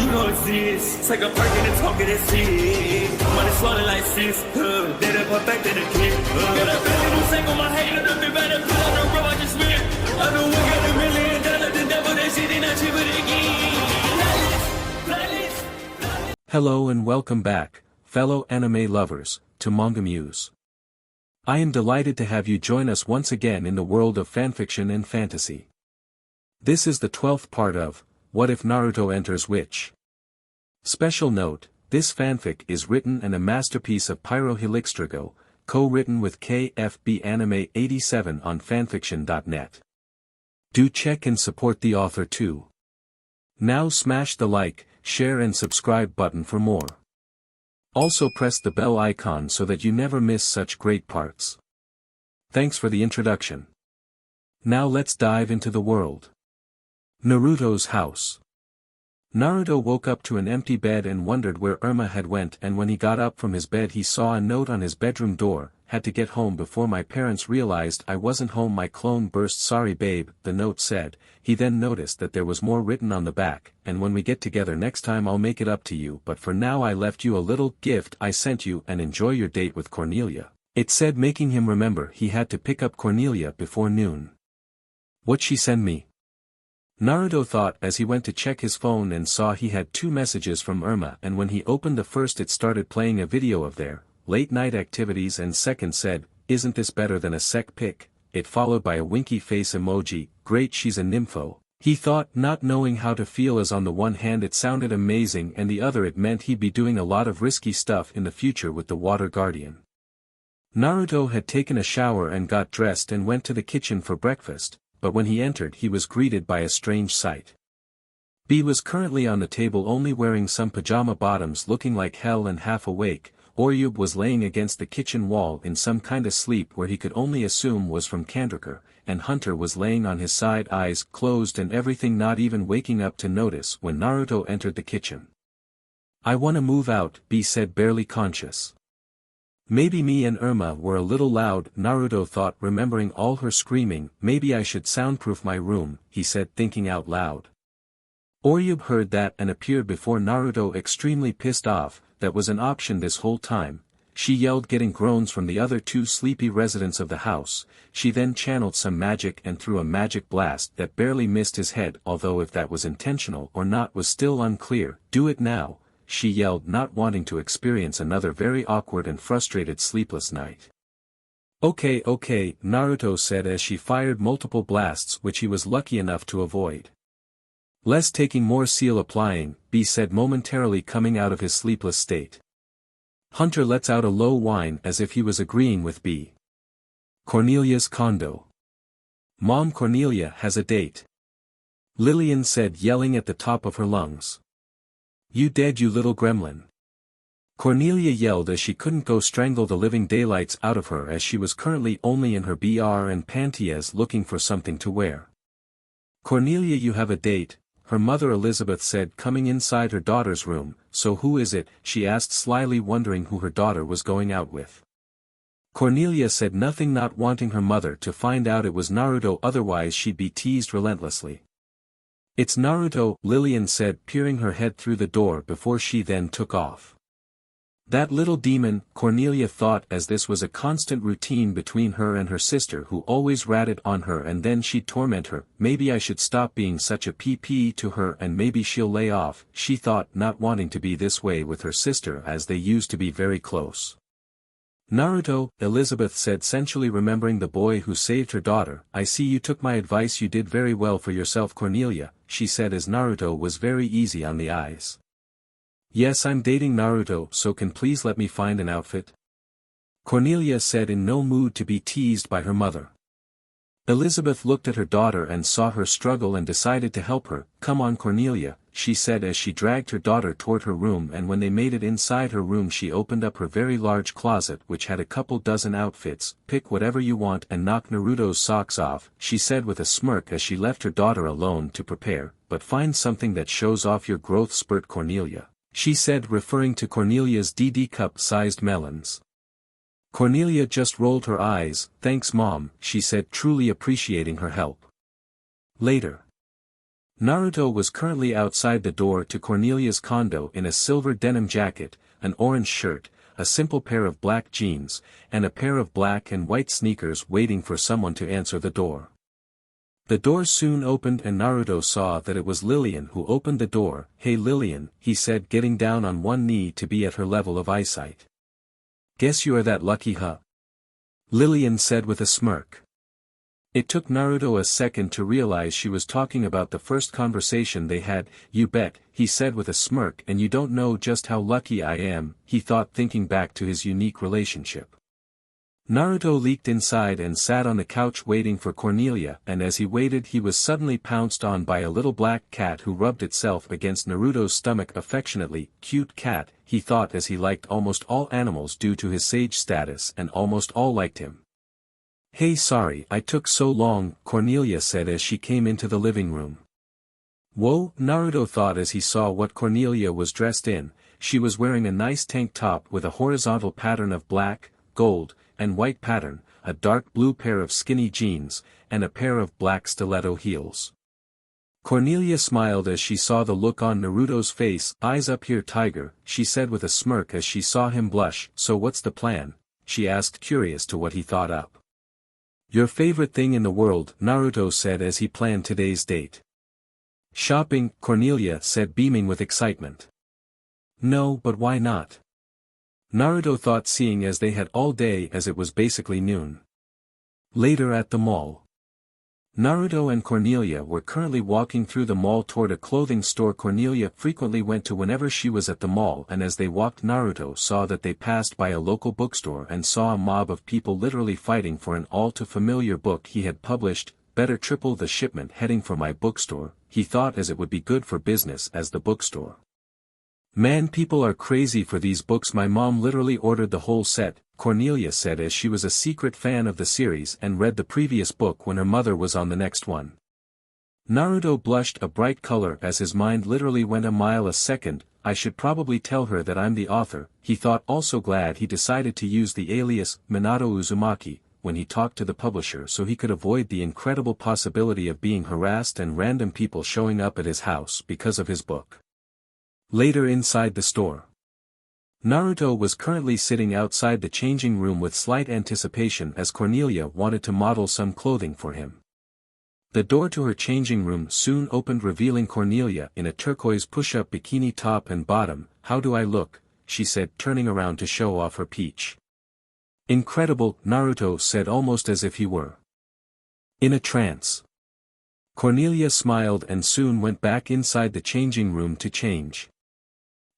You know it's this. Take a perk and a talk of that shit. Money swallowing like sis. Did it perfect in the kid. Got a billion who sang on my head. Look up better. Put on the road I just spent. I know we got $1 million. The devil that shit ain't not cheaper again. Hello and welcome back, fellow anime lovers, to MangaMuse. I am delighted to have you join us once again in the world of fanfiction and fantasy. This is the 12th part of What If Naruto Enters W.I.T.C.H. Special note, this fanfic is written and a masterpiece of pyrohelixdrago, co-written with KFB Anime 87 on FANFICTIONnet. Do check and support the author too. Now smash the like, share and subscribe button for more. Also press the bell icon so that you never miss such great parts. Thanks for the introduction. Now let's dive into the world. Naruto's house. Naruto woke up to an empty bed and wondered where Irma had went, and when he got up from his bed he saw a note on his bedroom door: "Had to get home before my parents realized I wasn't home, my clone burst, sorry babe," the note said. He then noticed that there was more written on the back: "And when we get together next time I'll make it up to you, but for now I left you a little gift I sent you, and enjoy your date with Cornelia," it said, making him remember he had to pick up Cornelia before noon. What'd she send me? Naruto thought as he went to check his phone and saw he had 2 messages from Irma, and when he opened the first it started playing a video of their late-night activities, and second said, "Isn't this better than a sec pic?" It followed by a winky face emoji. Great, she's a nympho, he thought, not knowing how to feel, as on the one hand it sounded amazing and the other it meant he'd be doing a lot of risky stuff in the future with the water guardian. Naruto had taken a shower and got dressed and went to the kitchen for breakfast, but when he entered he was greeted by a strange sight. B was currently on the table only wearing some pajama bottoms, looking like hell and half awake. Oryub was laying against the kitchen wall in some kinda sleep where he could only assume was from Kandrakar, and Hunter was laying on his side, eyes closed and everything, not even waking up to notice when Naruto entered the kitchen. "I wanna move out," B said, barely conscious. Maybe me and Irma were a little loud, Naruto thought, remembering all her screaming. "Maybe I should soundproof my room," he said, thinking out loud. Oryub heard that and appeared before Naruto, extremely pissed off. That was an option this whole time, she yelled, getting groans from the other 2 sleepy residents of the house. She then channeled some magic and threw a magic blast that barely missed his head, although if that was intentional or not was still unclear. "Do it now," she yelled, not wanting to experience another very awkward and frustrated sleepless night. Okay, Naruto said as she fired multiple blasts which he was lucky enough to avoid. "Less taking, more seal applying," B said, momentarily coming out of his sleepless state. Hunter lets out a low whine as if he was agreeing with B. Cornelia's condo. "Mom, Cornelia has a date," Lillian said, yelling at the top of her lungs. "You dead, you little gremlin?" Cornelia yelled as she couldn't go strangle the living daylights out of her, as she was currently only in her BR and panties looking for something to wear. "Cornelia, you have a date," her mother Elizabeth said, coming inside her daughter's room. "So who is it?" she asked, slyly wondering who her daughter was going out with. Cornelia said nothing, not wanting her mother to find out it was Naruto, otherwise she'd be teased relentlessly. "It's Naruto," Lillian said, peering her head through the door before she then took off. That little demon, Cornelia thought, as this was a constant routine between her and her sister, who always ratted on her and then she'd torment her. "Maybe I should stop being such a PP to her and maybe she'll lay off," she thought, not wanting to be this way with her sister as they used to be very close. "Naruto," Elizabeth said, sensually remembering the boy who saved her daughter. "I see you took my advice, you did very well for yourself, Cornelia," she said, as Naruto was very easy on the eyes. "Yes, I'm dating Naruto, so can please let me find an outfit?" Cornelia said, in no mood to be teased by her mother. Elizabeth looked at her daughter and saw her struggle and decided to help her. "Come on, Cornelia," she said as she dragged her daughter toward her room, and when they made it inside her room she opened up her very large closet which had a couple dozen outfits. "Pick whatever you want and knock Naruto's socks off," she said with a smirk as she left her daughter alone to prepare, "but find something that shows off your growth spurt, Cornelia," she said, referring to Cornelia's DD cup-sized melons. Cornelia just rolled her eyes. "Thanks, Mom," she said, truly appreciating her help. Later. Naruto was currently outside the door to Cornelia's condo in a silver denim jacket, an orange shirt, a simple pair of black jeans, and a pair of black and white sneakers waiting for someone to answer the door. The door soon opened and Naruto saw that it was Lillian who opened the door. "Hey Lillian," he said, getting down on one knee to be at her level of eyesight. "Guess you are that lucky, huh?" Lillian said with a smirk. It took Naruto a second to realize she was talking about the first conversation they had. "You bet," he said with a smirk, "and you don't know just how lucky I am," he thought, thinking back to his unique relationship. Naruto leaked inside and sat on the couch waiting for Cornelia, and as he waited he was suddenly pounced on by a little black cat who rubbed itself against Naruto's stomach affectionately. Cute cat, he thought, as he liked almost all animals due to his sage status, and almost all liked him. "Hey, sorry I took so long," Cornelia said as she came into the living room. Whoa, Naruto thought as he saw what Cornelia was dressed in. She was wearing a nice tank top with a horizontal pattern of black, gold, and white pattern, a dark blue pair of skinny jeans, and a pair of black stiletto heels. Cornelia smiled as she saw the look on Naruto's face. "Eyes up here, tiger," she said with a smirk as she saw him blush. "So what's the plan?" she asked, curious to what he thought up. "Your favorite thing in the world," Naruto said as he planned today's date. "Shopping," Cornelia said, beaming with excitement. "No, but why not?" Naruto thought, seeing as they had all day as it was basically noon. Later at the mall. Naruto and Cornelia were currently walking through the mall toward a clothing store Cornelia frequently went to whenever she was at the mall, and as they walked Naruto saw that they passed by a local bookstore and saw a mob of people literally fighting for an all-too-familiar book he had published. "Better triple the shipment heading for my bookstore," he thought, as it would be good for business as the bookstore. "Man, people are crazy for these books. My mom literally ordered the whole set," Cornelia said as she was a secret fan of the series and read the previous book when her mother was on the next one. Naruto blushed a bright color as his mind literally went a mile a second. "I should probably tell her that I'm the author," he thought, also glad he decided to use the alias Minato Uzumaki when he talked to the publisher so he could avoid the incredible possibility of being harassed and random people showing up at his house because of his book. Later inside the store. Naruto was currently sitting outside the changing room with slight anticipation as Cornelia wanted to model some clothing for him. The door to her changing room soon opened, revealing Cornelia in a turquoise push-up bikini top and bottom. "How do I look?" she said, turning around to show off her peach. "Incredible," Naruto said, almost as if he were in a trance. Cornelia smiled and soon went back inside the changing room to change.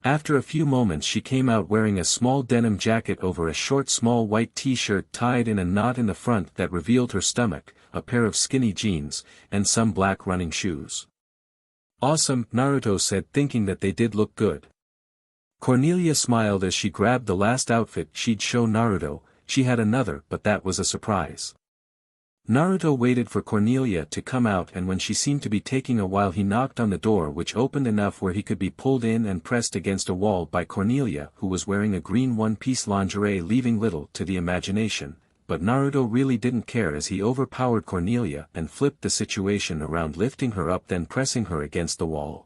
After a few moments she came out wearing a small denim jacket over a short small white t-shirt tied in a knot in the front that revealed her stomach, a pair of skinny jeans, and some black running shoes. "Awesome," Naruto said, thinking that they did look good. Cornelia smiled as she grabbed the last outfit she'd show Naruto. She had another, but that was a surprise. Naruto waited for Cornelia to come out, and when she seemed to be taking a while he knocked on the door, which opened enough where he could be pulled in and pressed against a wall by Cornelia, who was wearing a green one-piece lingerie, leaving little to the imagination, but Naruto really didn't care as he overpowered Cornelia and flipped the situation around, lifting her up then pressing her against the wall.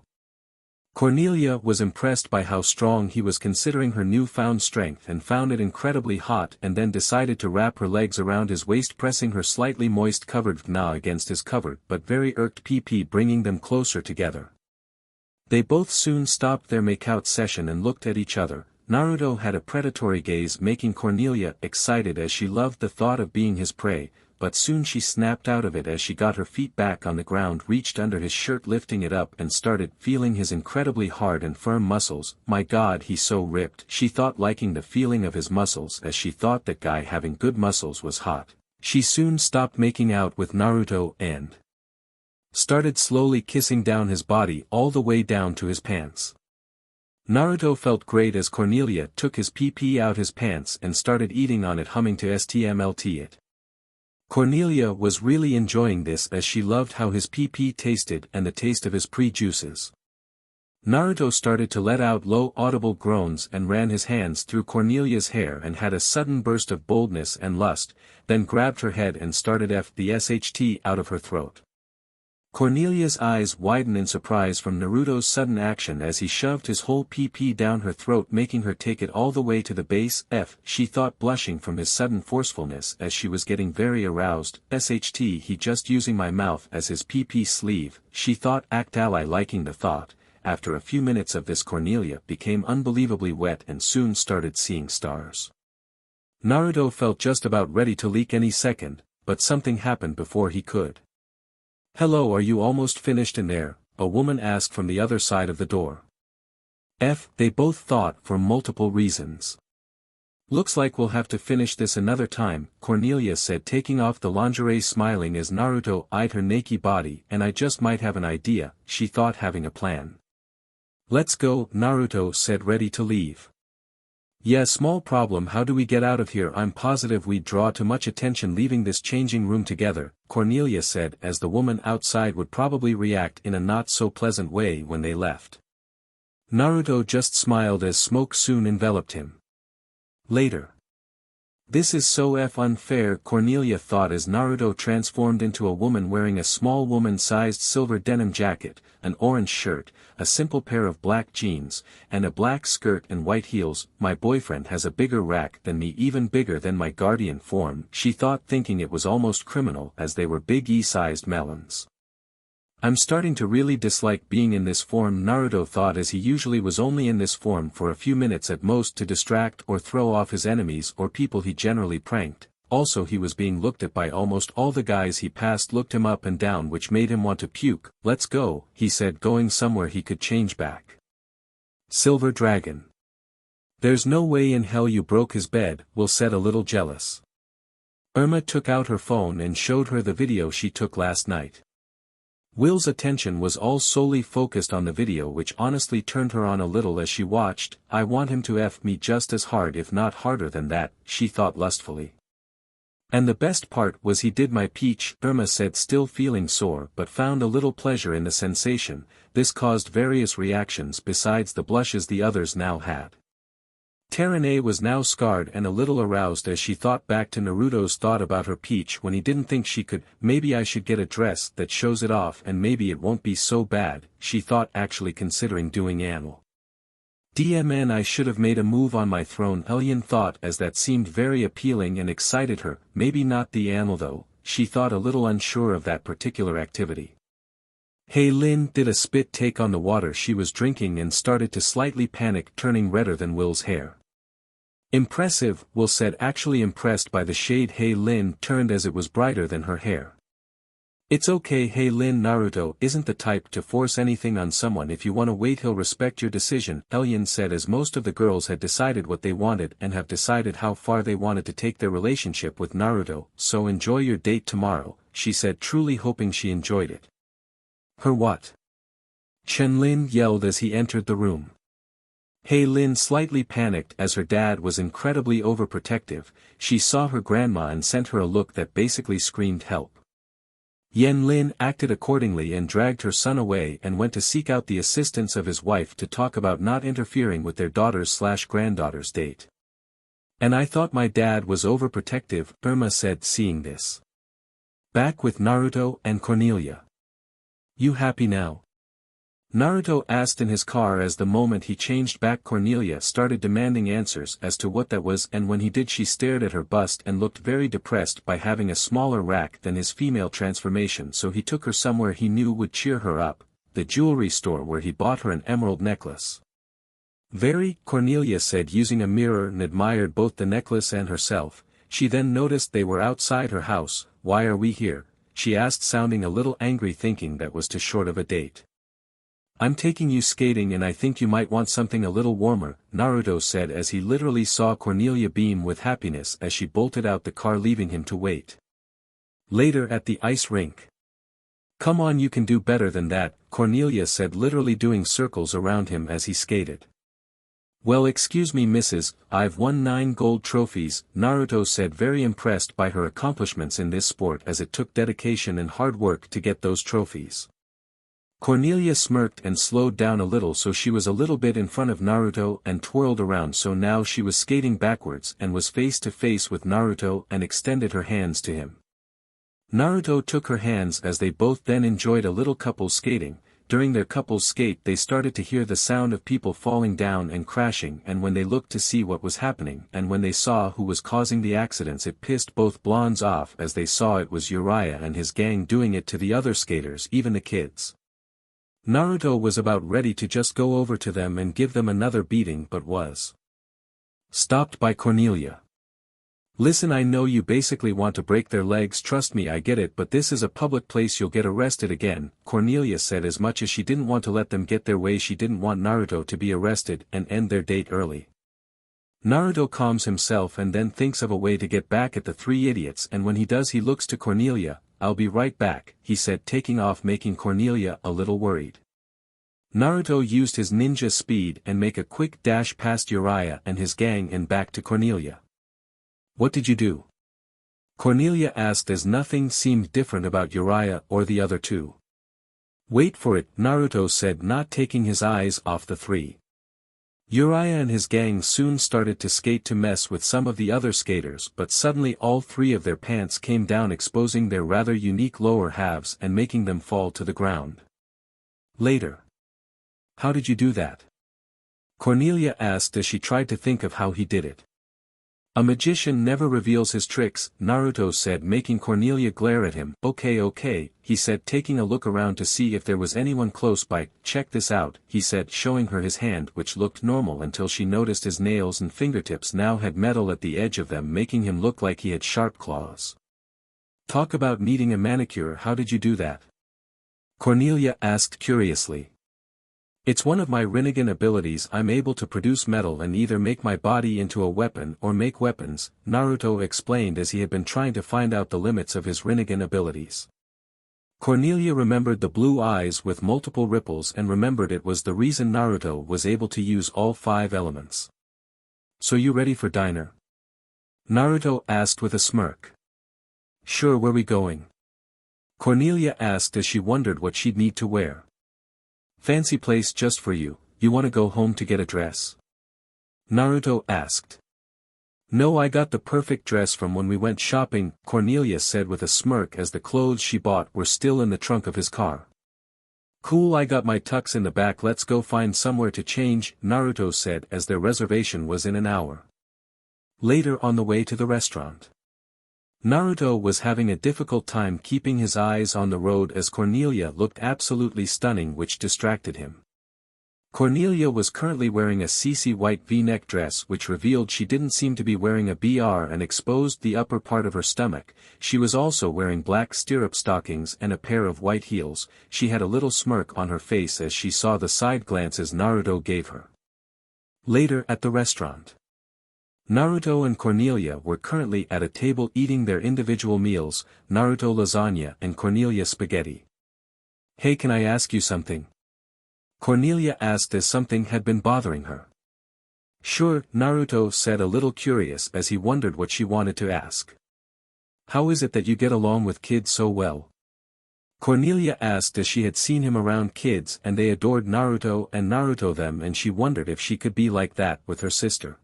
Cornelia was impressed by how strong he was considering her newfound strength and found it incredibly hot, and then decided to wrap her legs around his waist, pressing her slightly moist covered vagina against his covered but very irked PP, bringing them closer together. They both soon stopped their makeout session and looked at each other. Naruto had a predatory gaze, making Cornelia excited as she loved the thought of being his prey, but soon she snapped out of it as she got her feet back on the ground, reached under his shirt lifting it up and started feeling his incredibly hard and firm muscles. "My god, he's so ripped," she thought, liking the feeling of his muscles as she thought that guy having good muscles was hot. She soon stopped making out with Naruto and started slowly kissing down his body all the way down to his pants. Naruto felt great as Cornelia took his PP out his pants and started eating on it, humming to STMLT it. Cornelia was really enjoying this as she loved how his PP tasted and the taste of his pre-juices. Naruto started to let out low audible groans and ran his hands through Cornelia's hair and had a sudden burst of boldness and lust, then grabbed her head and started the SHT out of her throat. Cornelia's eyes widened in surprise from Naruto's sudden action as he shoved his whole PP down her throat, making her take it all the way to the base. She thought, blushing from his sudden forcefulness as she was getting very aroused. SHT, he just using my mouth as his PP sleeve, she thought. Ally liking the thought. After a few minutes of this, Cornelia became unbelievably wet and soon started seeing stars. Naruto felt just about ready to leak any second, but something happened before he could. "Hello, are you almost finished in there?" a woman asked from the other side of the door. They both thought, for multiple reasons. "Looks like we'll have to finish this another time," Cornelia said, taking off the lingerie, smiling as Naruto eyed her naked body. "And I just might have an idea," she thought, having a plan. "Let's go," Naruto said, ready to leave. "Yeah, small problem. How do we get out of here? I'm positive we'd draw too much attention leaving this changing room together," Cornelia said, as the woman outside would probably react in a not-so-pleasant way when they left. Naruto just smiled as smoke soon enveloped him. Later. "This is so unfair," Cornelia thought as Naruto transformed into a woman wearing a small woman-sized silver denim jacket, an orange shirt, a simple pair of black jeans, and a black skirt and white heels. "My boyfriend has a bigger rack than me, even bigger than my guardian form," she thought, thinking it was almost criminal as they were big E-sized melons. "I'm starting to really dislike being in this form," Naruto thought, as he usually was only in this form for a few minutes at most to distract or throw off his enemies or people he generally pranked. Also, he was being looked at by almost all the guys he passed, looked him up and down, which made him want to puke. "Let's go," he said, going somewhere he could change back. Silver Dragon. "There's no way in hell you broke his bed," Will said, a little jealous. Irma took out her phone and showed her the video she took last night. Will's attention was all solely focused on the video, which honestly turned her on a little as she watched. "I want him to F me just as hard, if not harder than that," she thought lustfully. "And the best part was he did my peach," Irma said, still feeling sore but found a little pleasure in the sensation. This caused various reactions besides the blushes the others now had. Teran was now scarred and a little aroused as she thought back to Naruto's thought about her peach when he didn't think she could. "Maybe I should get a dress that shows it off and maybe it won't be so bad," she thought, actually considering doing anal. "DMN, I should have made a move on my throne," Haly Lin thought, as that seemed very appealing and excited her. Maybe not the anal though, she thought, a little unsure of that particular activity. Haly Lin did a spit take on the water she was drinking and started to slightly panic, turning redder than Will's hair. "Impressive," Will said, actually impressed by the shade Haly Lin turned as it was brighter than her hair. "It's okay, Haly Lin. Naruto isn't the type to force anything on someone. If you want to wait, he'll respect your decision," Haly Lin said, as most of the girls had decided what they wanted and have decided how far they wanted to take their relationship with Naruto. "So enjoy your date tomorrow," she said, truly hoping she enjoyed it. "Her what?" Lin yelled as he entered the room. Haly Lin slightly panicked as her dad was incredibly overprotective. She saw her grandma and sent her a look that basically screamed help. Lin acted accordingly and dragged her son away and went to seek out the assistance of his wife to talk about not interfering with their daughter's/granddaughter's date. "And I thought my dad was overprotective," Irma said, seeing this. Back with Naruto and Cornelia. "You happy now?" Naruto asked in his car as the moment he changed back Cornelia started demanding answers as to what that was, and when he did she stared at her bust and looked very depressed by having a smaller rack than his female transformation, so he took her somewhere he knew would cheer her up, the jewelry store where he bought her an emerald necklace. "Very," Cornelia said, using a mirror, and admired both the necklace and herself. She then noticed they were outside her house. "Why are we here?" she asked, sounding a little angry, thinking that was too short of a date. "I'm taking you skating and I think you might want something a little warmer," Naruto said, as he literally saw Cornelia beam with happiness as she bolted out the car, leaving him to wait. Later at the ice rink. "Come on, you can do better than that," Cornelia said, literally doing circles around him as he skated. "Well, excuse me missus, I've won 9 gold trophies," Naruto said, very impressed by her accomplishments in this sport, as it took dedication and hard work to get those trophies. Cornelia smirked and slowed down a little so she was a little bit in front of Naruto and twirled around, so now she was skating backwards and was face to face with Naruto and extended her hands to him. Naruto took her hands as they both then enjoyed a little couples skating. During their couples skate they started to hear the sound of people falling down and crashing, and when they looked to see what was happening and when they saw who was causing the accidents, it pissed both blondes off as they saw it was Jiraiya and his gang doing it to the other skaters, even the kids. Naruto was about ready to just go over to them and give them another beating but was stopped by Cornelia. "Listen, I know you basically want to break their legs, trust me, I get it, but this is a public place, you'll get arrested again," Cornelia said. As much as she didn't want to let them get their way, she didn't want Naruto to be arrested and end their date early. Naruto calms himself and then thinks of a way to get back at the three idiots, and when he does he looks to Cornelia. "I'll be right back," he said, taking off, making Cornelia a little worried. Naruto used his ninja speed and make a quick dash past Jiraiya and his gang and back to Cornelia. "What did you do?" Cornelia asked as nothing seemed different about Jiraiya or the other two. "Wait for it," Naruto said, not taking his eyes off the three. Jiraiya and his gang soon started to skate to mess with some of the other skaters, but suddenly all three of their pants came down, exposing their rather unique lower halves and making them fall to the ground. Later. "How did you do that?" Cornelia asked as she tried to think of how he did it. "A magician never reveals his tricks," Naruto said, making Cornelia glare at him. Okay, he said, taking a look around to see if there was anyone close by. "Check this out," he said, showing her his hand, which looked normal until she noticed his nails and fingertips now had metal at the edge of them, making him look like he had sharp claws. "Talk about needing a manicure, how did you do that?" Cornelia asked curiously. "It's one of my Rinnegan abilities. I'm able to produce metal and either make my body into a weapon or make weapons," Naruto explained as he had been trying to find out the limits of his Rinnegan abilities. Cornelia remembered the blue eyes with multiple ripples and remembered it was the reason Naruto was able to use all 5 elements. "So you ready for dinner?" Naruto asked with a smirk. "Sure, where we going?" Cornelia asked as she wondered what she'd need to wear. "Fancy place just for you, you wanna go home to get a dress?" Naruto asked. "No, I got the perfect dress from when we went shopping," Cornelia said with a smirk as the clothes she bought were still in the trunk of his car. "Cool, I got my tux in the back, let's go find somewhere to change," Naruto said as their reservation was in an hour. Later, on the way to the restaurant. Naruto was having a difficult time keeping his eyes on the road as Cornelia looked absolutely stunning, which distracted him. Cornelia was currently wearing a CC white V-neck dress which revealed she didn't seem to be wearing a BR and exposed the upper part of her stomach. She was also wearing black stirrup stockings and a pair of white heels. She had a little smirk on her face as she saw the side glances Naruto gave her. Later at the restaurant. Naruto and Cornelia were currently at a table eating their individual meals, Naruto lasagna and Cornelia spaghetti. "Hey, can I ask you something?" Cornelia asked as something had been bothering her. "Sure," Naruto said, a little curious as he wondered what she wanted to ask. "How is it that you get along with kids so well?" Cornelia asked as she had seen him around kids and they adored Naruto and Naruto them, and she wondered if she could be like that with her sister.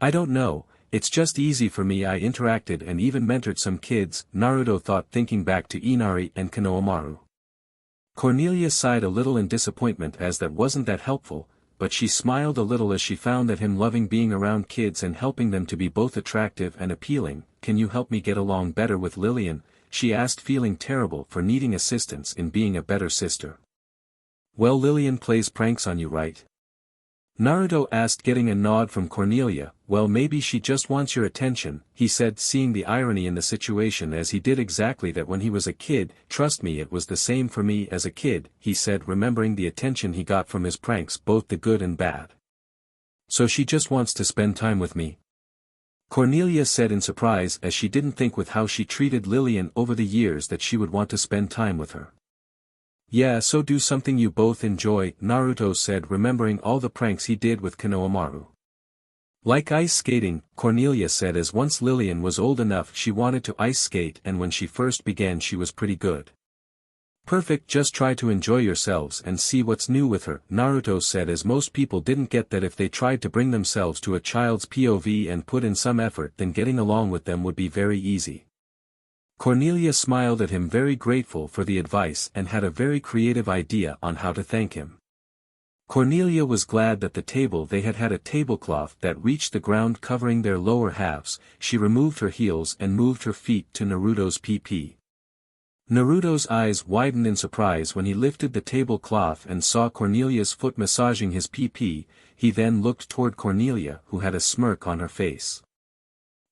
"I don't know, it's just easy for me. I interacted and even mentored some kids," Naruto thought, thinking back to Inari and Konohamaru. Cornelia sighed a little in disappointment as that wasn't that helpful, but she smiled a little as she found that him loving being around kids and helping them to be both attractive and appealing. "Can you help me get along better with Lillian?" she asked, feeling terrible for needing assistance in being a better sister. "Well, Lillian plays pranks on you, right?" Naruto asked, getting a nod from Cornelia. "Well, maybe she just wants your attention," he said, seeing the irony in the situation as he did exactly that when he was a kid. "Trust me, it was the same for me as a kid," he said, remembering the attention he got from his pranks, both the good and bad. "So she just wants to spend time with me?" Cornelia said in surprise as she didn't think with how she treated Lillian over the years that she would want to spend time with her. "Yeah, so do something you both enjoy," Naruto said, remembering all the pranks he did with Konohamaru. "Like ice skating," Cornelia said, as once Lillian was old enough she wanted to ice skate, and when she first began she was pretty good. "Perfect, just try to enjoy yourselves and see what's new with her," Naruto said, as most people didn't get that if they tried to bring themselves to a child's POV and put in some effort then getting along with them would be very easy. Cornelia smiled at him, very grateful for the advice, and had a very creative idea on how to thank him. Cornelia was glad that the table they had a tablecloth that reached the ground covering their lower halves. She removed her heels and moved her feet to Naruto's PP. Naruto's eyes widened in surprise when he lifted the tablecloth and saw Cornelia's foot massaging his PP. He then looked toward Cornelia, who had a smirk on her face.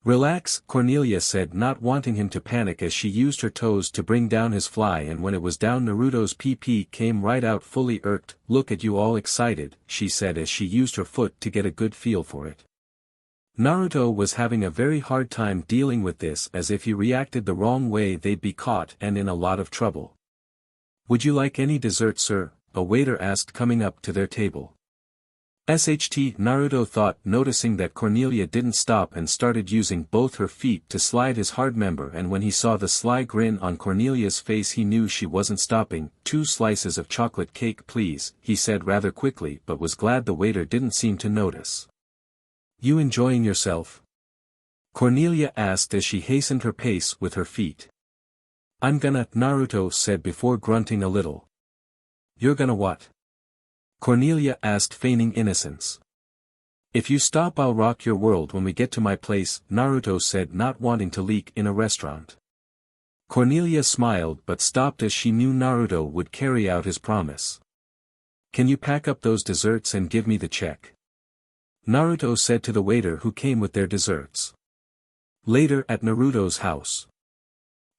"Relax," Cornelia said, not wanting him to panic as she used her toes to bring down his fly, and when it was down Naruto's PP came right out fully irked. "Look at you all excited," she said as she used her foot to get a good feel for it. Naruto was having a very hard time dealing with this, as if he reacted the wrong way they'd be caught and in a lot of trouble. "Would you like any dessert, sir?" a waiter asked, coming up to their table. "SHT," Naruto thought, noticing that Cornelia didn't stop and started using both her feet to slide his hard member, and when he saw the sly grin on Cornelia's face he knew she wasn't stopping. "2 slices of chocolate cake please," he said rather quickly, but was glad the waiter didn't seem to notice. "You enjoying yourself?" Cornelia asked as she hastened her pace with her feet. "I'm gonna," Naruto said before grunting a little. "You're gonna what?" Cornelia asked, feigning innocence. "If you stop I'll rock your world when we get to my place," Naruto said, not wanting to leak in a restaurant. Cornelia smiled but stopped as she knew Naruto would carry out his promise. "Can you pack up those desserts and give me the check?" Naruto said to the waiter who came with their desserts. Later at Naruto's house.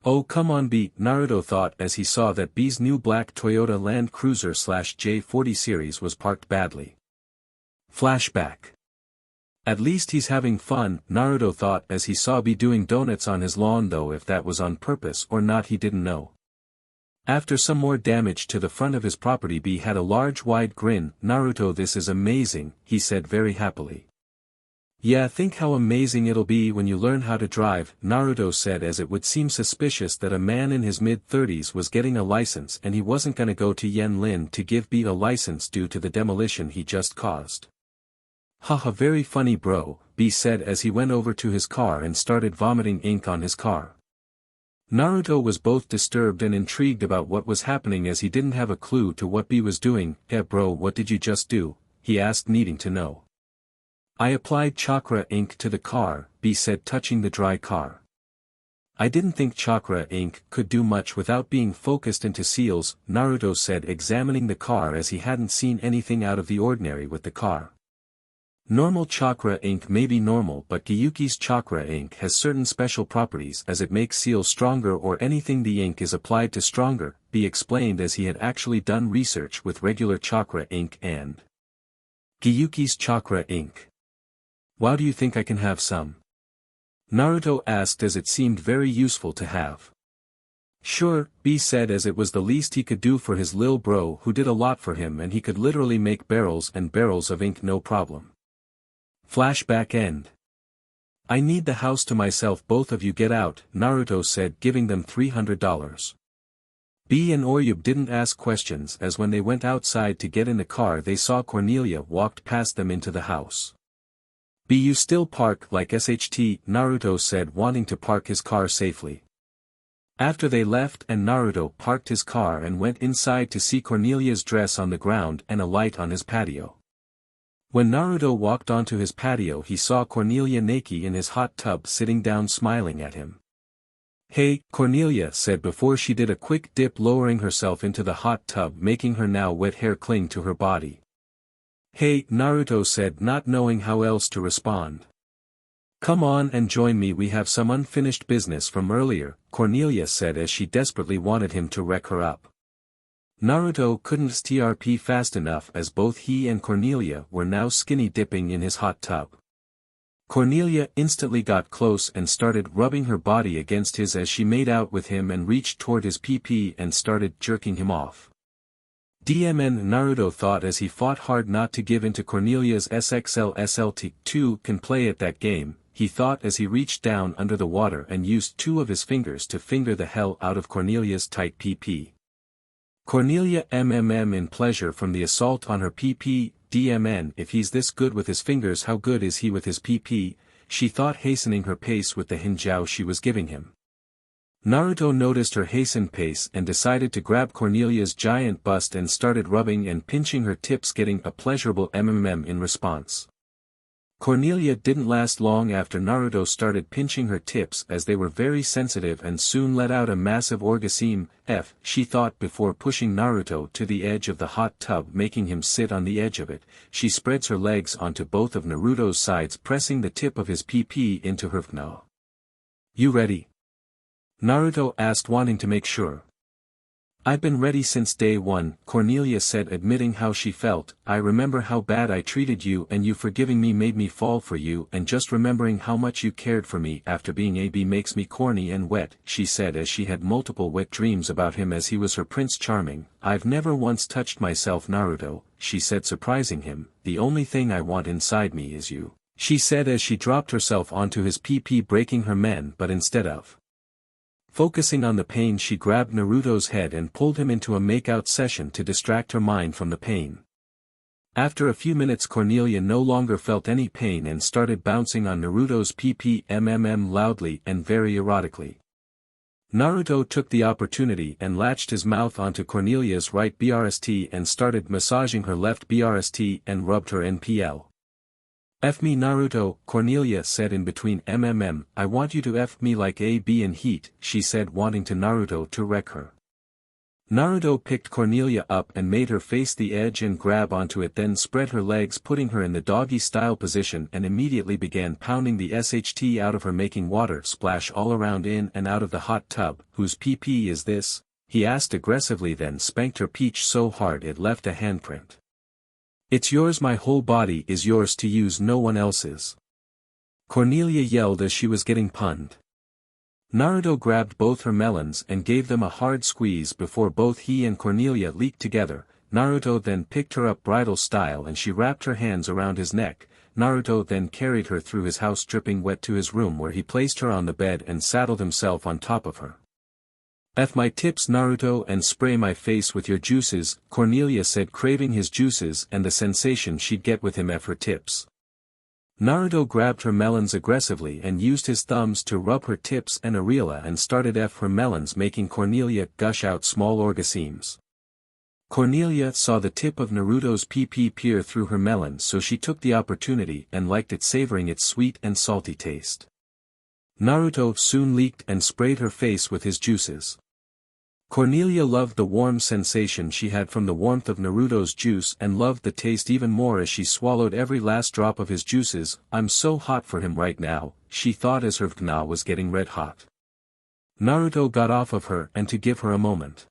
"Oh come on B," Naruto thought as he saw that B's new black Toyota Land Cruiser /J40 series was parked badly. Flashback. "At least he's having fun," Naruto thought as he saw B doing donuts on his lawn, though if that was on purpose or not he didn't know. After some more damage to the front of his property, B had a large wide grin. "Naruto, this is amazing," he said very happily. "Yeah, think how amazing it'll be when you learn how to drive," Naruto said, as it would seem suspicious that a man in his mid-30s was getting a license and he wasn't gonna go to Lin to give B a license due to the demolition he just caused. "Haha, very funny bro," B said as he went over to his car and started vomiting ink on his car. Naruto was both disturbed and intrigued about what was happening as he didn't have a clue to what B was doing. Bro, what did you just do?" he asked, needing to know. "I applied chakra ink to the car," B said, touching the dry car. "I didn't think chakra ink could do much without being focused into seals," Naruto said, examining the car as he hadn't seen anything out of the ordinary with the car. "Normal chakra ink may be normal, but Gyuki's chakra ink has certain special properties as it makes seals stronger, or anything the ink is applied to stronger," B explained as he had actually done research with regular chakra ink and Gyuki's chakra ink. "Wow, do you think I can have some?" Naruto asked, as it seemed very useful to have. "Sure," B said, as it was the least he could do for his lil bro who did a lot for him and he could literally make barrels and barrels of ink no problem. Flashback end. "I need the house to myself, both of you get out," Naruto said, giving them $300. B and Oyub didn't ask questions, as when they went outside to get in the car they saw Cornelia walked past them into the house. "B, you still park like SHT," Naruto said, wanting to park his car safely. After they left and Naruto parked his car and went inside to see Cornelia's dress on the ground and a light on his patio. When Naruto walked onto his patio he saw Cornelia naked in his hot tub sitting down smiling at him. "Hey," Cornelia said before she did a quick dip, lowering herself into the hot tub, making her now wet hair cling to her body. "Hey," Naruto said, not knowing how else to respond. "Come on and join me, we have some unfinished business from earlier," Cornelia said as she desperately wanted him to wreck her up. Naruto couldn't TRP fast enough as both he and Cornelia were now skinny dipping in his hot tub. Cornelia instantly got close and started rubbing her body against his as she made out with him and reached toward his PP and started jerking him off. DMN, Naruto thought as he fought hard not to give in to Cornelia's SXL SLT2 can play at that game, he thought as he reached down under the water and used 2 of his fingers to finger the hell out of Cornelia's tight PP. Cornelia in pleasure from the assault on her PP. DMN, if he's this good with his fingers, how good is he with his PP, she thought, hastening her pace with the hinjiao she was giving him. Naruto noticed her hastened pace and decided to grab Cornelia's giant bust and started rubbing and pinching her tips, getting a pleasurable in response. Cornelia didn't last long after Naruto started pinching her tips, as they were very sensitive and soon let out a massive orgasm. She thought before pushing Naruto to the edge of the hot tub, making him sit on the edge of it. She spreads her legs onto both of Naruto's sides, pressing the tip of his PP into her vagina. "You ready?" Naruto asked, wanting to make sure. "I've been ready since day one," Cornelia said, admitting how she felt. "I remember how bad I treated you, and you forgiving me made me fall for you, and just remembering how much you cared for me after being a B makes me corny and wet," she said, as she had multiple wet dreams about him as he was her Prince Charming. "I've never once touched myself, Naruto," she said, surprising him. "The only thing I want inside me is you," she said as she dropped herself onto his PP, breaking her men, but instead of focusing on the pain, she grabbed Naruto's head and pulled him into a make-out session to distract her mind from the pain. After a few minutes, Cornelia no longer felt any pain and started bouncing on Naruto's PP loudly and very erotically. Naruto took the opportunity and latched his mouth onto Cornelia's right BRST and started massaging her left BRST and rubbed her NPL. "F me, Naruto," Cornelia said in between "I want you to F me like a bee in heat," she said, wanting to Naruto to wreck her. Naruto picked Cornelia up and made her face the edge and grab onto it, then spread her legs, putting her in the doggy-style position, and immediately began pounding the SHT out of her, making water splash all around in and out of the hot tub. "Whose PP is this?" he asked aggressively, then spanked her peach so hard it left a handprint. "It's yours, my whole body is yours to use, no one else's," Cornelia yelled as she was getting punned. Naruto grabbed both her melons and gave them a hard squeeze before both he and Cornelia leaked together. Naruto then picked her up bridal style and she wrapped her hands around his neck. Naruto then carried her through his house dripping wet to his room, where he placed her on the bed and saddled himself on top of her. "F my tips, Naruto, and spray my face with your juices," Cornelia said, craving his juices and the sensation she'd get with him. "F her tips." Naruto grabbed her melons aggressively and used his thumbs to rub her tips and areola and started F her melons, making Cornelia gush out small orgasms. Cornelia saw the tip of Naruto's PP peer through her melon, so she took the opportunity and liked it, savoring its sweet and salty taste. Naruto soon leaked and sprayed her face with his juices. Cornelia loved the warm sensation she had from the warmth of Naruto's juice and loved the taste even more as she swallowed every last drop of his juices. "I'm so hot for him right now," she thought as her vagina was getting red hot. Naruto got off of her and to give her a moment.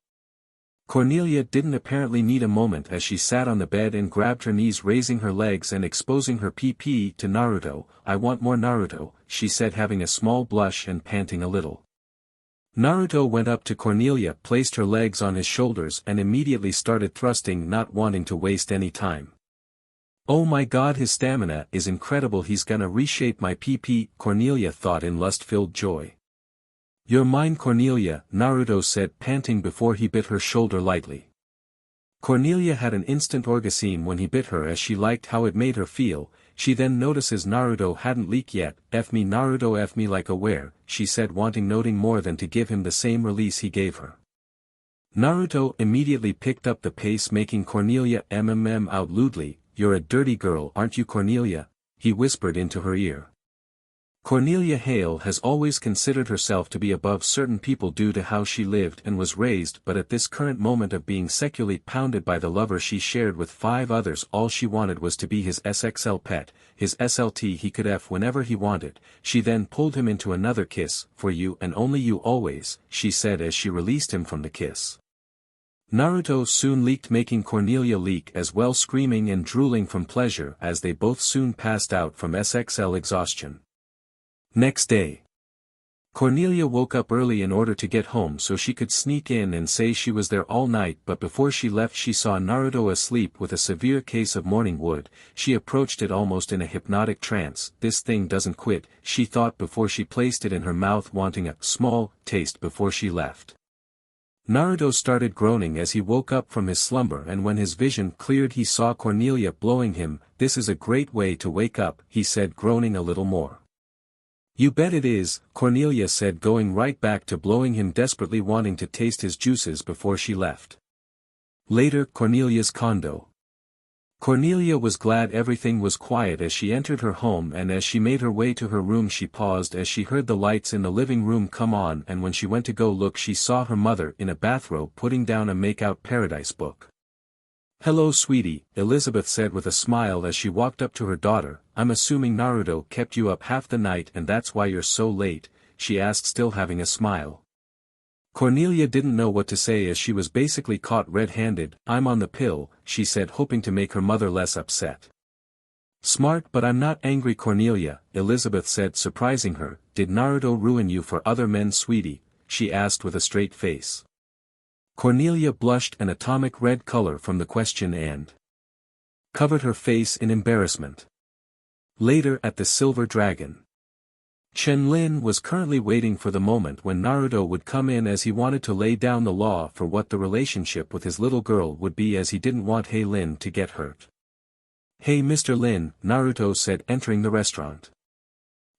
Cornelia didn't apparently need a moment, as she sat on the bed and grabbed her knees, raising her legs and exposing her PP to Naruto. "I want more, Naruto," she said, having a small blush and panting a little. Naruto went up to Cornelia, placed her legs on his shoulders and immediately started thrusting, not wanting to waste any time. "Oh my god, his stamina is incredible, he's gonna reshape my PP," Cornelia thought in lust-filled joy. "You're mine, Cornelia," Naruto said, panting before he bit her shoulder lightly. Cornelia had an instant orgasm when he bit her, as she liked how it made her feel. She then notices Naruto hadn't leaked yet. "F me, Naruto, F me like a were," she said, wanting nothing more than to give him the same release he gave her. Naruto immediately picked up the pace, making Cornelia out lewdly. "You're a dirty girl, aren't you, Cornelia?" he whispered into her ear. Cornelia Hale has always considered herself to be above certain people due to how she lived and was raised, but at this current moment of being secularly pounded by the lover she shared with 5 others, all she wanted was to be his SXL pet, his SLT he could F whenever he wanted. She then pulled him into another kiss. "For you and only you always," she said as she released him from the kiss. Naruto soon leaked, making Cornelia leak as well, screaming and drooling from pleasure as they both soon passed out from SXL exhaustion. Next day, Cornelia woke up early in order to get home so she could sneak in and say she was there all night, but before she left she saw Naruto asleep with a severe case of morning wood. She approached it almost in a hypnotic trance. "This thing doesn't quit," she thought before she placed it in her mouth, wanting a small taste before she left. Naruto started groaning as he woke up from his slumber, and when his vision cleared he saw Cornelia blowing him. "This is a great way to wake up," he said, groaning a little more. You bet it is, Cornelia said, going right back to blowing him, desperately wanting to taste his juices before she left. Later, Cornelia's condo. Cornelia was glad everything was quiet as she entered her home, and as she made her way to her room she paused as she heard the lights in the living room come on, and when she went to go look she saw her mother in a bathrobe putting down a Make-Out Paradise book. "Hello sweetie," Elizabeth said with a smile as she walked up to her daughter. "I'm assuming Naruto kept you up half the night and that's why you're so late," she asked, still having a smile. Cornelia didn't know what to say as she was basically caught red-handed. "I'm on the pill," she said, hoping to make her mother less upset. "Smart, but I'm not angry, Cornelia," Elizabeth said, surprising her. "Did Naruto ruin you for other men, sweetie?" she asked with a straight face. Cornelia blushed an atomic red color from the question and covered her face in embarrassment. Later at the Silver Dragon. Lin was currently waiting for the moment when Naruto would come in, as he wanted to lay down the law for what the relationship with his little girl would be, as he didn't want Haly Lin to get hurt. "Hey Mr. Lin," Naruto said, entering the restaurant.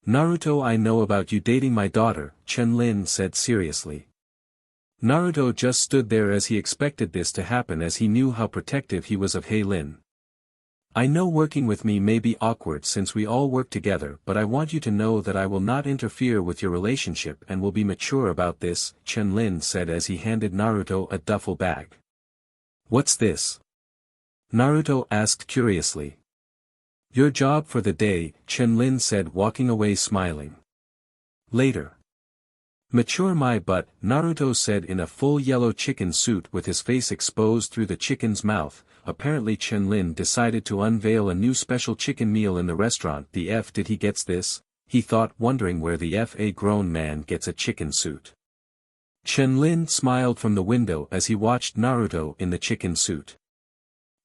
"Naruto, I know about you dating my daughter," Lin said seriously. Naruto just stood there as he expected this to happen, as he knew how protective he was of Haly Lin. "I know working with me may be awkward since we all work together, but I want you to know that I will not interfere with your relationship and will be mature about this," Lin said as he handed Naruto a duffel bag. "What's this?" Naruto asked curiously. "Your job for the day," Lin said, walking away smiling. Later. "Mature my butt," Naruto said in a full yellow chicken suit with his face exposed through the chicken's mouth. Apparently Lin decided to unveil a new special chicken meal in the restaurant. The F did he gets this? He thought, wondering where the F a grown man gets a chicken suit. Lin smiled from the window as he watched Naruto in the chicken suit.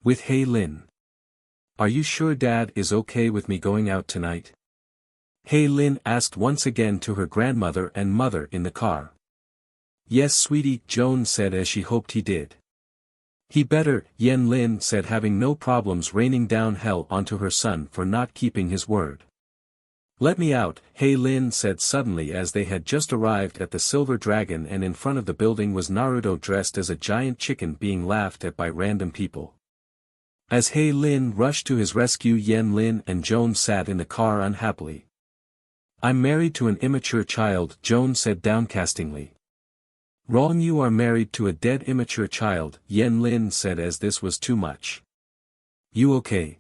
"With Haly Lin. Are you sure Dad is okay with me going out tonight?" Haly Lin asked once again to her grandmother and mother in the car. "Yes sweetie," Joan said as she hoped he did. "He better," Lin said, having no problems raining down hell onto her son for not keeping his word. "Let me out," Haly Lin said suddenly, as they had just arrived at the Silver Dragon and in front of the building was Naruto dressed as a giant chicken being laughed at by random people. As Haly Lin rushed to his rescue, Lin and Joan sat in the car unhappily. "I'm married to an immature child," Joan said downcastingly. "Wrong, you are married to a dead immature child," Lin said as this was too much. "You okay?"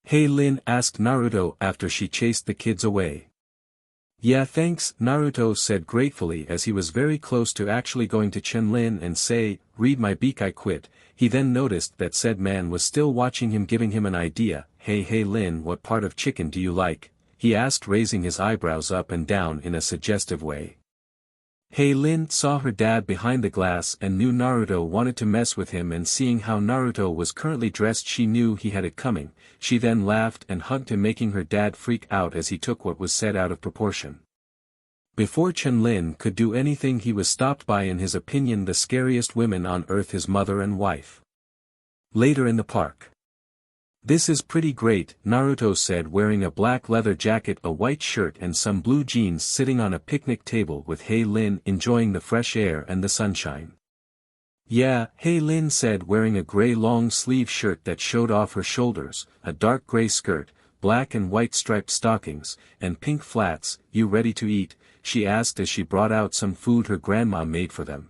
Haly Lin asked Naruto after she chased the kids away. "Yeah thanks," Naruto said gratefully as he was very close to actually going to Lin and say, "Read my beak, I quit." He then noticed that said man was still watching him, giving him an idea. "Hey Lin, what part of chicken do you like?" he asked, raising his eyebrows up and down in a suggestive way. Haly Lin saw her dad behind the glass and knew Naruto wanted to mess with him, and seeing how Naruto was currently dressed she knew he had it coming. She then laughed and hugged him, making her dad freak out as he took what was said out of proportion. Before Lin could do anything, he was stopped by, in his opinion, the scariest women on earth, his mother and wife. Later in the park. "This is pretty great," Naruto said, wearing a black leather jacket, a white shirt and some blue jeans, sitting on a picnic table with Haly Lin, enjoying the fresh air and the sunshine. "Yeah," Haly Lin said, wearing a gray long-sleeve shirt that showed off her shoulders, a dark gray skirt, black and white striped stockings, and pink flats. "You ready to eat?" she asked as she brought out some food her grandma made for them.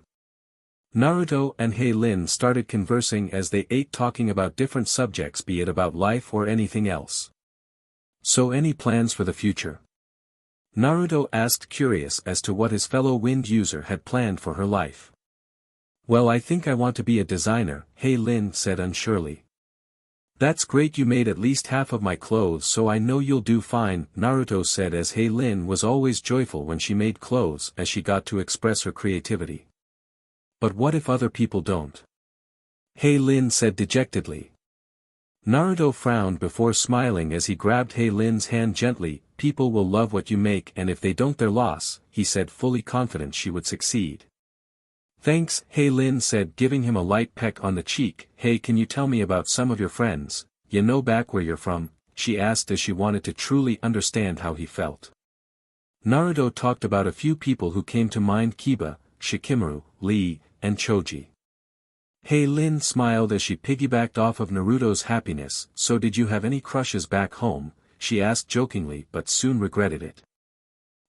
Naruto and Haly Lin started conversing as they ate, talking about different subjects, be it about life or anything else. "So any plans for the future?" Naruto asked, curious as to what his fellow wind user had planned for her life. "Well, I think I want to be a designer," Haly Lin said unsurely. "That's great, you made at least half of my clothes, so I know you'll do fine," Naruto said, as Haly Lin was always joyful when she made clothes, as she got to express her creativity. "But what if other people don't?" Haly Lin said dejectedly. Naruto frowned before smiling as he grabbed Haly Lin's hand gently. "People will love what you make, and if they don't, their loss," he said, fully confident she would succeed. "Thanks," Haly Lin said, giving him a light peck on the cheek. "Hey, can you tell me about some of your friends, you know, back where you're from?" she asked as she wanted to truly understand how he felt. Naruto talked about a few people who came to mind: Kiba, Shikamaru, Lee, and Choji. Haly Lin smiled as she piggybacked off of Naruto's happiness. So did you have any crushes back home? She asked jokingly, but soon regretted it.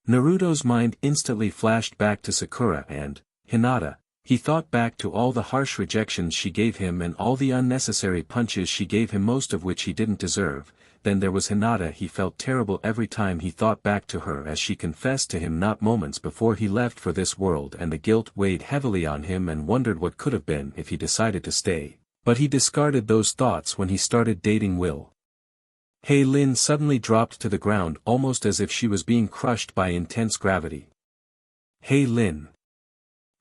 Naruto's mind instantly flashed back to Sakura and Hinata. He thought back to all the harsh rejections she gave him and all the unnecessary punches she gave him, most of which he didn't deserve. Then there was Hinata. He felt terrible every time he thought back to her, as she confessed to him not moments before he left for this world, and the guilt weighed heavily on him and wondered what could have been if he decided to stay. But he discarded those thoughts when he started dating Will. Haly Lin suddenly dropped to the ground almost as if she was being crushed by intense gravity. Haly Lin,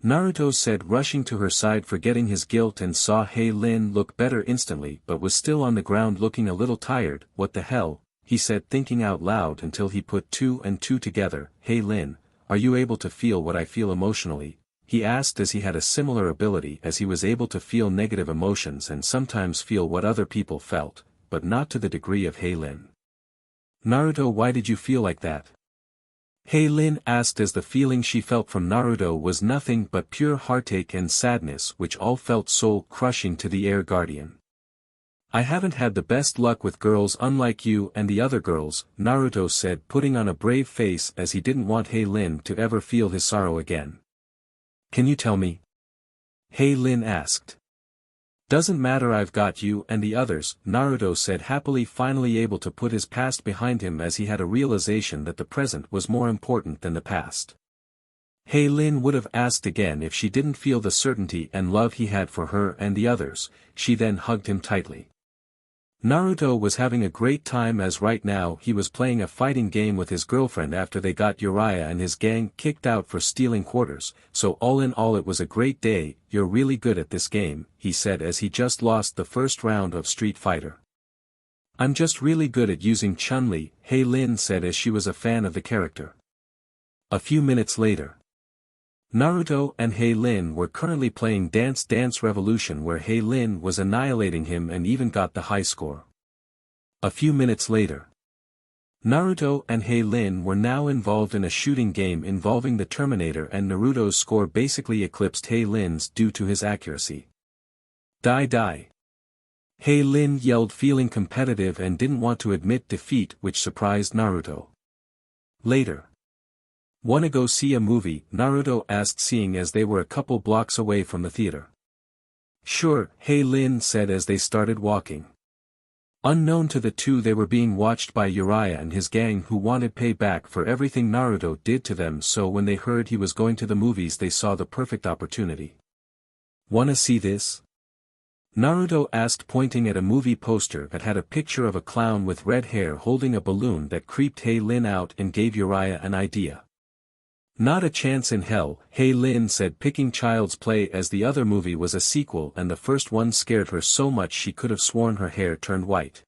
Naruto said, rushing to her side, forgetting his guilt, and saw Haly Lin look better instantly but was still on the ground looking a little tired. What the hell, he said, thinking out loud until he put two and two together. Haly Lin, are you able to feel what I feel emotionally? He asked, as he had a similar ability, as he was able to feel negative emotions and sometimes feel what other people felt, but not to the degree of Haly Lin. Naruto, why did you feel like that? Haly Lin asked, as the feeling she felt from Naruto was nothing but pure heartache and sadness, which all felt soul-crushing to the Air Guardian. I haven't had the best luck with girls, unlike you and the other girls, Naruto said, putting on a brave face as he didn't want Haly Lin to ever feel his sorrow again. Can you tell me? Haly Lin asked. Doesn't matter, I've got you and the others, Naruto said, happily, finally able to put his past behind him, as he had a realization that the present was more important than the past. Haly Lin would have asked again if she didn't feel the certainty and love he had for her and the others. She then hugged him tightly. Naruto was having a great time, as right now he was playing a fighting game with his girlfriend after they got Jiraiya and his gang kicked out for stealing quarters. So all in all, it was a great day. You're really good at this game, he said, as he just lost the first round of Street Fighter. I'm just really good at using Chun-Li, Haly Lin said, as she was a fan of the character. A few minutes later, Naruto and Haly Lin were currently playing Dance Dance Revolution, where Haly Lin was annihilating him and even got the high score. A few minutes later, Naruto and Haly Lin were now involved in a shooting game involving the Terminator, and Naruto's score basically eclipsed Haly Lin's due to his accuracy. Die die! Haly Lin yelled, feeling competitive and didn't want to admit defeat, which surprised Naruto. Later. Wanna go see a movie? Naruto asked, seeing as they were a couple blocks away from the theater. Sure, Haly Lin said as they started walking. Unknown to the two, they were being watched by Jiraiya and his gang, who wanted payback for everything Naruto did to them, so when they heard he was going to the movies, they saw the perfect opportunity. Wanna see this? Naruto asked, pointing at a movie poster that had a picture of a clown with red hair holding a balloon that creeped Haly Lin out and gave Jiraiya an idea. Not a chance in hell, Haly Lin said, picking Child's Play, as the other movie was a sequel and the first one scared her so much she could have sworn her hair turned white.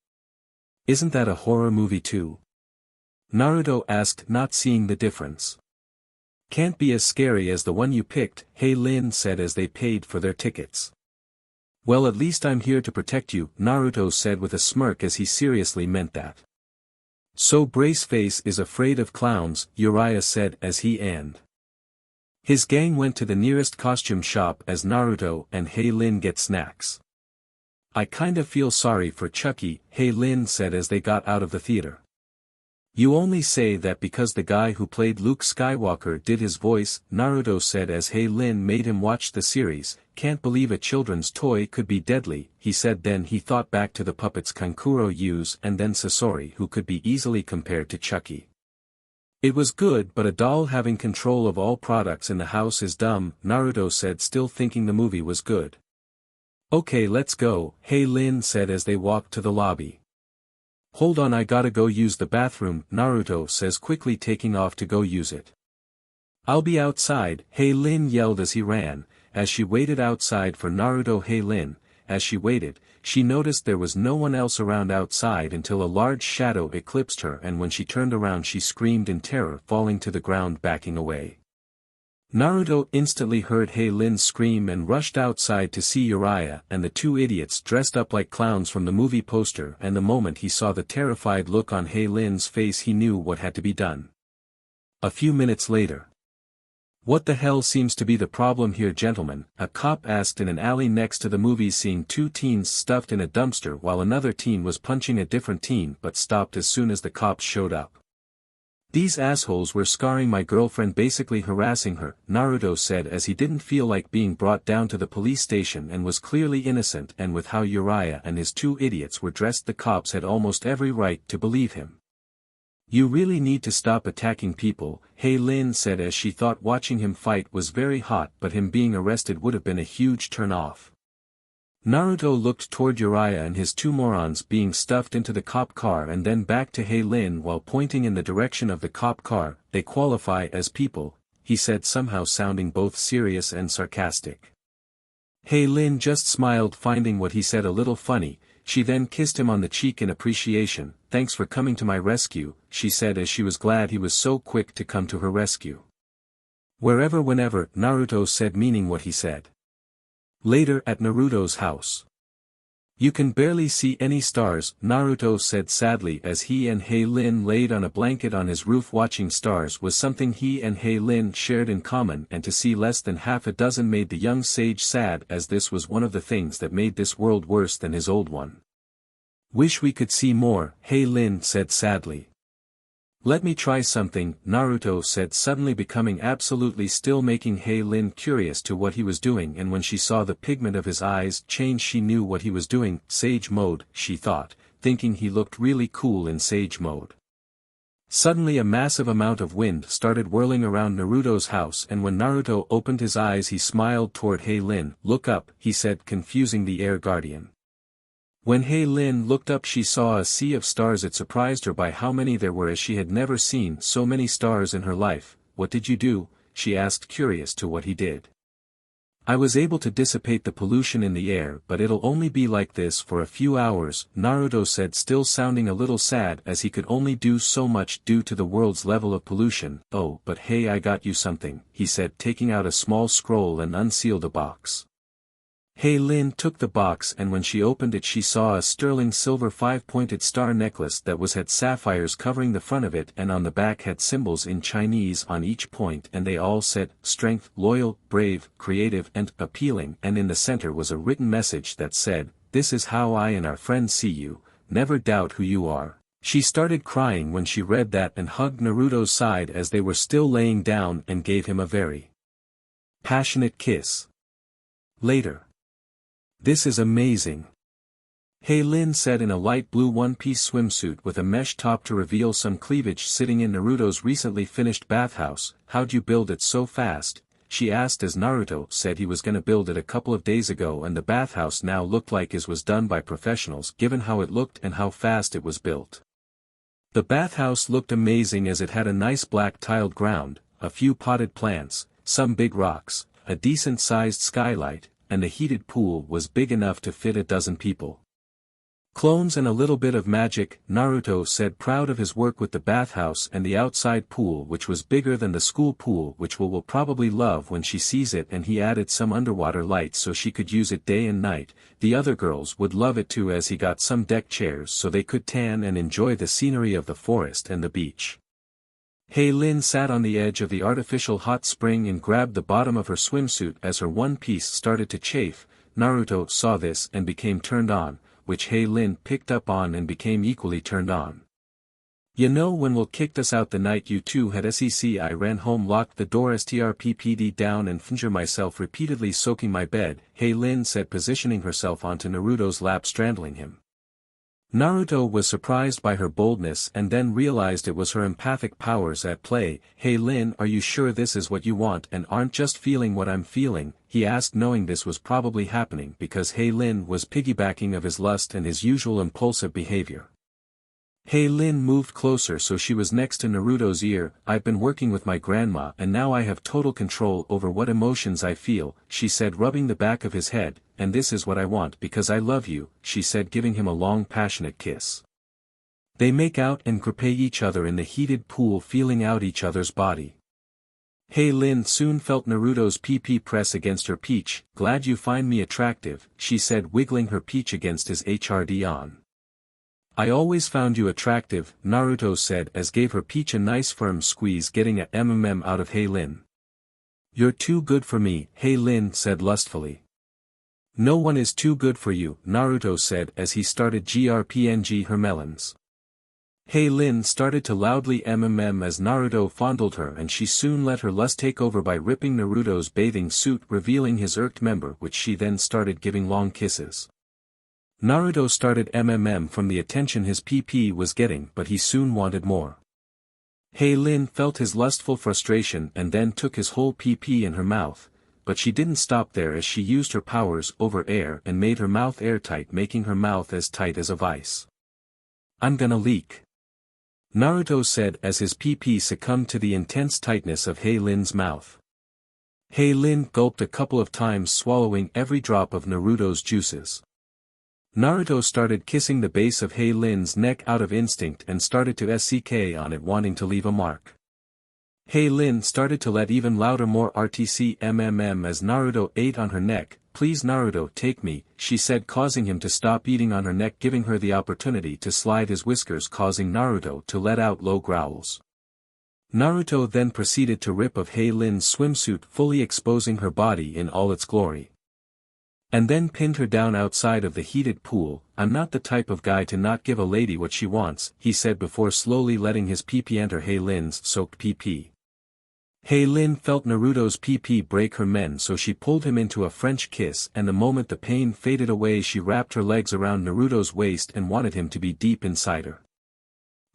Isn't that a horror movie too? Naruto asked, not seeing the difference. Can't be as scary as the one you picked, Haly Lin said as they paid for their tickets. Well, at least I'm here to protect you, Naruto said with a smirk, as he seriously meant that. So Braceface is afraid of clowns, Jiraiya said as he and his gang went to the nearest costume shop as Naruto and Haly Lin get snacks. I kinda feel sorry for Chucky, Haly Lin said as they got out of the theater. You only say that because the guy who played Luke Skywalker did his voice, Naruto said as Haly Lin made him watch the series. Can't believe a children's toy could be deadly, he said. Then he thought back to the puppets Kankuro used and then Sasori, who could be easily compared to Chucky. It was good, but a doll having control of all products in the house is dumb, Naruto said, still thinking the movie was good. Okay, let's go, Haly Lin said as they walked to the lobby. Hold on, I gotta go use the bathroom, Naruto says, quickly taking off to go use it. I'll be outside, Haly Lin yelled as he ran. As she waited outside for Naruto, Haly Lin, as she waited, she noticed there was no one else around outside until a large shadow eclipsed her, and when she turned around she screamed in terror, falling to the ground, backing away. Naruto instantly heard Haly Lin scream and rushed outside to see Jiraiya and the two idiots dressed up like clowns from the movie poster, and the moment he saw the terrified look on Haly Lin's face he knew what had to be done. A few minutes later. "What the hell seems to be the problem here, gentlemen?" a cop asked in an alley next to the movie, seeing two teens stuffed in a dumpster while another teen was punching a different teen but stopped as soon as the cops showed up. "These assholes were scarring my girlfriend, basically harassing her," Naruto said as he didn't feel like being brought down to the police station and was clearly innocent, and with how Jiraiya and his two idiots were dressed the cops had almost every right to believe him. "You really need to stop attacking people," Haly Lin said as she thought watching him fight was very hot, but him being arrested would have been a huge turn-off. Naruto looked toward Jiraiya and his two morons being stuffed into the cop car and then back to Haly Lin while pointing in the direction of the cop car. "They qualify as people," he said, somehow sounding both serious and sarcastic. Haly Lin just smiled, finding what he said a little funny. She then kissed him on the cheek in appreciation. "Thanks for coming to my rescue," she said as she was glad he was so quick to come to her rescue. "Wherever, whenever," Naruto said, meaning what he said. Later at Naruto's house. "You can barely see any stars," Naruto said sadly as he and Haly Lin laid on a blanket on his roof. Watching stars was something he and Haly Lin shared in common, and to see less than half a dozen made the young sage sad, as this was one of the things that made this world worse than his old one. "Wish we could see more," Haly Lin said sadly. "Let me try something," Naruto said, suddenly becoming absolutely still, making Haly Lin curious to what he was doing, and when she saw the pigment of his eyes change she knew what he was doing. "Sage mode," she thought, thinking he looked really cool in sage mode. Suddenly a massive amount of wind started whirling around Naruto's house, and when Naruto opened his eyes he smiled toward Haly Lin. "Look up," he said, confusing the air guardian. When Haly Lin looked up she saw a sea of stars. It surprised her by how many there were, as she had never seen so many stars in her life. "What did you do?" she asked, curious to what he did. "I was able to dissipate the pollution in the air, but it'll only be like this for a few hours," Naruto said, still sounding a little sad as he could only do so much due to the world's level of pollution. "Oh, but hey, I got you something," he said, taking out a small scroll and unsealed a box. Haly Lin took the box, and when she opened it she saw a sterling silver 5-pointed star necklace that had sapphires covering the front of it, and on the back had symbols in Chinese on each point, and they all said, "Strength, loyal, brave, creative and appealing," and in the center was a written message that said, "This is how I and our friends see you, never doubt who you are." She started crying when she read that and hugged Naruto's side as they were still laying down and gave him a very passionate kiss. Later. "This is amazing," Haly Lin said in a light blue one-piece swimsuit with a mesh top to reveal some cleavage, sitting in Naruto's recently finished bathhouse. "How'd you build it so fast?" she asked, as Naruto said he was gonna build it a couple of days ago, and the bathhouse now looked like it was done by professionals given how it looked and how fast it was built. The bathhouse looked amazing as it had a nice black tiled ground, a few potted plants, some big rocks, a decent-sized skylight, and the heated pool was big enough to fit a dozen people. "Clones and a little bit of magic," Naruto said, proud of his work with the bathhouse and the outside pool, which was bigger than the school pool, which will probably love when she sees it, and he added some underwater lights so she could use it day and night. The other girls would love it too, as he got some deck chairs so they could tan and enjoy the scenery of the forest and the beach. Haly Lin sat on the edge of the artificial hot spring and grabbed the bottom of her swimsuit as her one piece started to chafe. Naruto saw this and became turned on, which Haly Lin picked up on and became equally turned on. "You know when Will kicked us out the night you two had SEC, I ran home, locked the door, strppd down and fingered myself repeatedly, soaking my bed," Haly Lin said, positioning herself onto Naruto's lap, strangling him. Naruto was surprised by her boldness and then realized it was her empathic powers at play. "Haly Lin, are you sure this is what you want and aren't just feeling what I'm feeling?" he asked, knowing this was probably happening because Haly Lin was piggybacking of his lust and his usual impulsive behavior. Haly Lin moved closer so she was next to Naruto's ear. "I've been working with my grandma and now I have total control over what emotions I feel," she said, rubbing the back of his head, "and this is what I want because I love you," she said, giving him a long passionate kiss. They make out and grip each other in the heated pool, feeling out each other's body. Haly Lin soon felt Naruto's pee press against her peach. "Glad you find me attractive," she said, wiggling her peach against his HRD on. I always found you attractive, Naruto said as gave her peach a nice firm squeeze getting a out of Haly Lin. You're too good for me, Haly Lin said lustfully. No one is too good for you, Naruto said as he started grpng her melons. Haly Lin started to loudly as Naruto fondled her and she soon let her lust take over by ripping Naruto's bathing suit revealing his irked member which she then started giving long kisses. Naruto started from the attention his PP was getting but he soon wanted more. Haly Lin felt his lustful frustration and then took his whole PP in her mouth, but she didn't stop there as she used her powers over air and made her mouth airtight making her mouth as tight as a vice. I'm gonna leak. Naruto said as his PP succumbed to the intense tightness of Haly Lin's mouth. Haly Lin gulped a couple of times swallowing every drop of Naruto's juices. Naruto started kissing the base of Haly Lin's neck out of instinct and started to SCK on it wanting to leave a mark. Haly Lin started to let even louder more RTC as Naruto ate on her neck. Please Naruto take me, she said causing him to stop eating on her neck giving her the opportunity to slide his whiskers causing Naruto to let out low growls. Naruto then proceeded to rip of Haly Lin's swimsuit fully exposing her body in all its glory. And then pinned her down outside of the heated pool. I'm not the type of guy to not give a lady what she wants, he said before slowly letting his PP enter Haly Lin's soaked PP. Haly Lin felt Naruto's PP break her men so she pulled him into a French kiss and the moment the pain faded away she wrapped her legs around Naruto's waist and wanted him to be deep inside her.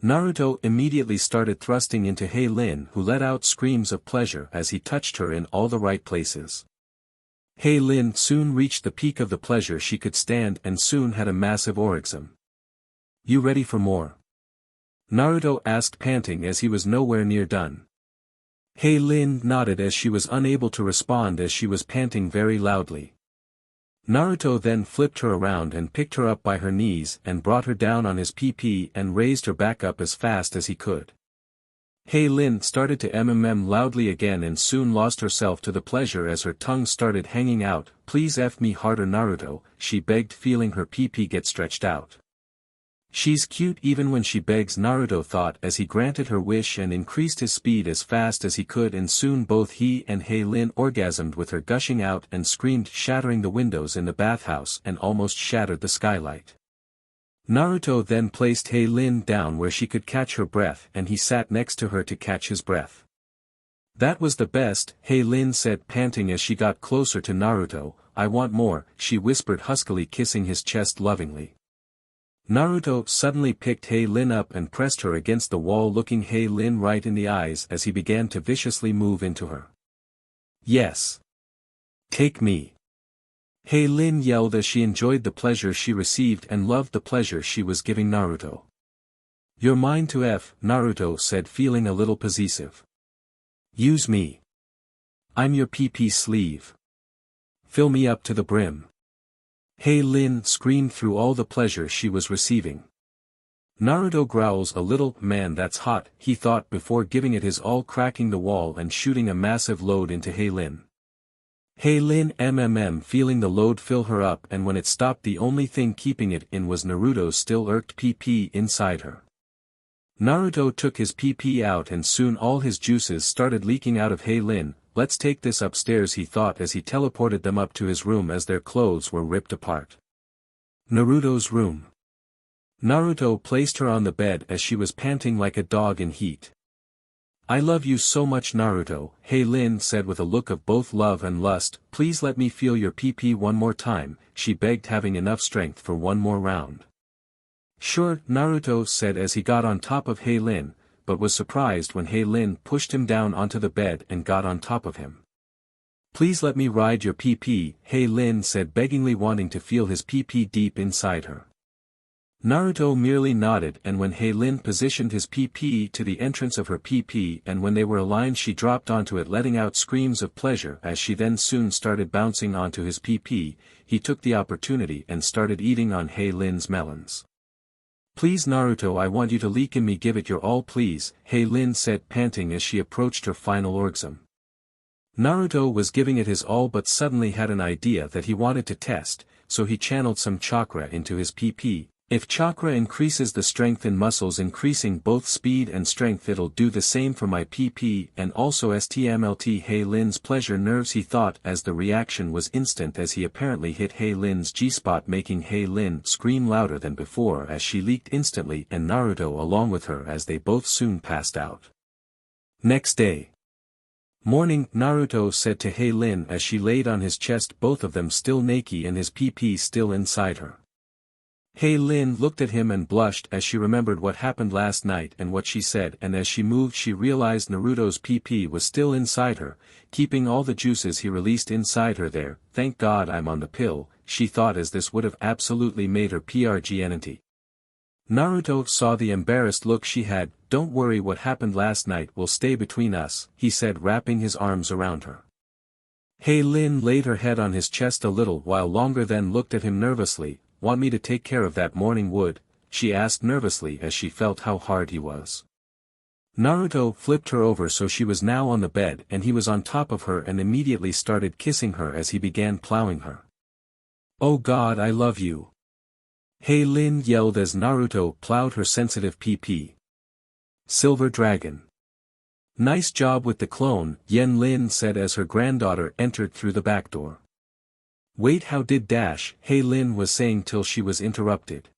Naruto immediately started thrusting into Haly Lin who let out screams of pleasure as he touched her in all the right places. Haly Lin soon reached the peak of the pleasure she could stand and soon had a massive orgasm. You ready for more? Naruto asked panting as he was nowhere near done. Haly Lin nodded as she was unable to respond as she was panting very loudly. Naruto then flipped her around and picked her up by her knees and brought her down on his PP and raised her back up as fast as he could. Haly Lin started to loudly again and soon lost herself to the pleasure as her tongue started hanging out. Please F me harder Naruto, she begged feeling her PP get stretched out. She's cute even when she begs Naruto thought as he granted her wish and increased his speed as fast as he could and soon both he and Haly Lin orgasmed with her gushing out and screamed shattering the windows in the bathhouse and almost shattered the skylight. Naruto then placed Haly Lin down where she could catch her breath and he sat next to her to catch his breath. That was the best, Haly Lin said panting as she got closer to Naruto. I want more, she whispered huskily kissing his chest lovingly. Naruto suddenly picked Haly Lin up and pressed her against the wall looking Haly Lin right in the eyes as he began to viciously move into her. Yes. Take me. Haly Lin yelled as she enjoyed the pleasure she received and loved the pleasure she was giving Naruto. You're mine to F, Naruto said feeling a little possessive. Use me. I'm your PP sleeve. Fill me up to the brim. Haly Lin screamed through all the pleasure she was receiving. Naruto growls a little, man that's hot, he thought before giving it his all cracking the wall and shooting a massive load into Haly Lin. Haly Lin feeling the load fill her up and when it stopped the only thing keeping it in was Naruto's still irked PP inside her. Naruto took his PP out and soon all his juices started leaking out of Haly Lin. Let's take this upstairs he thought as he teleported them up to his room as their clothes were ripped apart. Naruto's room. Naruto placed her on the bed as she was panting like a dog in heat. I love you so much Naruto, Haly Lin said with a look of both love and lust. Please let me feel your PP one more time, she begged having enough strength for one more round. Sure, Naruto said as he got on top of Haly Lin, but was surprised when Haly Lin pushed him down onto the bed and got on top of him. Please let me ride your PP, Haly Lin said beggingly wanting to feel his PP deep inside her. Naruto merely nodded and when Haly Lin positioned his PP to the entrance of her PP and when they were aligned she dropped onto it letting out screams of pleasure as she then soon started bouncing onto his PP, he took the opportunity and started eating on Haly Lin's melons. Please Naruto I want you to leak in me give it your all please, Haly Lin said panting as she approached her final orgasm. Naruto was giving it his all but suddenly had an idea that he wanted to test, so he channeled some chakra into his PP, If chakra increases the strength in muscles increasing both speed and strength, it'll do the same for my PP and also STMLT Haly Lin's pleasure nerves, he thought, as the reaction was instant as he apparently hit Haly Lin's G-spot, making Haly Lin scream louder than before as she leaked instantly, and Naruto along with her, as they both soon passed out. Next day. Morning, Naruto said to Haly Lin as she laid on his chest, both of them still naked and his PP still inside her. Haly Lin looked at him and blushed as she remembered what happened last night and what she said, and as she moved she realized Naruto's PP was still inside her, keeping all the juices he released inside her there. Thank God I'm on the pill, she thought, as this would have absolutely made her PRGNT. Naruto saw the embarrassed look she had. Don't worry, what happened last night will stay between us, he said, wrapping his arms around her. Haly Lin laid her head on his chest a little while longer, then looked at him nervously. Want me to take care of that morning wood? She asked nervously as she felt how hard he was. Naruto flipped her over so she was now on the bed and he was on top of her and immediately started kissing her as he began plowing her. Oh God, I love you. Haly Lin yelled as Naruto plowed her sensitive PP. Silver Dragon. Nice job with the clone, Yen Lin said as her granddaughter entered through the back door. Wait, how did dash, Haly Lin was saying till she was interrupted.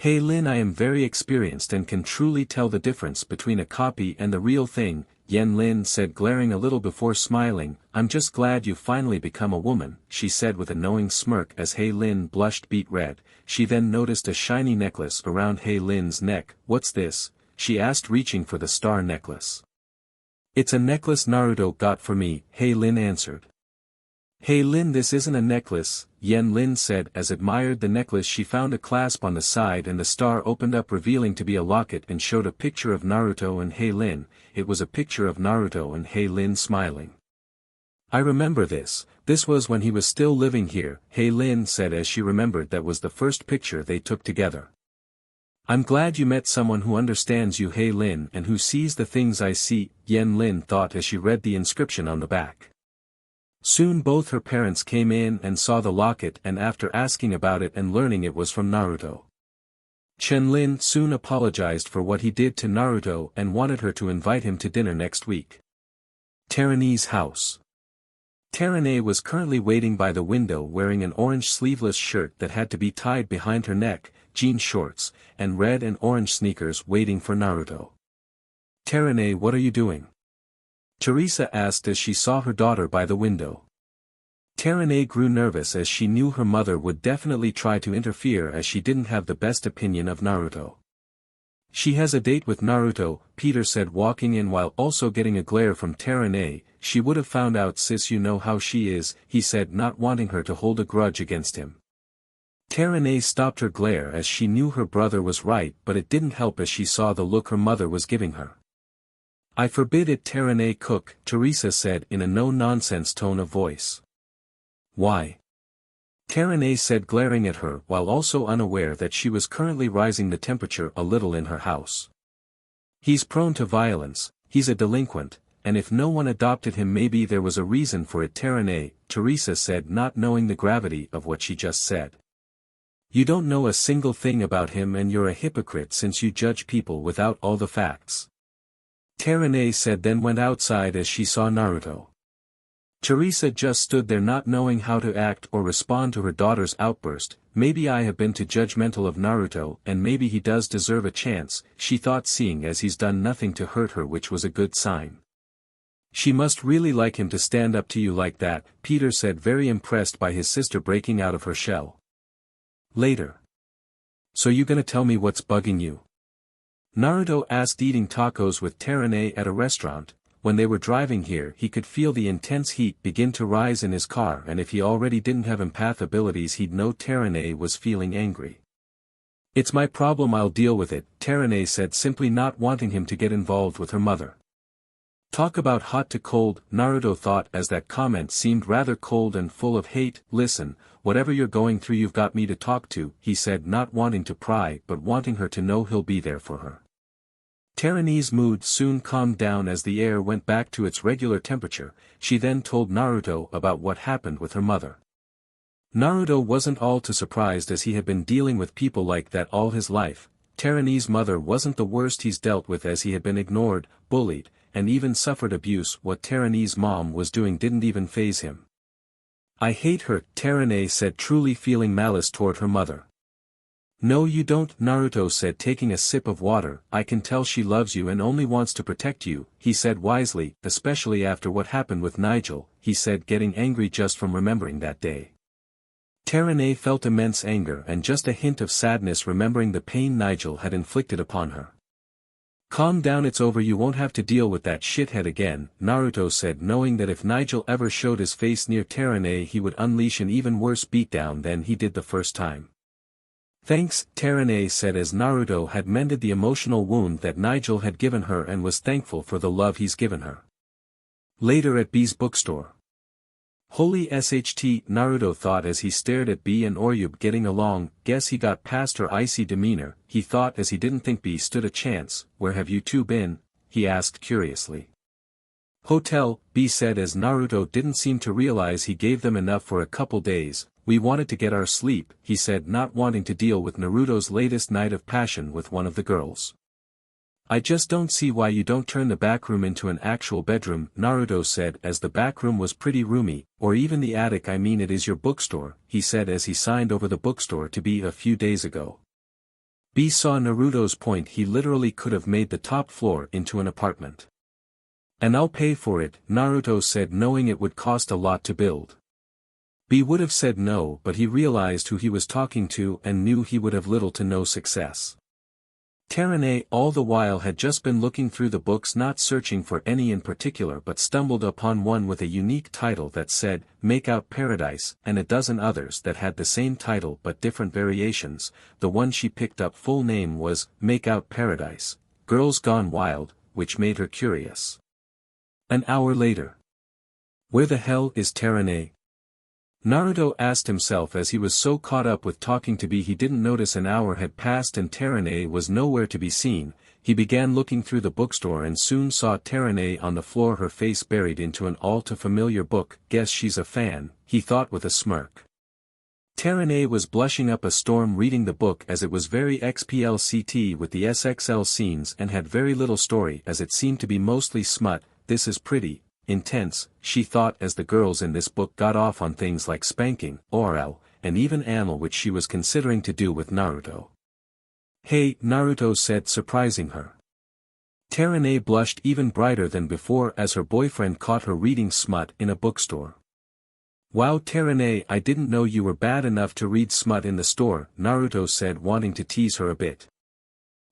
Haly Lin, I am very experienced and can truly tell the difference between a copy and the real thing, Yen Lin said, glaring a little before smiling. I'm just glad you finally become a woman, she said with a knowing smirk as Haly Lin blushed beet red. She then noticed a shiny necklace around Haly Lin's neck. What's this? She asked, reaching for the star necklace. It's a necklace Naruto got for me, Haly Lin answered. Haly Lin, this isn't a necklace, Yen Lin said as admired the necklace. She found a clasp on the side and the star opened up, revealing to be a locket, and showed a picture of Naruto and Haly Lin. It was a picture of Naruto and Haly Lin smiling. I remember this was when he was still living here, Haly Lin said as she remembered that was the first picture they took together. I'm glad you met someone who understands you, Haly Lin, and who sees the things I see, Yen Lin thought as she read the inscription on the back. Soon both her parents came in and saw the locket, and after asking about it and learning it was from Naruto. Chen Lin soon apologized for what he did to Naruto and wanted her to invite him to dinner next week. Teran's house. Teran was currently waiting by the window wearing an orange sleeveless shirt that had to be tied behind her neck, jean shorts, and red and orange sneakers, waiting for Naruto. Teran, what are you doing? Teresa asked as she saw her daughter by the window. Teran grew nervous as she knew her mother would definitely try to interfere as she didn't have the best opinion of Naruto. She has a date with Naruto, Peter said, walking in while also getting a glare from Teran. She would have found out, sis, you know how she is, he said, not wanting her to hold a grudge against him. Teran stopped her glare as she knew her brother was right, but it didn't help as she saw the look her mother was giving her. I forbid it, Teran cook, Teresa said in a no-nonsense tone of voice. Why? Teran said, glaring at her while also unaware that she was currently rising the temperature a little in her house. He's prone to violence, he's a delinquent, and if no one adopted him maybe there was a reason for it, Teran, Teresa said, not knowing the gravity of what she just said. You don't know a single thing about him and you're a hypocrite since you judge people without all the facts. Teran said, then went outside as she saw Naruto. Teresa just stood there not knowing how to act or respond to her daughter's outburst. Maybe I have been too judgmental of Naruto and maybe he does deserve a chance, she thought, seeing as he's done nothing to hurt her, which was a good sign. She must really like him to stand up to you like that, Peter said, very impressed by his sister breaking out of her shell. Later. So you gonna tell me what's bugging you? Naruto asked, eating tacos with Teran at a restaurant. When they were driving here he could feel the intense heat begin to rise in his car, and if he already didn't have empath abilities he'd know Teran was feeling angry. It's my problem, I'll deal with it, Teran said, simply not wanting him to get involved with her mother. Talk about hot to cold, Naruto thought as that comment seemed rather cold and full of hate. Listen, whatever you're going through you've got me to talk to, he said, not wanting to pry but wanting her to know he'll be there for her. Teran's mood soon calmed down as the air went back to its regular temperature. She then told Naruto about what happened with her mother. Naruto wasn't all too surprised as he had been dealing with people like that all his life. Teran's mother wasn't the worst he's dealt with as he had been ignored, bullied, and even suffered abuse. What Teran's mom was doing didn't even faze him. I hate her, Teran said, truly feeling malice toward her mother. No you don't, Naruto said, taking a sip of water. I can tell she loves you and only wants to protect you, he said wisely, especially after what happened with Nigel, he said, getting angry just from remembering that day. Teran felt immense anger and just a hint of sadness remembering the pain Nigel had inflicted upon her. Calm down, it's over, you won't have to deal with that shithead again, Naruto said, knowing that if Nigel ever showed his face near Teran he would unleash an even worse beatdown than he did the first time. Thanks, Teran said as Naruto had mended the emotional wound that Nigel had given her and was thankful for the love he's given her. Later at B's bookstore. Holy SHT, Naruto thought as he stared at B and Oryub getting along. Guess he got past her icy demeanor, he thought as he didn't think B stood a chance. Where have you two been? He asked curiously. Hotel, B said as Naruto didn't seem to realize he gave them enough for a couple days. We wanted to get our sleep, he said, not wanting to deal with Naruto's latest night of passion with one of the girls. I just don't see why you don't turn the back room into an actual bedroom, Naruto said as the back room was pretty roomy, or even the attic. I mean, it is your bookstore, he said as he signed over the bookstore to B a few days ago. B saw Naruto's point, he literally could have made the top floor into an apartment. And I'll pay for it, Naruto said, knowing it would cost a lot to build. B would have said no, but he realized who he was talking to and knew he would have little to no success. Teran all the while had just been looking through the books, not searching for any in particular, but stumbled upon one with a unique title that said, Make Out Paradise, and a dozen others that had the same title but different variations. The one she picked up full name was, Make Out Paradise, Girls Gone Wild, which made her curious. An hour later. Where the hell is Teran? Naruto asked himself as he was so caught up with talking to B he didn't notice an hour had passed and Teran was nowhere to be seen. He began looking through the bookstore and soon saw Teran on the floor, her face buried into an all too familiar book. Guess she's a fan, he thought with a smirk. Teran was blushing up a storm reading the book as it was very XPLCT with the SXL scenes and had very little story as it seemed to be mostly smut. This is pretty intense, she thought as the girls in this book got off on things like spanking, oral, and even anal, which she was considering to do with Naruto. Hey, Naruto said, surprising her. Teran blushed even brighter than before as her boyfriend caught her reading smut in a bookstore. Wow, Teran, I didn't know you were bad enough to read smut in the store, Naruto said, wanting to tease her a bit.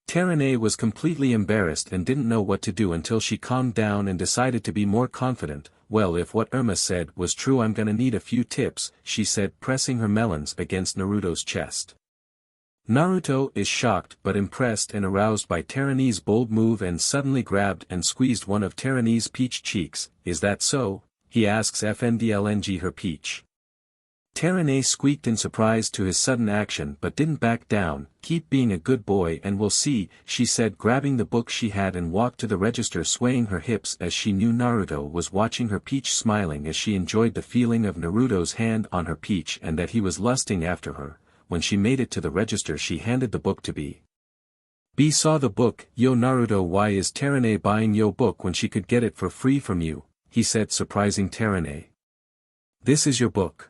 Teran was completely embarrassed and didn't know what to do until she calmed down and decided to be more confident. Well, if what Irma said was true, I'm gonna need a few tips, she said, pressing her melons against Naruto's chest. Naruto is shocked but impressed and aroused by Teran's bold move and suddenly grabbed and squeezed one of Teran's peach cheeks. Is that so? He asks, FNDLNG her peach. Teran squeaked in surprise to his sudden action but didn't back down. Keep being a good boy and we'll see, she said, grabbing the book she had and walked to the register, swaying her hips as she knew Naruto was watching her peach, smiling as she enjoyed the feeling of Naruto's hand on her peach and that he was lusting after her. When she made it to the register she handed the book to B. B saw the book. Yo Naruto, why is Teran buying yo book when she could get it for free from you? He said, surprising Teran. This is your book.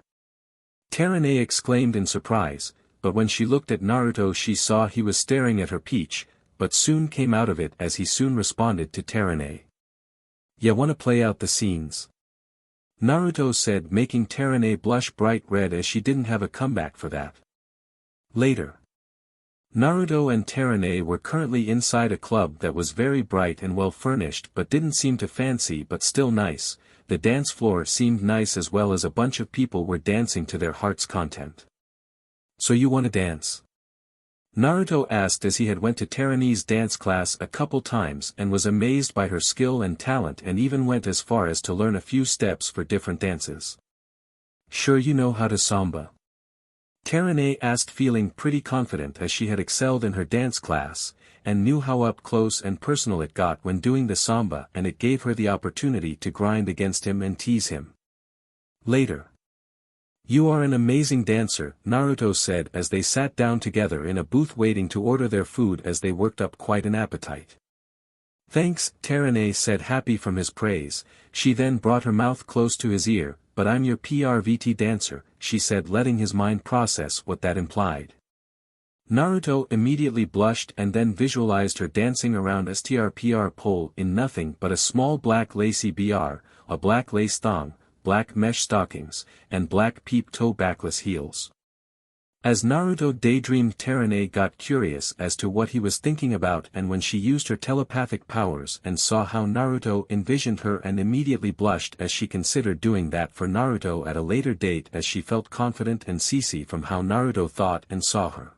Teran exclaimed in surprise, but when she looked at Naruto she saw he was staring at her peach, but soon came out of it as he soon responded to Teran. Ya wanna play out the scenes? Naruto said, making Teran blush bright red as she didn't have a comeback for that. Later. Naruto and Teran were currently inside a club that was very bright and well furnished but didn't seem to fancy but still nice. The dance floor seemed nice as well as a bunch of people were dancing to their heart's content. So you wanna dance? Naruto asked as he had went to Teran's dance class a couple times and was amazed by her skill and talent and even went as far as to learn a few steps for different dances. Sure you know how to samba? Teran asked, feeling pretty confident as she had excelled in her dance class, and knew how up close and personal it got when doing the samba, and it gave her the opportunity to grind against him and tease him. Later. You are an amazing dancer, Naruto said as they sat down together in a booth waiting to order their food as they worked up quite an appetite. Thanks, Teran said happy from his praise. She then brought her mouth close to his ear, but I'm your PRVT dancer, she said letting his mind process what that implied. Naruto immediately blushed and then visualized her dancing around STRPR pole in nothing but a small black lacy BR, a black lace thong, black mesh stockings, and black peep-toe backless heels. As Naruto daydreamed, Teran got curious as to what he was thinking about, and when she used her telepathic powers and saw how Naruto envisioned her and immediately blushed as she considered doing that for Naruto at a later date as she felt confident and ceasy from how Naruto thought and saw her.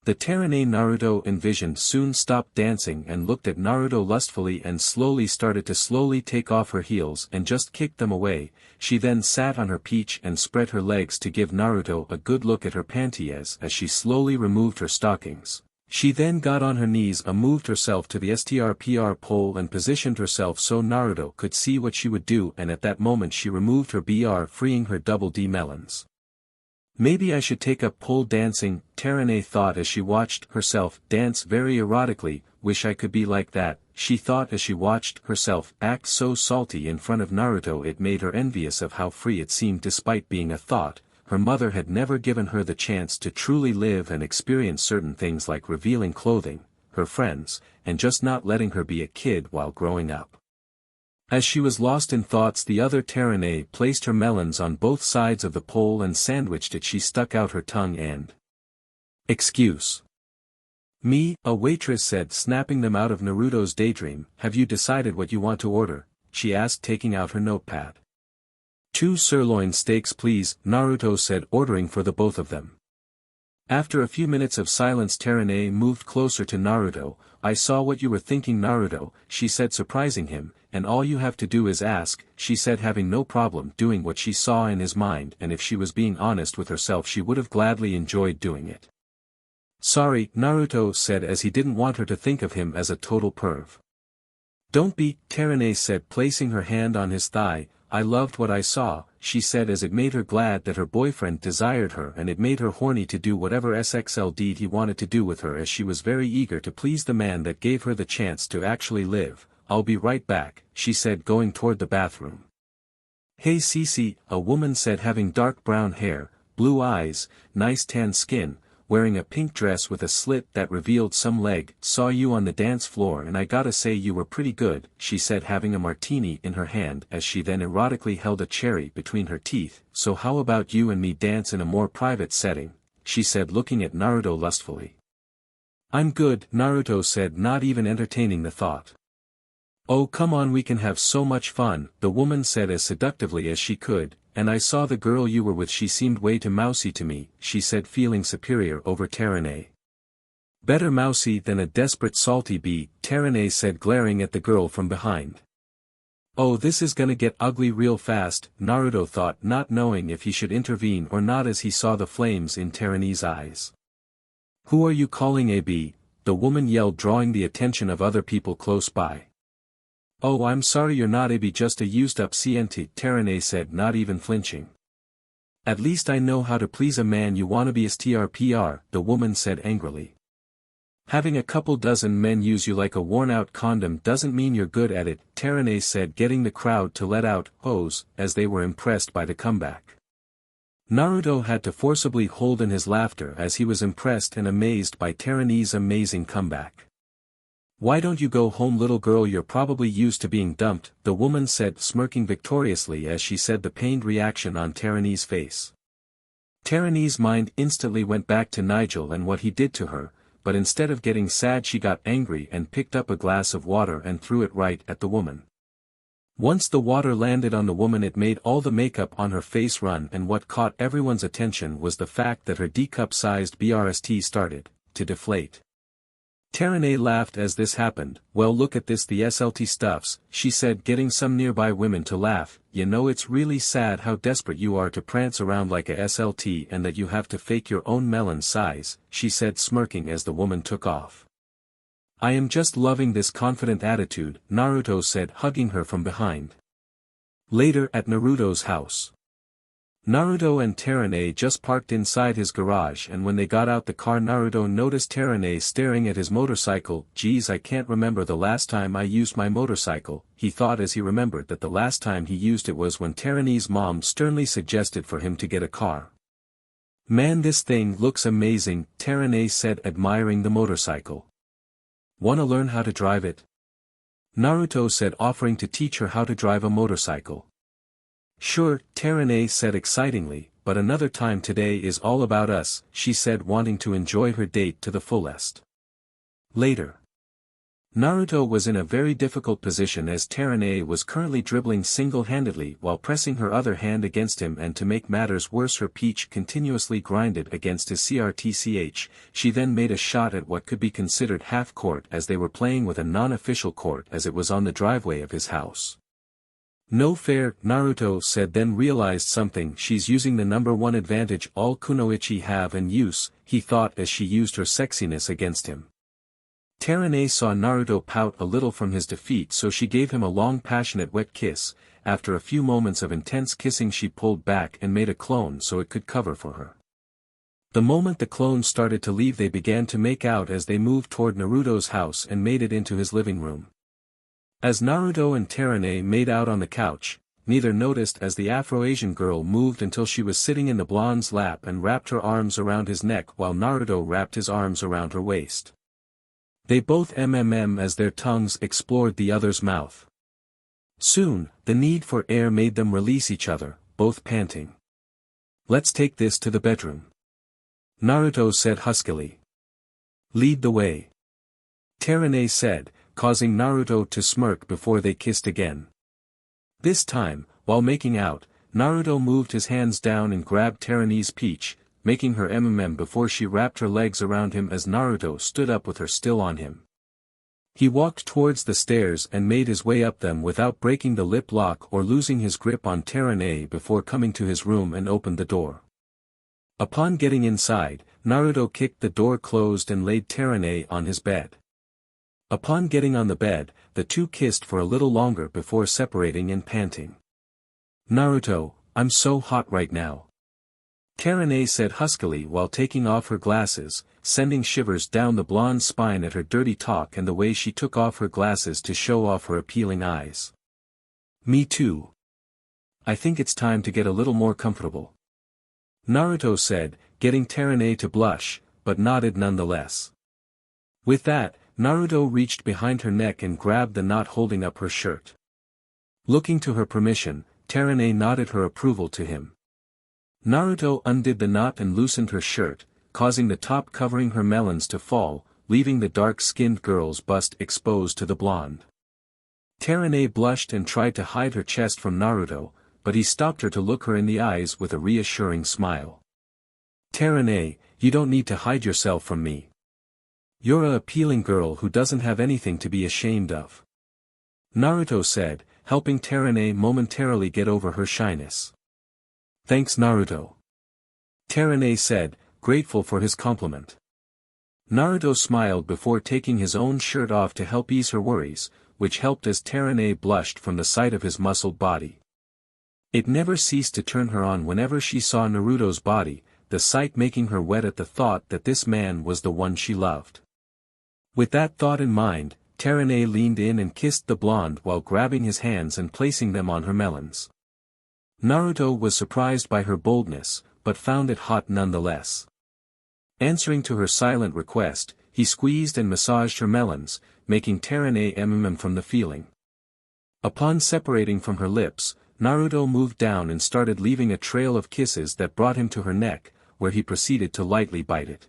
The Teran Naruto envisioned soon stopped dancing and looked at Naruto lustfully and slowly started to slowly take off her heels and just kicked them away. She then sat on her peach and spread her legs to give Naruto a good look at her panties as she slowly removed her stockings. She then got on her knees and moved herself to the STRPR pole and positioned herself so Naruto could see what she would do, and at that moment she removed her BR, freeing her double D melons. Maybe I should take up pole dancing, Teran thought as she watched herself dance very erotically. Wish I could be like that, she thought as she watched herself act so salty in front of Naruto. It made her envious of how free it seemed despite being a thought. Her mother had never given her the chance to truly live and experience certain things like revealing clothing, her friends, and just not letting her be a kid while growing up. As she was lost in thoughts, the other Teran placed her melons on both sides of the pole and sandwiched it. She stuck out her tongue and... Excuse me, a waitress said, snapping them out of Naruto's daydream. Have you decided what you want to order? She asked, taking out her notepad. 2 sirloin steaks please, Naruto said, ordering for the both of them. After a few minutes of silence, Teran moved closer to Naruto. I saw what you were thinking, Naruto, she said, surprising him, and all you have to do is ask, she said, having no problem doing what she saw in his mind, and if she was being honest with herself she would have gladly enjoyed doing it. Sorry, Naruto said as he didn't want her to think of him as a total perv. Don't be, Teran said, placing her hand on his thigh. I loved what I saw, she said, as it made her glad that her boyfriend desired her, and it made her horny to do whatever SXL deed he wanted to do with her, as she was very eager to please the man that gave her the chance to actually live. I'll be right back, she said, going toward the bathroom. Hey Cece, a woman said, having dark brown hair, blue eyes, nice tan skin, wearing a pink dress with a slit that revealed some leg. Saw you on the dance floor and I gotta say you were pretty good, she said, having a martini in her hand as she then erotically held a cherry between her teeth. So how about you and me dance in a more private setting, she said, looking at Naruto lustfully. I'm good, Naruto said, not even entertaining the thought. Oh come on, we can have so much fun, the woman said as seductively as she could. And I saw the girl you were with, she seemed way too mousy to me, she said, feeling superior over Teran. Better mousy than a desperate salty bee, Teran said, glaring at the girl from behind. Oh, this is gonna get ugly real fast, Naruto thought, not knowing if he should intervene or not as he saw the flames in Teran's eyes. Who are you calling a bee? The woman yelled, drawing the attention of other people close by. Oh, I'm sorry, you're not a bee, just a used up CNT, Teran said, not even flinching. At least I know how to please a man, you wanna be a STRPR, the woman said angrily. Having a couple dozen men use you like a worn out condom doesn't mean you're good at it, Teran said, getting the crowd to let out "Hoes," as they were impressed by the comeback. Naruto had to forcibly hold in his laughter as he was impressed and amazed by Teran's amazing comeback. Why don't you go home, little girl, you're probably used to being dumped, the woman said, smirking victoriously as she said, the pained reaction on Teran's face. Teran's mind instantly went back to Nigel and what he did to her, but instead of getting sad she got angry and picked up a glass of water and threw it right at the woman. Once the water landed on the woman it made all the makeup on her face run, and what caught everyone's attention was the fact that her D-cup-sized BRST started to deflate. Teran laughed as this happened. Well, look at this, the SLT stuffs, she said, getting some nearby women to laugh. You know, it's really sad how desperate you are to prance around like a SLT and that you have to fake your own melon size, she said, smirking as the woman took off. I am just loving this confident attitude, Naruto said, hugging her from behind. Later at Naruto's house. Naruto and Teran just parked inside his garage, and when they got out the car, Naruto noticed Teran staring at his motorcycle. Geez, I can't remember the last time I used my motorcycle, he thought as he remembered that the last time he used it was when Teran's mom sternly suggested for him to get a car. Man, this thing looks amazing, Teran said, admiring the motorcycle. Wanna learn how to drive it? Naruto said, offering to teach her how to drive a motorcycle. Sure, Teran said excitingly, but another time, today is all about us, she said, wanting to enjoy her date to the fullest. Later. Naruto was in a very difficult position as Teran was currently dribbling single-handedly while pressing her other hand against him, and to make matters worse, her peach continuously grinded against his CRTCH. She then made a shot at what could be considered half-court as they were playing with a non-official court, as it was on the driveway of his house. No fair, Naruto said, then realized something. She's using the number one advantage all kunoichi have and use, he thought as she used her sexiness against him. Teran saw Naruto pout a little from his defeat, so she gave him a long passionate wet kiss. After a few moments of intense kissing, she pulled back and made a clone so it could cover for her. The moment the clone started to leave, they began to make out as they moved toward Naruto's house and made it into his living room. As Naruto and Teran made out on the couch, neither noticed as the Afro-Asian girl moved until she was sitting in the blonde's lap and wrapped her arms around his neck while Naruto wrapped his arms around her waist. They both as their tongues explored the other's mouth. Soon, the need for air made them release each other, both panting. Let's take this to the bedroom, Naruto said huskily. Lead the way, Teran said, causing Naruto to smirk before they kissed again. This time, while making out, Naruto moved his hands down and grabbed Teran's peach, making her before she wrapped her legs around him as Naruto stood up with her still on him. He walked towards the stairs and made his way up them without breaking the lip lock or losing his grip on Teran before coming to his room and opened the door. Upon getting inside, Naruto kicked the door closed and laid Teran on his bed. Upon getting on the bed, the two kissed for a little longer before separating and panting. Naruto, I'm so hot right now, Teran said huskily while taking off her glasses, sending shivers down the blonde's spine at her dirty talk and the way she took off her glasses to show off her appealing eyes. Me too. I think it's time to get a little more comfortable, Naruto said, getting Teran to blush, but nodded nonetheless. With that, Naruto reached behind her neck and grabbed the knot holding up her shirt. Looking to her permission, Teran nodded her approval to him. Naruto undid the knot and loosened her shirt, causing the top covering her melons to fall, leaving the dark-skinned girl's bust exposed to the blonde. Teran blushed and tried to hide her chest from Naruto, but he stopped her to look her in the eyes with a reassuring smile. Teran, you don't need to hide yourself from me. You're a appealing girl who doesn't have anything to be ashamed of, Naruto said, helping Teran momentarily get over her shyness. Thanks, Naruto, Teran said, grateful for his compliment. Naruto smiled before taking his own shirt off to help ease her worries, which helped as Teran blushed from the sight of his muscled body. It never ceased to turn her on whenever she saw Naruto's body, the sight making her wet at the thought that this man was the one she loved. With that thought in mind, Teran leaned in and kissed the blonde while grabbing his hands and placing them on her melons. Naruto was surprised by her boldness, but found it hot nonetheless. Answering to her silent request, he squeezed and massaged her melons, making Teran from the feeling. Upon separating from her lips, Naruto moved down and started leaving a trail of kisses that brought him to her neck, where he proceeded to lightly bite it.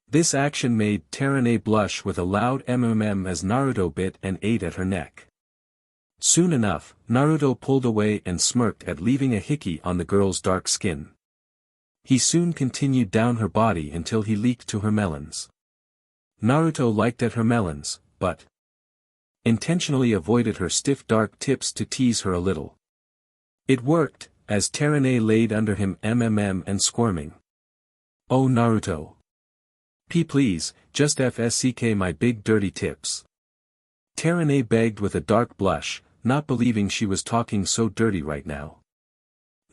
This action made Teran blush with a loud as Naruto bit and ate at her neck. Soon enough, Naruto pulled away and smirked at leaving a hickey on the girl's dark skin. He soon continued down her body until he leaked to her melons. Naruto liked at her melons, but intentionally avoided her stiff dark tips to tease her a little. It worked, as Teran laid under him and squirming. Oh Naruto, please, just FSCK my big dirty tips, Teran begged with a dark blush, not believing she was talking so dirty right now.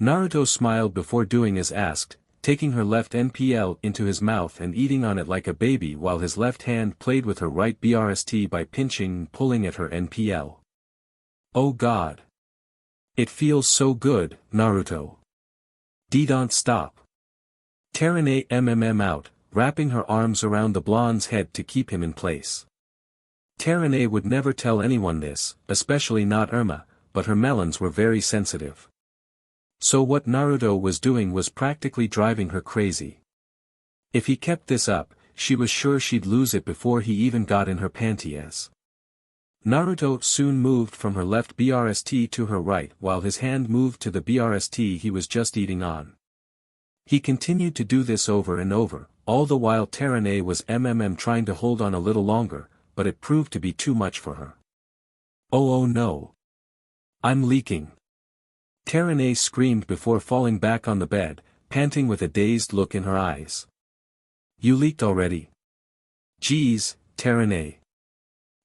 Naruto smiled before doing as asked, taking her left NPL into his mouth and eating on it like a baby while his left hand played with her right BRST by pinching and pulling at her NPL. Oh god. It feels so good, Naruto. Don't stop. Teran out, wrapping her arms around the blonde's head to keep him in place. Teran would never tell anyone this, especially not Irma, but her melons were very sensitive. So what Naruto was doing was practically driving her crazy. If he kept this up, she was sure she'd lose it before he even got in her panties. Naruto soon moved from her left BRST to her right while his hand moved to the BRST he was just eating on. He continued to do this over and over, all the while Teran was trying to hold on a little longer, but it proved to be too much for her. Oh no. I'm leaking. Teran screamed before falling back on the bed, panting with a dazed look in her eyes. You leaked already? Geez, Teran.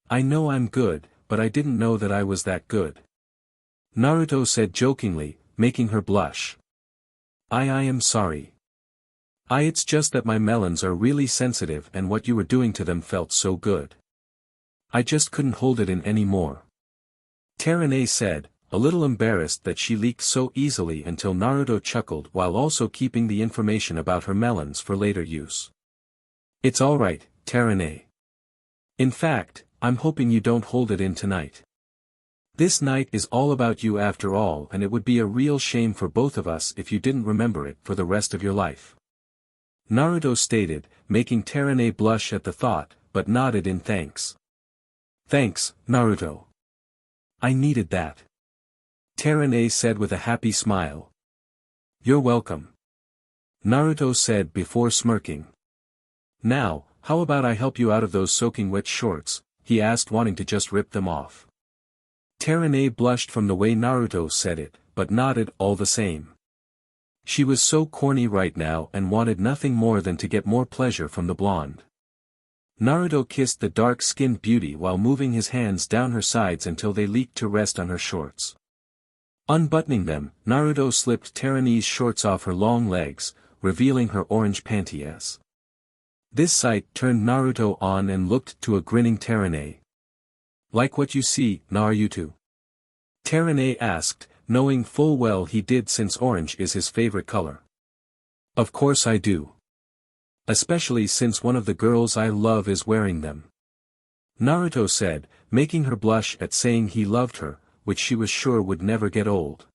I know I'm good, but I didn't know that I was that good. Naruto said jokingly, making her blush. I am sorry. It's just that my melons are really sensitive and what you were doing to them felt so good. I just couldn't hold it in anymore. Teran said, a little embarrassed that she leaked so easily until Naruto chuckled while also keeping the information about her melons for later use. It's alright, Teran. In fact, I'm hoping you don't hold it in tonight. This night is all about you after all and it would be a real shame for both of us if you didn't remember it for the rest of your life. Naruto stated, making Teran blush at the thought, but nodded in thanks. Thanks, Naruto. I needed that. Teran said with a happy smile. You're welcome. Naruto said before smirking. Now, how about I help you out of those soaking wet shorts, he asked wanting to just rip them off. Teran blushed from the way Naruto said it, but nodded all the same. She was so corny right now and wanted nothing more than to get more pleasure from the blonde. Naruto kissed the dark-skinned beauty while moving his hands down her sides until they leaked to rest on her shorts. Unbuttoning them, Naruto slipped Teran's shorts off her long legs, revealing her orange panties. This sight turned Naruto on and looked to a grinning Teran. Like what you see, Naruto? Teran asked, knowing full well he did since orange is his favorite color. Of course I do. Especially since one of the girls I love is wearing them. Naruto said, making her blush at saying he loved her, which she was sure would never get old.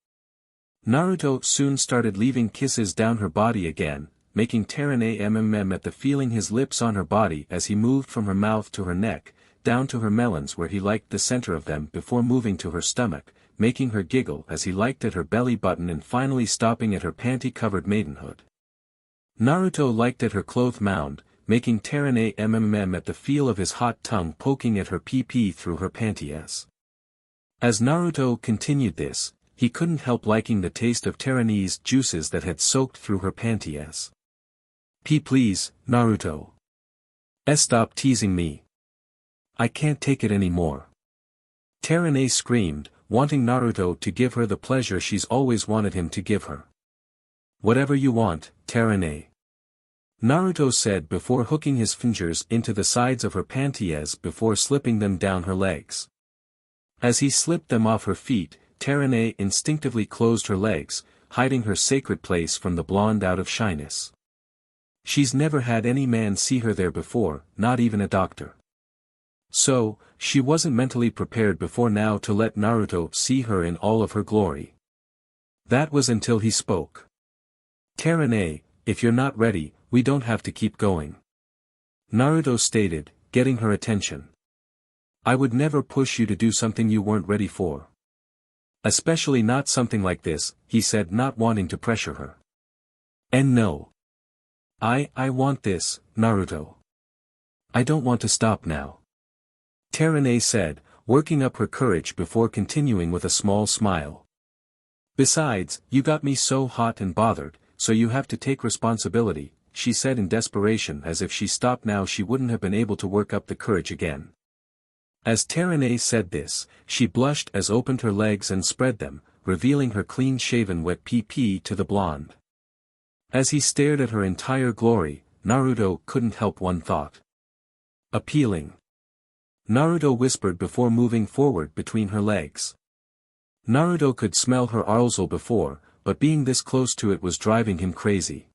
Naruto soon started leaving kisses down her body again, making Teran at the feeling his lips on her body as he moved from her mouth to her neck, down to her melons where he liked the center of them before moving to her stomach, making her giggle as he liked at her belly button and finally stopping at her panty-covered maidenhood. Naruto liked at her clothes mound, making Teran at the feel of his hot tongue poking at her pee-pee through her panties. As Naruto continued this, he couldn't help liking the taste of Teran's juices that had soaked through her panties. Please, Naruto. Stop teasing me. I can't take it anymore. Teran screamed, wanting Naruto to give her the pleasure she's always wanted him to give her. Whatever you want, Teran. Naruto said before hooking his fingers into the sides of her panties before slipping them down her legs. As he slipped them off her feet, Teran instinctively closed her legs, hiding her sacred place from the blonde out of shyness. She's never had any man see her there before, not even a doctor. So, she wasn't mentally prepared before now to let Naruto see her in all of her glory. That was until he spoke. Teran, if you're not ready, we don't have to keep going. Naruto stated, getting her attention. I would never push you to do something you weren't ready for. Especially not something like this, he said, not wanting to pressure her. And no. I want this, Naruto. I don't want to stop now. Teran said, working up her courage before continuing with a small smile. Besides, you got me so hot and bothered, so you have to take responsibility, she said in desperation as if she stopped now she wouldn't have been able to work up the courage again. As Teran said this, she blushed as opened her legs and spread them, revealing her clean-shaven wet pee-pee to the blonde. As he stared at her entire glory, Naruto couldn't help one thought. Appealing. Naruto whispered before moving forward between her legs. Naruto could smell her arousal before, but being this close to it was driving him crazy.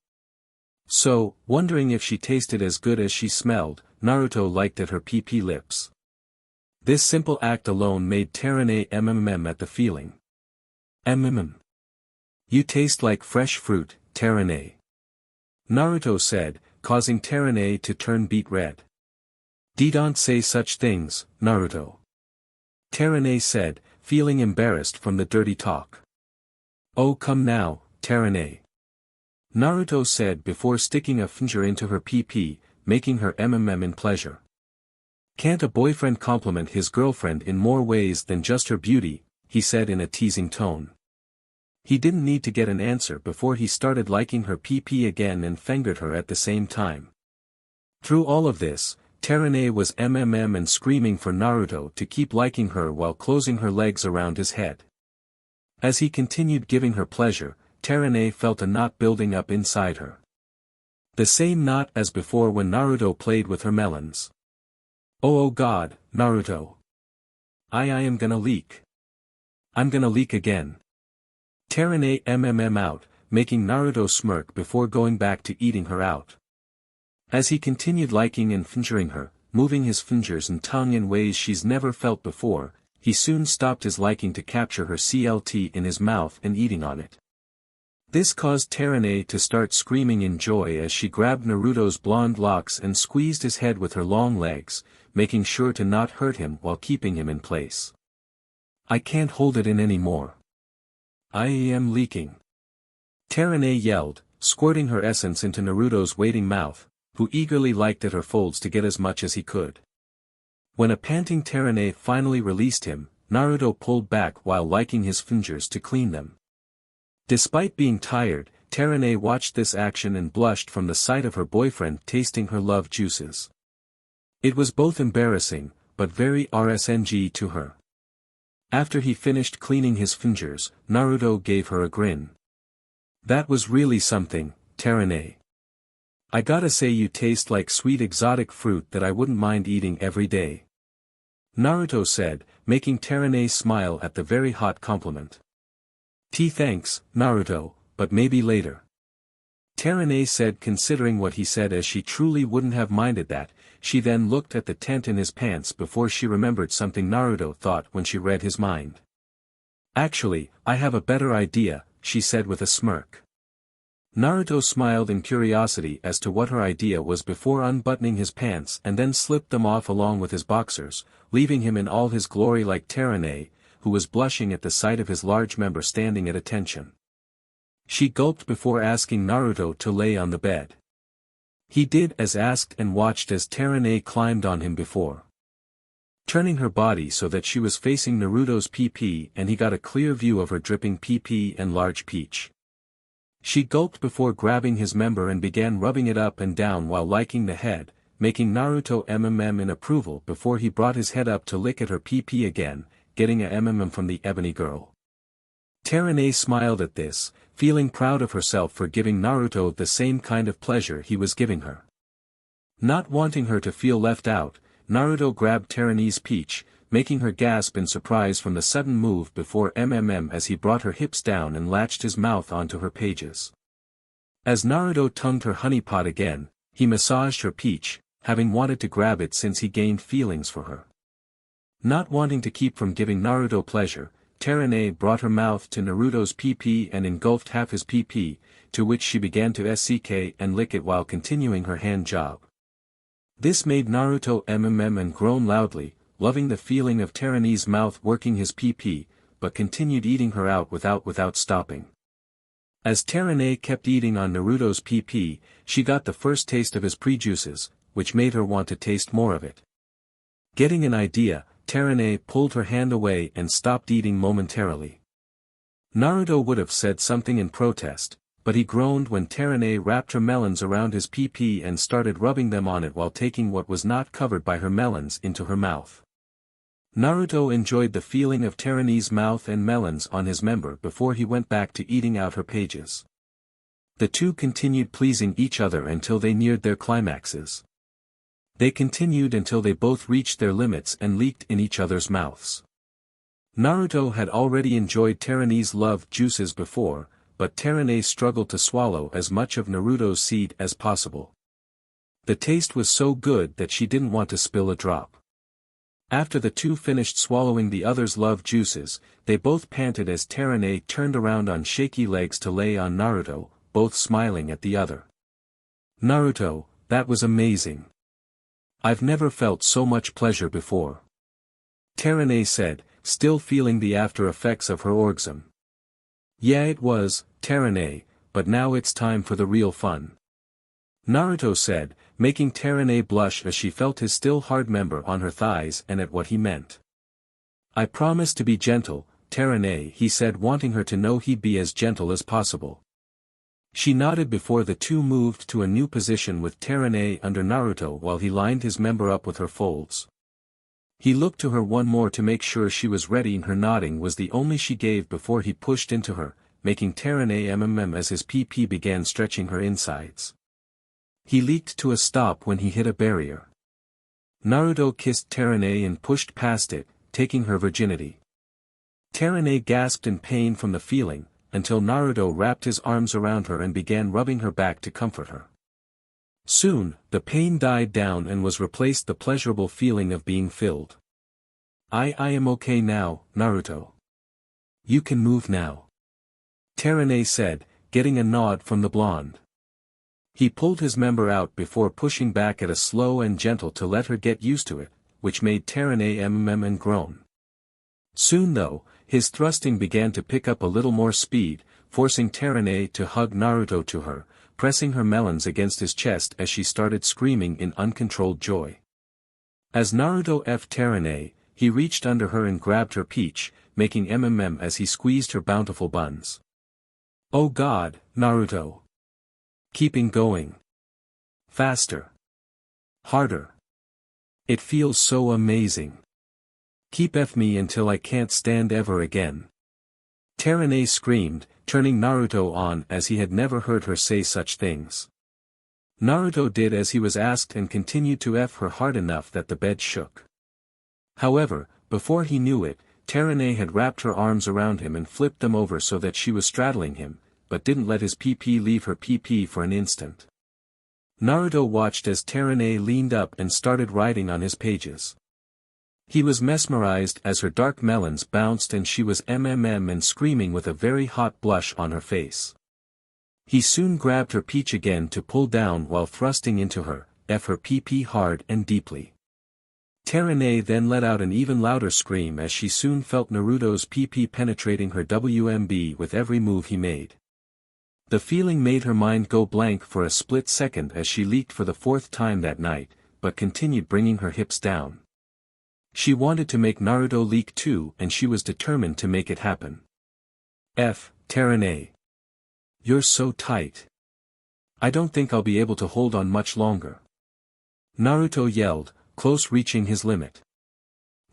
So, wondering if she tasted as good as she smelled, Naruto liked at her pee-pee lips. This simple act alone made Teran at the feeling. You taste like fresh fruit, Teran. Naruto said, causing Teran to turn beet red. Don't say such things, Naruto. Teran said, feeling embarrassed from the dirty talk. Oh come now, Teran. Naruto said before sticking a finger into her pee-pee, making her in pleasure. Can't a boyfriend compliment his girlfriend in more ways than just her beauty, he said in a teasing tone. He didn't need to get an answer before he started liking her pee-pee again and fingered her at the same time. Through all of this, Teran was and screaming for Naruto to keep liking her while closing her legs around his head. As he continued giving her pleasure, Teran felt a knot building up inside her. The same knot as before when Naruto played with her melons. Oh god, Naruto. I am gonna leak. I'm gonna leak again. Teran out, making Naruto smirk before going back to eating her out. As he continued liking and fingering her, moving his fingers and tongue in ways she's never felt before, he soon stopped his liking to capture her CLT in his mouth and eating on it. This caused Teran to start screaming in joy as she grabbed Naruto's blonde locks and squeezed his head with her long legs, making sure to not hurt him while keeping him in place. I can't hold it in anymore. I am leaking. Teran yelled, squirting her essence into Naruto's waiting mouth, who eagerly licked at her folds to get as much as he could. When a panting Teran finally released him, Naruto pulled back while licking his fingers to clean them. Despite being tired, Teran watched this action and blushed from the sight of her boyfriend tasting her love juices. It was both embarrassing, but very RSNG to her. After he finished cleaning his fingers, Naruto gave her a grin. That was really something, Teran. I gotta say you taste like sweet exotic fruit that I wouldn't mind eating every day. Naruto said, making Teran smile at the very hot compliment. Thanks, Naruto, but maybe later. Teran said, considering what he said, as she truly wouldn't have minded that. She then looked at the tent in his pants before she remembered something Naruto thought when she read his mind. Actually, I have a better idea, she said with a smirk. Naruto smiled in curiosity as to what her idea was before unbuttoning his pants and then slipped them off along with his boxers, leaving him in all his glory like Teran, who was blushing at the sight of his large member standing at attention. She gulped before asking Naruto to lay on the bed. He did as asked and watched as Teran climbed on him before turning her body so that she was facing Naruto's pee-pee, and he got a clear view of her dripping pee-pee and large peach. She gulped before grabbing his member and began rubbing it up and down while liking the head, making Naruto in approval before he brought his head up to lick at her pee-pee again, getting a from the ebony girl. Teran smiled at this, feeling proud of herself for giving Naruto the same kind of pleasure he was giving her. Not wanting her to feel left out, Naruto grabbed Teran's peach, making her gasp in surprise from the sudden move before as he brought her hips down and latched his mouth onto her pages. As Naruto tongued her honeypot again, he massaged her peach, having wanted to grab it since he gained feelings for her. Not wanting to keep from giving Naruto pleasure, Teran brought her mouth to Naruto's pee-pee and engulfed half his pee-pee, to which she began to ssuke and lick it while continuing her hand job. This made Naruto and groan loudly, loving the feeling of Teran's mouth working his pee-pee, but continued eating her out without stopping. As Teran kept eating on Naruto's pee-pee, she got the first taste of his pre-juices, which made her want to taste more of it. Getting an idea, Teran pulled her hand away and stopped eating momentarily. Naruto would have said something in protest, but he groaned when Teran wrapped her melons around his pee-pee and started rubbing them on it while taking what was not covered by her melons into her mouth. Naruto enjoyed the feeling of Teran's mouth and melons on his member before he went back to eating out her pages. The two continued pleasing each other until they neared their climaxes. They continued until they both reached their limits and leaked in each other's mouths. Naruto had already enjoyed Teran's love juices before, but Teran struggled to swallow as much of Naruto's seed as possible. The taste was so good that she didn't want to spill a drop. After the two finished swallowing the other's love juices, they both panted as Teran turned around on shaky legs to lay on Naruto, both smiling at the other. "Naruto, that was amazing. I've never felt so much pleasure before," Teran said, still feeling the after effects of her orgasm. "Yeah, it was, Teran, but now it's time for the real fun," Naruto said, making Teran blush as she felt his still hard member on her thighs and at what he meant. "I promise to be gentle, Teran," he said, wanting her to know he'd be as gentle as possible. She nodded before the two moved to a new position with Teran under Naruto while he lined his member up with her folds. He looked to her one more to make sure she was ready, and her nodding was the only she gave before he pushed into her, making Teran as his PP began stretching her insides. He leaked to a stop when he hit a barrier. Naruto kissed Teran and pushed past it, taking her virginity. Teran gasped in pain from the feeling, until Naruto wrapped his arms around her and began rubbing her back to comfort her. Soon, the pain died down and was replaced the pleasurable feeling of being filled. I am okay now, Naruto. You can move now," Teran said, getting a nod from the blonde. He pulled his member out before pushing back at a slow and gentle to let her get used to it, which made Teran and groan. Soon though, his thrusting began to pick up a little more speed, forcing Teran to hug Naruto to her, pressing her melons against his chest as she started screaming in uncontrolled joy. As Naruto f'd Teran, he reached under her and grabbed her peach, making as he squeezed her bountiful buns. "Oh God, Naruto! Keeping going. Faster. Harder. It feels so amazing. Keep F me until I can't stand ever again," Teran screamed, turning Naruto on as he had never heard her say such things. Naruto did as he was asked and continued to F her hard enough that the bed shook. However, before he knew it, Teran had wrapped her arms around him and flipped them over so that she was straddling him, but didn't let his PP leave her PP for an instant. Naruto watched as Teran leaned up and started riding on his pages. He was mesmerized as her dark melons bounced and she was and screaming with a very hot blush on her face. He soon grabbed her peach again to pull down while thrusting into her, her PP hard and deeply. Teran then let out an even louder scream as she soon felt Naruto's PP penetrating her WMB with every move he made. The feeling made her mind go blank for a split second as she leaked for the fourth time that night, but continued bringing her hips down. She wanted to make Naruto leak too, and she was determined to make it happen. Teran. You're so tight. I don't think I'll be able to hold on much longer," Naruto yelled, close reaching his limit.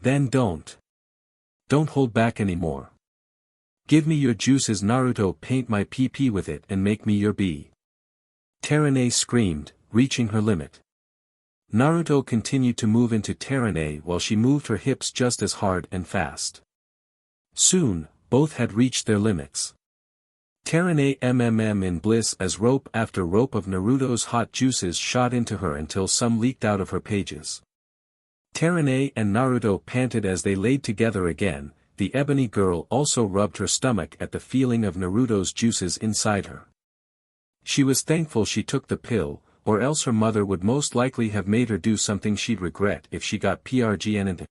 "Then don't. Don't hold back anymore. Give me your juices, Naruto, paint my PP with it and make me your bee," Teran screamed, reaching her limit. Naruto continued to move into Teran while she moved her hips just as hard and fast. Soon, both had reached their limits. Teran in bliss as rope after rope of Naruto's hot juices shot into her until some leaked out of her pages. Teran and Naruto panted as they laid together again. The ebony girl also rubbed her stomach at the feeling of Naruto's juices inside her. She was thankful she took the pill, or else her mother would most likely have made her do something she'd regret if she got PRGN.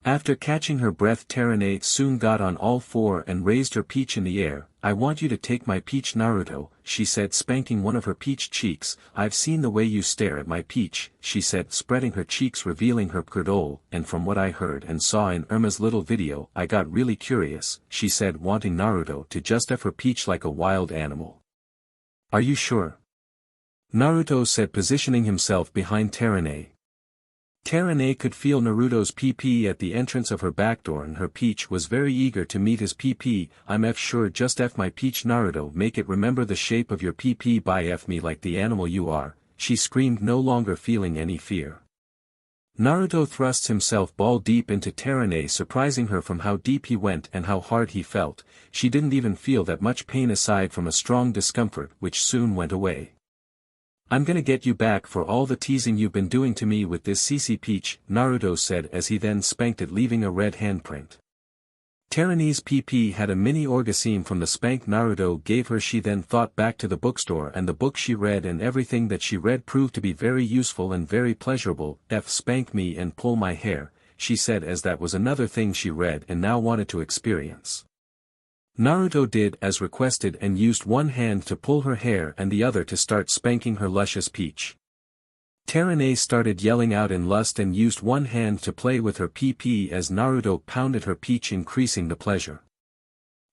After catching her breath, Teran soon got on all four and raised her peach in the air. "I want you to take my peach, Naruto," she said, spanking one of her peach cheeks. "I've seen the way you stare at my peach," she said, spreading her cheeks revealing her girdle, "and from what I heard and saw in Irma's little video, I got really curious," she said, wanting Naruto to just F her peach like a wild animal. "Are you sure?" Naruto said, positioning himself behind Teran. Teran could feel Naruto's PP at the entrance of her back door and her peach was very eager to meet his PP. I'm F sure just F my peach Naruto, make it remember the shape of your PP by F me like the animal you are, she screamed, no longer feeling any fear. Naruto thrusts himself ball deep into Teran, surprising her from how deep he went and how hard he felt. She didn't even feel that much pain aside from a strong discomfort which soon went away. I'm gonna get you back for all the teasing you've been doing to me with this CC peach, Naruto said as he then spanked it, leaving a red handprint. Teran's PP had a mini orgasm from the spank Naruto gave her. She then thought back to the bookstore and the book she read, and everything that she read proved to be very useful and very pleasurable. F spank me and pull my hair, she said, as that was another thing she read and now wanted to experience. Naruto did as requested and used one hand to pull her hair and the other to start spanking her luscious peach. Teran started yelling out in lust and used one hand to play with her PP as Naruto pounded her peach, increasing the pleasure.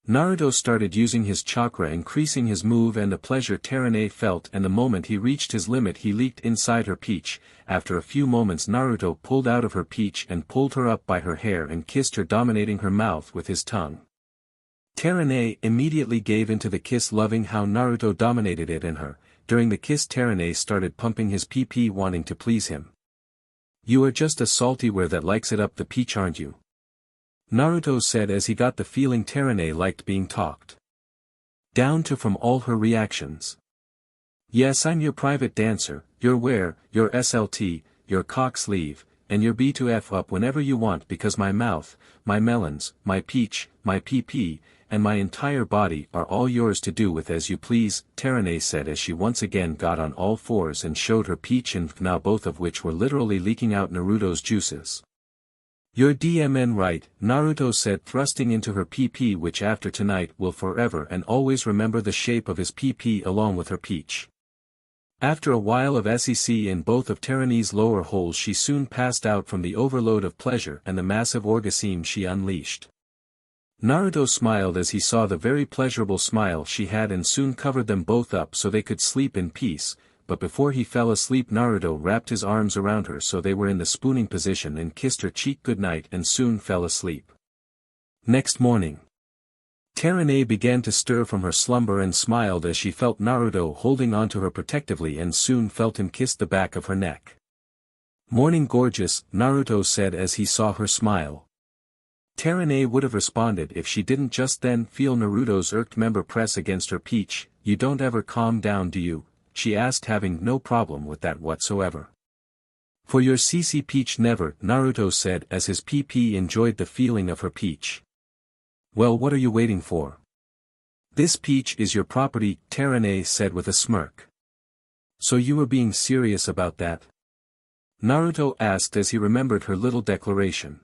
Naruto started using his chakra, increasing his move and the pleasure Teran felt, and the moment he reached his limit he leaked inside her peach. After a few moments Naruto pulled out of her peach and pulled her up by her hair and kissed her, dominating her mouth with his tongue. Teran immediately gave into the kiss, loving how Naruto dominated it in her. During the kiss Teran started pumping his PP, wanting to please him. You are just a salty where that likes it up the peach, aren't you? Naruto said as he got the feeling Teran liked being talked down to from all her reactions. Yes, I'm your private dancer, your where, your SLT, your cock sleeve, and your B2F up whenever you want, because my mouth, my melons, my peach, my PP, and my entire body are all yours to do with as you please, Teran said as she once again got on all fours and showed her peach and now, both of which were literally leaking out Naruto's juices. You're DMN right, Naruto said, thrusting into her PP, which after tonight will forever and always remember the shape of his PP along with her peach. After a while of SEC in both of Teran's lower holes, she soon passed out from the overload of pleasure and the massive orgasm she unleashed. Naruto smiled as he saw the very pleasurable smile she had and soon covered them both up so they could sleep in peace, but before he fell asleep Naruto wrapped his arms around her so they were in the spooning position and kissed her cheek goodnight and soon fell asleep. Next morning, Teran began to stir from her slumber and smiled as she felt Naruto holding onto her protectively and soon felt him kiss the back of her neck. Morning gorgeous, Naruto said as he saw her smile. Teran would have responded if she didn't just then feel Naruto's irked member press against her peach. You don't ever calm down, do you? She asked, having no problem with that whatsoever. For your CC peach never, Naruto said as his PP enjoyed the feeling of her peach. Well, what are you waiting for? This peach is your property, Teran said with a smirk. So you were being serious about that? Naruto asked as he remembered her little declaration.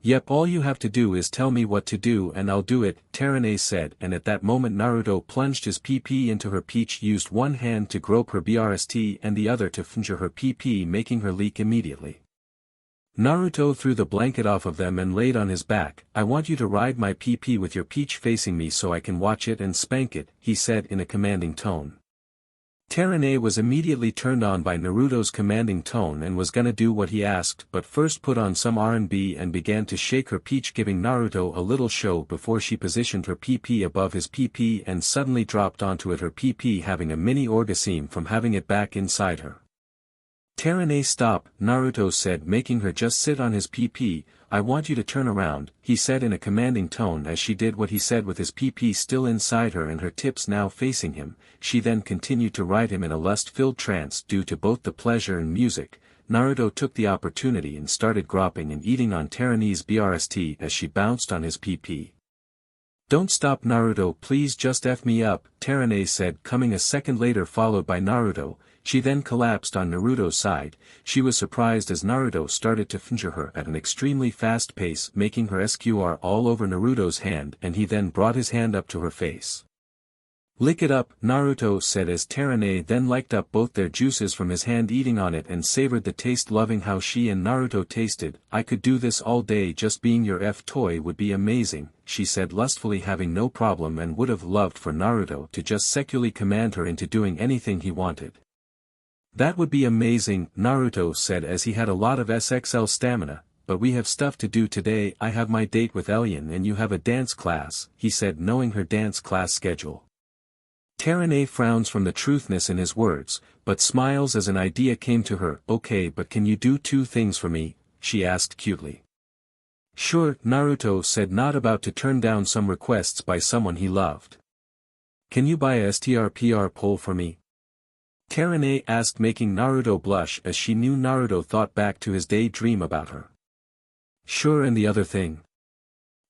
Yep, all you have to do is tell me what to do and I'll do it, Teran said, and at that moment Naruto plunged his PP into her peach, used one hand to grope her BRST and the other to finger her PP, making her leak immediately. Naruto threw the blanket off of them and laid on his back. I want you to ride my PP with your peach facing me so I can watch it and spank it, he said in a commanding tone. Teran was immediately turned on by Naruto's commanding tone and was gonna do what he asked, but first put on some R&B and began to shake her peach, giving Naruto a little show before she positioned her PP above his PP and suddenly dropped onto it, her PP having a mini orgasm from having it back inside her. Teran stop, Naruto said, making her just sit on his PP. I want you to turn around, he said in a commanding tone as she did what he said with his PP still inside her and her tips now facing him. She then continued to ride him in a lust-filled trance due to both the pleasure and music. Naruto took the opportunity and started gropping and eating on Teran's BRST as she bounced on his PP. Don't stop Naruto, please, just F me up, Teran said, coming a second later followed by Naruto. She then collapsed on Naruto's side. She was surprised as Naruto started to finger her at an extremely fast pace, making her SQR all over Naruto's hand, and he then brought his hand up to her face. Lick it up, Naruto said as Teran then licked up both their juices from his hand, eating on it and savored the taste, loving how she and Naruto tasted. I could do this all day, just being your F toy would be amazing, she said lustfully, having no problem and would have loved for Naruto to just sexually command her into doing anything he wanted. That would be amazing, Naruto said as he had a lot of SXL stamina, but we have stuff to do today. I have my date with Elyon and you have a dance class, he said knowing her dance class schedule. Teran frowns from the truthness in his words, but smiles as an idea came to her. Okay, but can you do two things for me? She asked cutely. Sure, Naruto said, not about to turn down some requests by someone he loved. Can you buy a STRPR pole for me? Teran asked, making Naruto blush as she knew Naruto thought back to his daydream about her. Sure, and the other thing?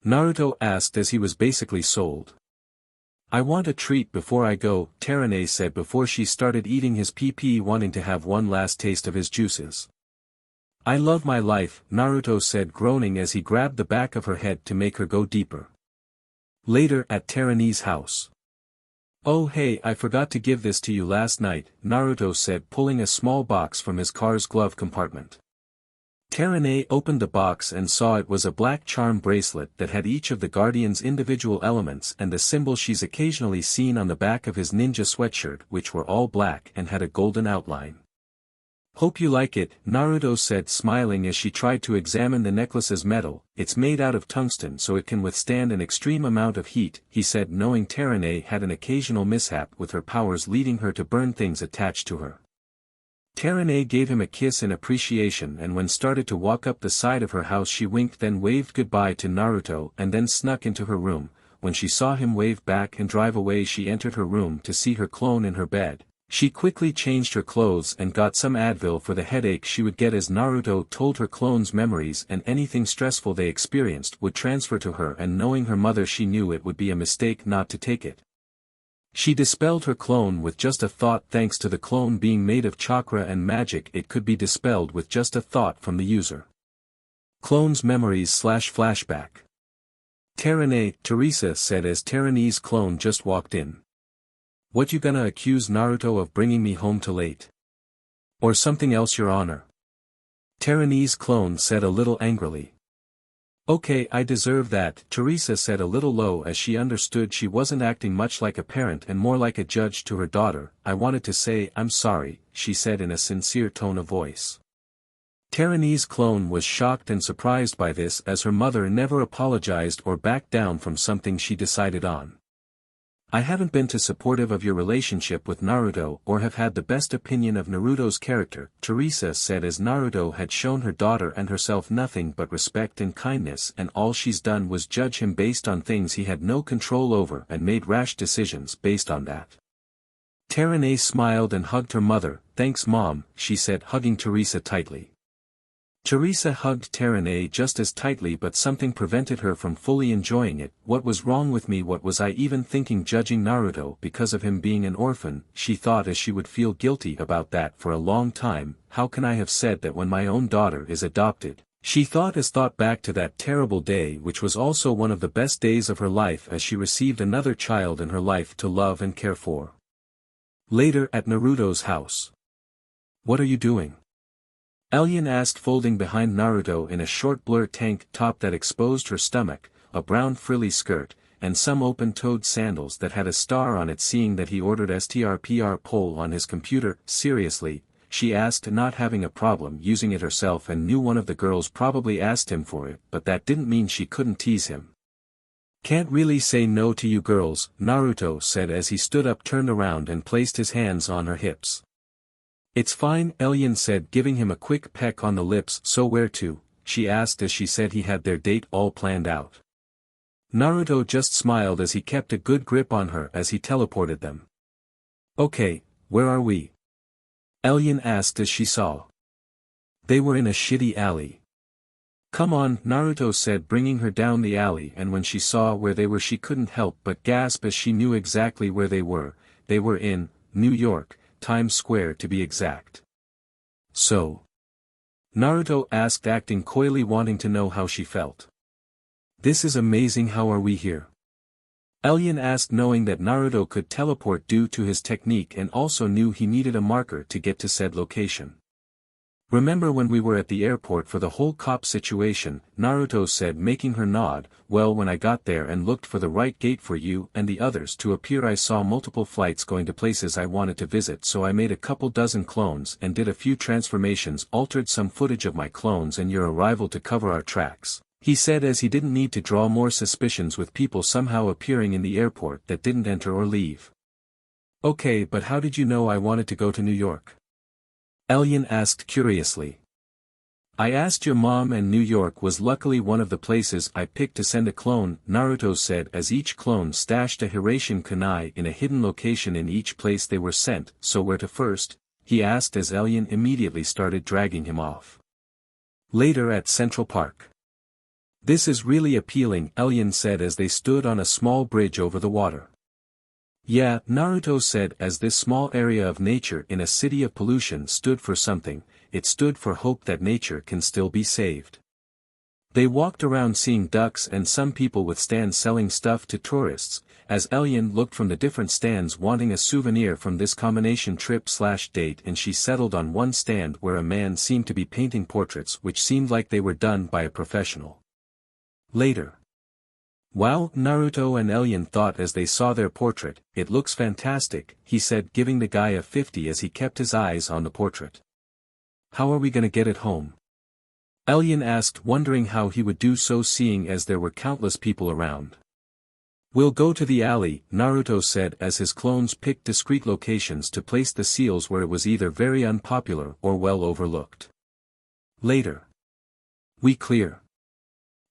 Naruto asked as he was basically sold. I want a treat before I go, Teran said before she started eating his PP, wanting to have one last taste of his juices. I love my life, Naruto said, groaning as he grabbed the back of her head to make her go deeper. Later at Teran's house. Oh hey, I forgot to give this to you last night, Naruto said, pulling a small box from his car's glove compartment. Teran opened the box and saw it was a black charm bracelet that had each of the Guardian's individual elements and the symbol she's occasionally seen on the back of his ninja sweatshirt, which were all black and had a golden outline. Hope you like it, Naruto said, smiling as she tried to examine the necklace's metal. It's made out of tungsten so it can withstand an extreme amount of heat, he said, knowing Teran had an occasional mishap with her powers leading her to burn things attached to her. Teran gave him a kiss in appreciation, and when started to walk up the side of her house she winked, then waved goodbye to Naruto and then snuck into her room. When she saw him wave back and drive away, she entered her room to see her clone in her bed. She quickly changed her clothes and got some Advil for the headache she would get, as Naruto told her clone's memories and anything stressful they experienced would transfer to her, and knowing her mother she knew it would be a mistake not to take it. She dispelled her clone with just a thought. Thanks to the clone being made of chakra and magic, it could be dispelled with just a thought from the user. Clone's memories / flashback. Teran, Teresa said as Teran's clone just walked in. What, you gonna accuse Naruto of bringing me home too late? Or something else, your honor? Teran's clone said a little angrily. Okay, I deserve that, Teresa said a little low as she understood she wasn't acting much like a parent and more like a judge to her daughter. I wanted to say I'm sorry, she said in a sincere tone of voice. Teran's clone was shocked and surprised by this, as her mother never apologized or backed down from something she decided on. I haven't been too supportive of your relationship with Naruto or have had the best opinion of Naruto's character, Teresa said, as Naruto had shown her daughter and herself nothing but respect and kindness, and all she's done was judge him based on things he had no control over and made rash decisions based on that. Teran smiled and hugged her mother. Thanks mom, she said, hugging Teresa tightly. Teresa hugged Teran just as tightly, but something prevented her from fully enjoying it. What was wrong with me? What was I even thinking, judging Naruto because of him being an orphan? She thought, as she would feel guilty about that for a long time. How can I have said that when my own daughter is adopted? She thought back to that terrible day, which was also one of the best days of her life, as she received another child in her life to love and care for. Later at Naruto's house. What are you doing? Elyon asked, folding behind Naruto in a short blur tank top that exposed her stomach, a brown frilly skirt, and some open-toed sandals that had a star on it. Seeing that he ordered STRPR pole on his computer. Seriously, she asked, not having a problem using it herself, and knew one of the girls probably asked him for it, but that didn't mean she couldn't tease him. Can't really say no to you girls, Naruto said as he stood up, turned around and placed his hands on her hips. It's fine, Elyon said, giving him a quick peck on the lips. So where to? She asked as she said he had their date all planned out. Naruto just smiled as he kept a good grip on her as he teleported them. Okay, where are we? Elyon asked as she saw. They were in a shitty alley. Come on, Naruto said, bringing her down the alley, and when she saw where they were she couldn't help but gasp, as she knew exactly where they were. They were in New York. Times Square to be exact. So? Naruto asked, acting coyly, wanting to know how she felt. This is amazing. How are we here? Elyon asked, knowing that Naruto could teleport due to his technique and also knew he needed a marker to get to said location. Remember when we were at the airport for the whole cop situation, Naruto said, making her nod. Well, when I got there and looked for the right gate for you and the others to appear, I saw multiple flights going to places I wanted to visit, so I made a couple dozen clones and did a few transformations, altered some footage of my clones and your arrival to cover our tracks, he said, as he didn't need to draw more suspicions with people somehow appearing in the airport that didn't enter or leave. Okay, but how did you know I wanted to go to New York? Elian asked curiously. I asked your mom, and New York was luckily one of the places I picked to send a clone, Naruto said, as each clone stashed a Hiraishin kunai in a hidden location in each place they were sent. So where to first? He asked as Elian immediately started dragging him off. Later at Central Park. This is really appealing, Elian said as they stood on a small bridge over the water. Yeah, Naruto said, as this small area of nature in a city of pollution stood for something. It stood for hope that nature can still be saved. They walked around seeing ducks and some people with stands selling stuff to tourists, as Elian looked from the different stands wanting a souvenir from this combination trip/date, and she settled on one stand where a man seemed to be painting portraits which seemed like they were done by a professional. Later. Wow, Naruto and Elian thought as they saw their portrait, it looks fantastic, he said, giving the guy a 50 as he kept his eyes on the portrait. How are we gonna get it home? Elian asked, wondering how he would do so seeing as there were countless people around. We'll go to the alley, Naruto said as his clones picked discreet locations to place the seals where it was either very unpopular or well overlooked. Later. We clear?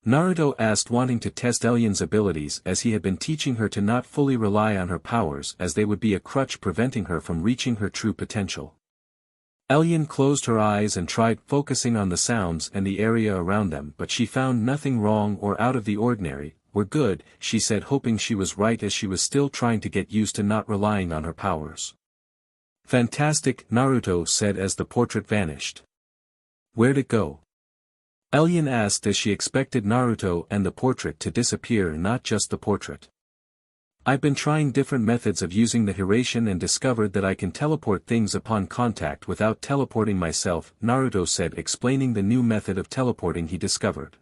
Naruto asked, wanting to test Elian's abilities as he had been teaching her to not fully rely on her powers as they would be a crutch preventing her from reaching her true potential. Elian closed her eyes and tried focusing on the sounds and the area around them, but she found nothing wrong or out of the ordinary. We're good, she said, hoping she was right as she was still trying to get used to not relying on her powers. Fantastic, Naruto said as the portrait vanished. Where'd it go? Elian asked as she expected Naruto and the portrait to disappear, not just the portrait. I've been trying different methods of using the Hiraishin and discovered that I can teleport things upon contact without teleporting myself, Naruto said, explaining the new method of teleporting he discovered.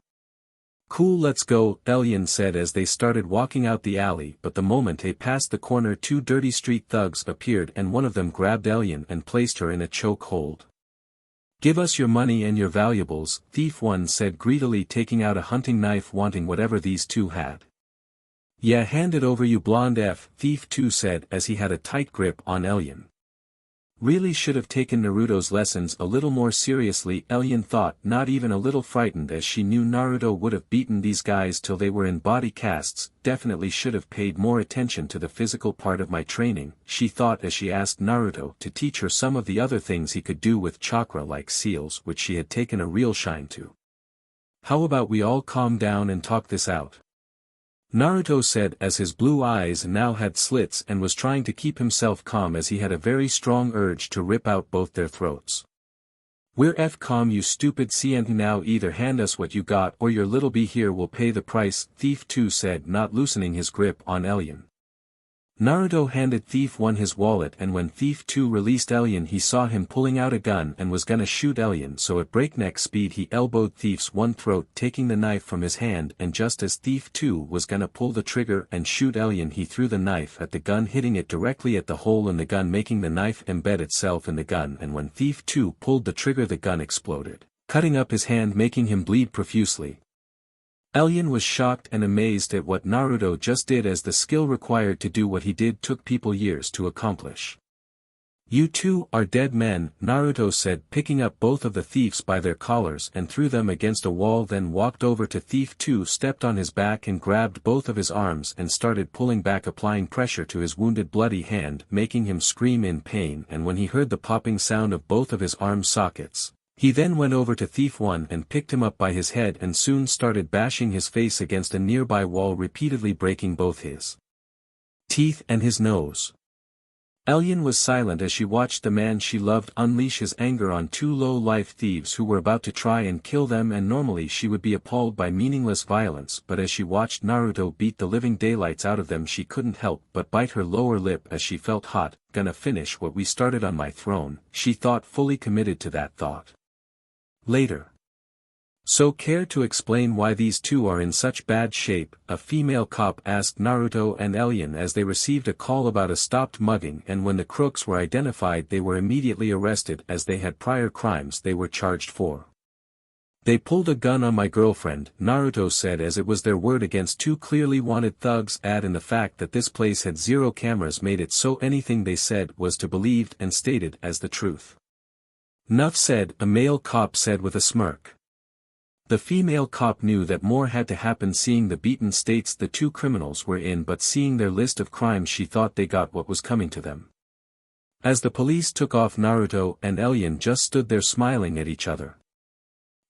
Cool, let's go, Elian said as they started walking out the alley, but the moment they passed the corner, two dirty street thugs appeared and one of them grabbed Elian and placed her in a choke hold. Give us your money and your valuables, Thief 1 said greedily, taking out a hunting knife, wanting whatever these two had. Yeah, hand it over, you blonde F, Thief 2 said as he had a tight grip on Elian. Really should have taken Naruto's lessons a little more seriously, Elian thought, not even a little frightened as she knew Naruto would have beaten these guys till they were in body casts. Definitely should have paid more attention to the physical part of my training, she thought as she asked Naruto to teach her some of the other things he could do with chakra like seals, which she had taken a real shine to. How about we all calm down and talk this out? Naruto said as his blue eyes now had slits and was trying to keep himself calm as he had a very strong urge to rip out both their throats. We're calm, you stupid CN, now either hand us what you got or your little bee here will pay the price, Thief 2 said, not loosening his grip on Elian. Naruto handed Thief 1 his wallet, and when Thief 2 released Elian he saw him pulling out a gun and was gonna shoot Elian, so at breakneck speed he elbowed Thief's 1 throat, taking the knife from his hand, and just as Thief 2 was gonna pull the trigger and shoot Elian he threw the knife at the gun, hitting it directly at the hole in the gun, making the knife embed itself in the gun, and when Thief 2 pulled the trigger the gun exploded, cutting up his hand, making him bleed profusely. Elian was shocked and amazed at what Naruto just did, as the skill required to do what he did took people years to accomplish. You two are dead men, Naruto said, picking up both of the thieves by their collars and threw them against a wall, then walked over to Thief 2, stepped on his back and grabbed both of his arms and started pulling back, applying pressure to his wounded bloody hand, making him scream in pain, and when he heard the popping sound of both of his arm sockets, he then went over to Thief 1 and picked him up by his head and soon started bashing his face against a nearby wall, repeatedly breaking both his teeth and his nose. Elian was silent as she watched the man she loved unleash his anger on two low-life thieves who were about to try and kill them, and normally she would be appalled by meaningless violence, but as she watched Naruto beat the living daylights out of them she couldn't help but bite her lower lip as she felt hot. Gonna finish what we started on my throne, she thought, fully committed to that thought. Later. So care to explain why these two are in such bad shape? A female cop asked Naruto and Elyon as they received a call about a stopped mugging, and when the crooks were identified they were immediately arrested as they had prior crimes they were charged for. They pulled a gun on my girlfriend, Naruto said, as it was their word against two clearly wanted thugs. Add in the fact that this place had 0 cameras made it so anything they said was to believed and stated as the truth. Nuff said, a male cop said with a smirk. The female cop knew that more had to happen seeing the beaten states the two criminals were in, but seeing their list of crimes she thought they got what was coming to them. As the police took off, Naruto and Elyon just stood there smiling at each other.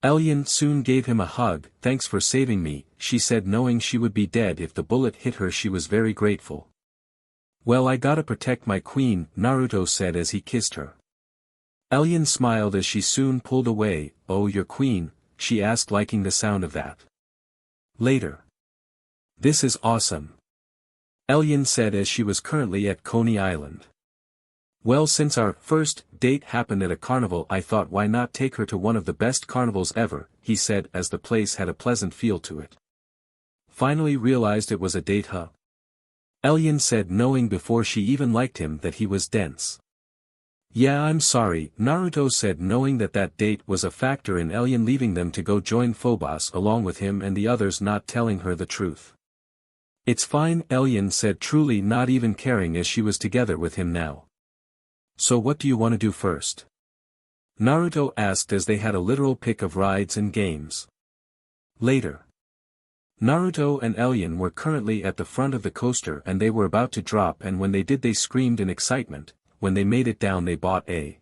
Elyon soon gave him a hug. Thanks for saving me, she said, knowing she would be dead if the bullet hit her. She was very grateful. Well, I gotta protect my queen, Naruto said as he kissed her. Elyon smiled as she soon pulled away. Oh, your queen? She asked, liking the sound of that. Later. This is awesome, Elyon said as she was currently at Coney Island. Well, since our first date happened at a carnival, I thought why not take her to one of the best carnivals ever, he said as the place had a pleasant feel to it. Finally realized it was a date, huh? Elyon said, knowing before she even liked him that he was dense. Yeah, I'm sorry, Naruto said, knowing that that date was a factor in Elyon leaving them to go join Phobos along with him and the others not telling her the truth. It's fine, Elyon said, truly not even caring as she was together with him now. So what do you want to do first? Naruto asked as they had a literal pick of rides and games. Later. Naruto and Elyon were currently at the front of the coaster and they were about to drop, and when they did they screamed in excitement. When they made it down they bought a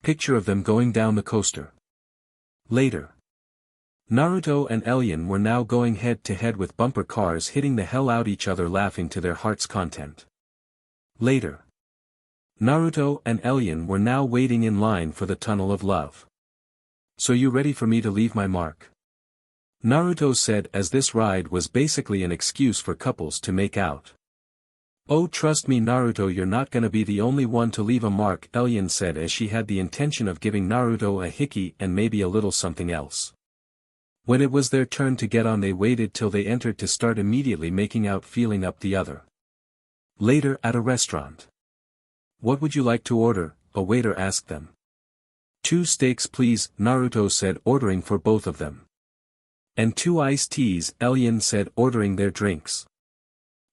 picture of them going down the coaster. Later. Naruto and Elyon were now going head to head with bumper cars hitting the hell out each other, laughing to their heart's content. Later. Naruto and Elyon were now waiting in line for the Tunnel of Love. So you ready for me to leave my mark? Naruto said as this ride was basically an excuse for couples to make out. Oh, trust me Naruto, you're not gonna be the only one to leave a mark, Elyon said as she had the intention of giving Naruto a hickey and maybe a little something else. When it was their turn to get on they waited till they entered to start immediately making out, feeling up the other. Later at a restaurant. What would you like to order? A waiter asked them. 2 steaks please, Naruto said, ordering for both of them. And 2 iced teas, Elyon said, ordering their drinks.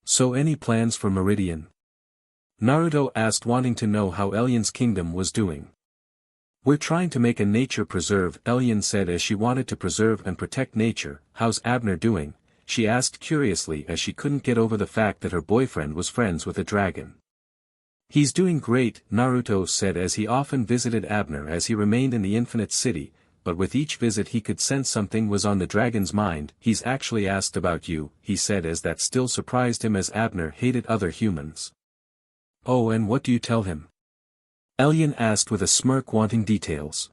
So any plans for Meridian? Naruto asked, wanting to know how Elyon's kingdom was doing. We're trying to make a nature preserve, Elyon said as she wanted to preserve and protect nature. How's Abner doing? She asked curiously as she couldn't get over the fact that her boyfriend was friends with a dragon. He's doing great, Naruto said as he often visited Abner as he remained in the Infinite City, but with each visit he could sense something was on the dragon's mind. He's actually asked about you, he said as that still surprised him as Abner hated other humans. Oh, and what do you tell him? Elyon asked with a smirk, wanting details.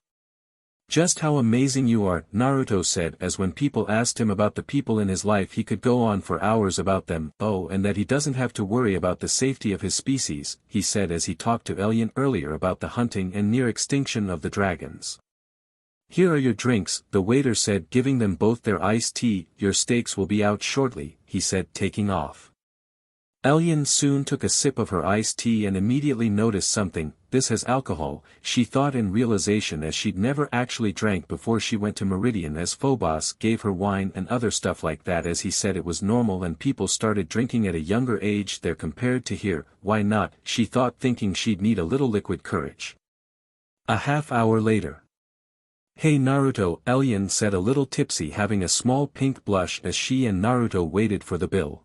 Just how amazing you are, Naruto said as when people asked him about the people in his life he could go on for hours about them. Oh, and that he doesn't have to worry about the safety of his species, he said as he talked to Elyon earlier about the hunting and near extinction of the dragons. Here are your drinks, the waiter said, giving them both their iced tea. Your steaks will be out shortly, he said, taking off. Elyon soon took a sip of her iced tea and immediately noticed something. This has alcohol, she thought in realization as she'd never actually drank before she went to Meridian, as Phobos gave her wine and other stuff like that as he said it was normal and people started drinking at a younger age there compared to here. Why not, she thought, thinking she'd need a little liquid courage. A half hour later. Hey Naruto, Elyon said, a little tipsy, having a small pink blush as she and Naruto waited for the bill.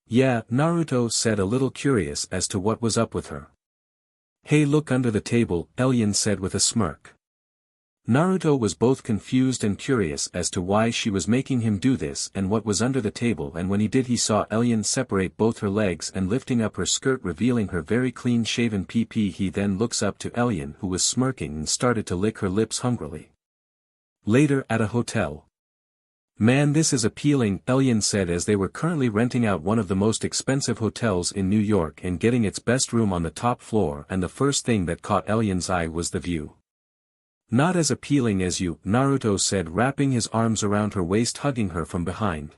Yeah, Naruto said, a little curious as to what was up with her. Hey, look under the table, Elyon said with a smirk. Naruto was both confused and curious as to why she was making him do this and what was under the table, and when he did he saw Elyon separate both her legs and lifting up her skirt revealing her very clean-shaven PP. He then looks up to Elyon, who was smirking, and started to lick her lips hungrily. Later at a hotel. Man, this is appealing, Elyon said as they were currently renting out one of the most expensive hotels in New York and getting its best room on the top floor, and the first thing that caught Elyon's eye was the view. Not as appealing as you, Naruto said, wrapping his arms around her waist, hugging her from behind.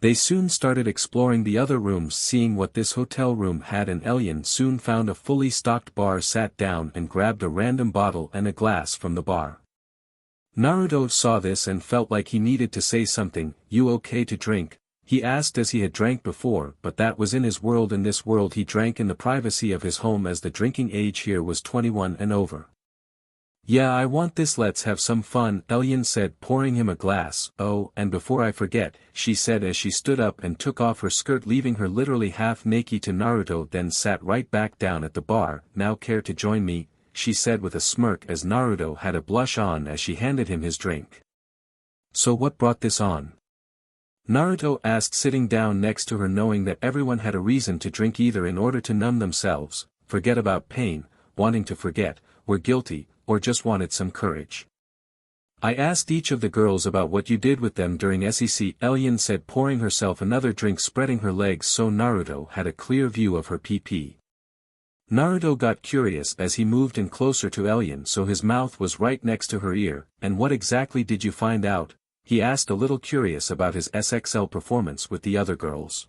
They soon started exploring the other rooms, seeing what this hotel room had, and Elyon soon found a fully stocked bar, sat down and grabbed a random bottle and a glass from the bar. Naruto saw this and felt like he needed to say something. "You okay to drink?" he asked, as he had drank before, but that was in his world. In this world he drank in the privacy of his home, as the drinking age here was 21 and over. "Yeah, I want this, let's have some fun," Elyon said, pouring him a glass. "Oh, and before I forget," she said as she stood up and took off her skirt, leaving her literally half naked to Naruto, then sat right back down at the bar. "Now care to join me?" she said with a smirk, as Naruto had a blush on as she handed him his drink. "So what brought this on?" Naruto asked, sitting down next to her, knowing that everyone had a reason to drink, either in order to numb themselves, forget about pain, wanting to forget, were guilty, or just wanted some courage. "I asked each of the girls about what you did with them during SEC," Elyon said, pouring herself another drink, spreading her legs so Naruto had a clear view of her PP. Naruto got curious as he moved in closer to Elyon, so his mouth was right next to her ear. "And what exactly did you find out?" he asked, a little curious about his SXL performance with the other girls.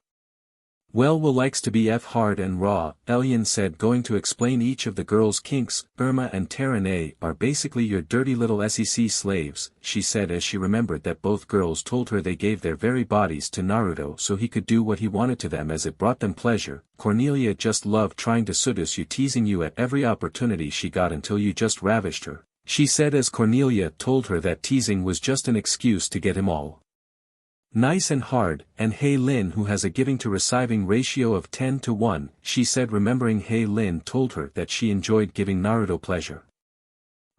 "Well, Will likes to be hard and raw," Elyon said, going to explain each of the girls' kinks. "Irma and Teran are basically your dirty little SEC slaves," she said, as she remembered that both girls told her they gave their very bodies to Naruto so he could do what he wanted to them as it brought them pleasure. "Cornelia just loved trying to seduce you, teasing you at every opportunity she got until you just ravished her," she said, as Cornelia told her that teasing was just an excuse to get him all nice and hard. "And Haly Lin, who has a giving to receiving ratio of 10 to 1, she said, remembering Haly Lin told her that she enjoyed giving Naruto pleasure.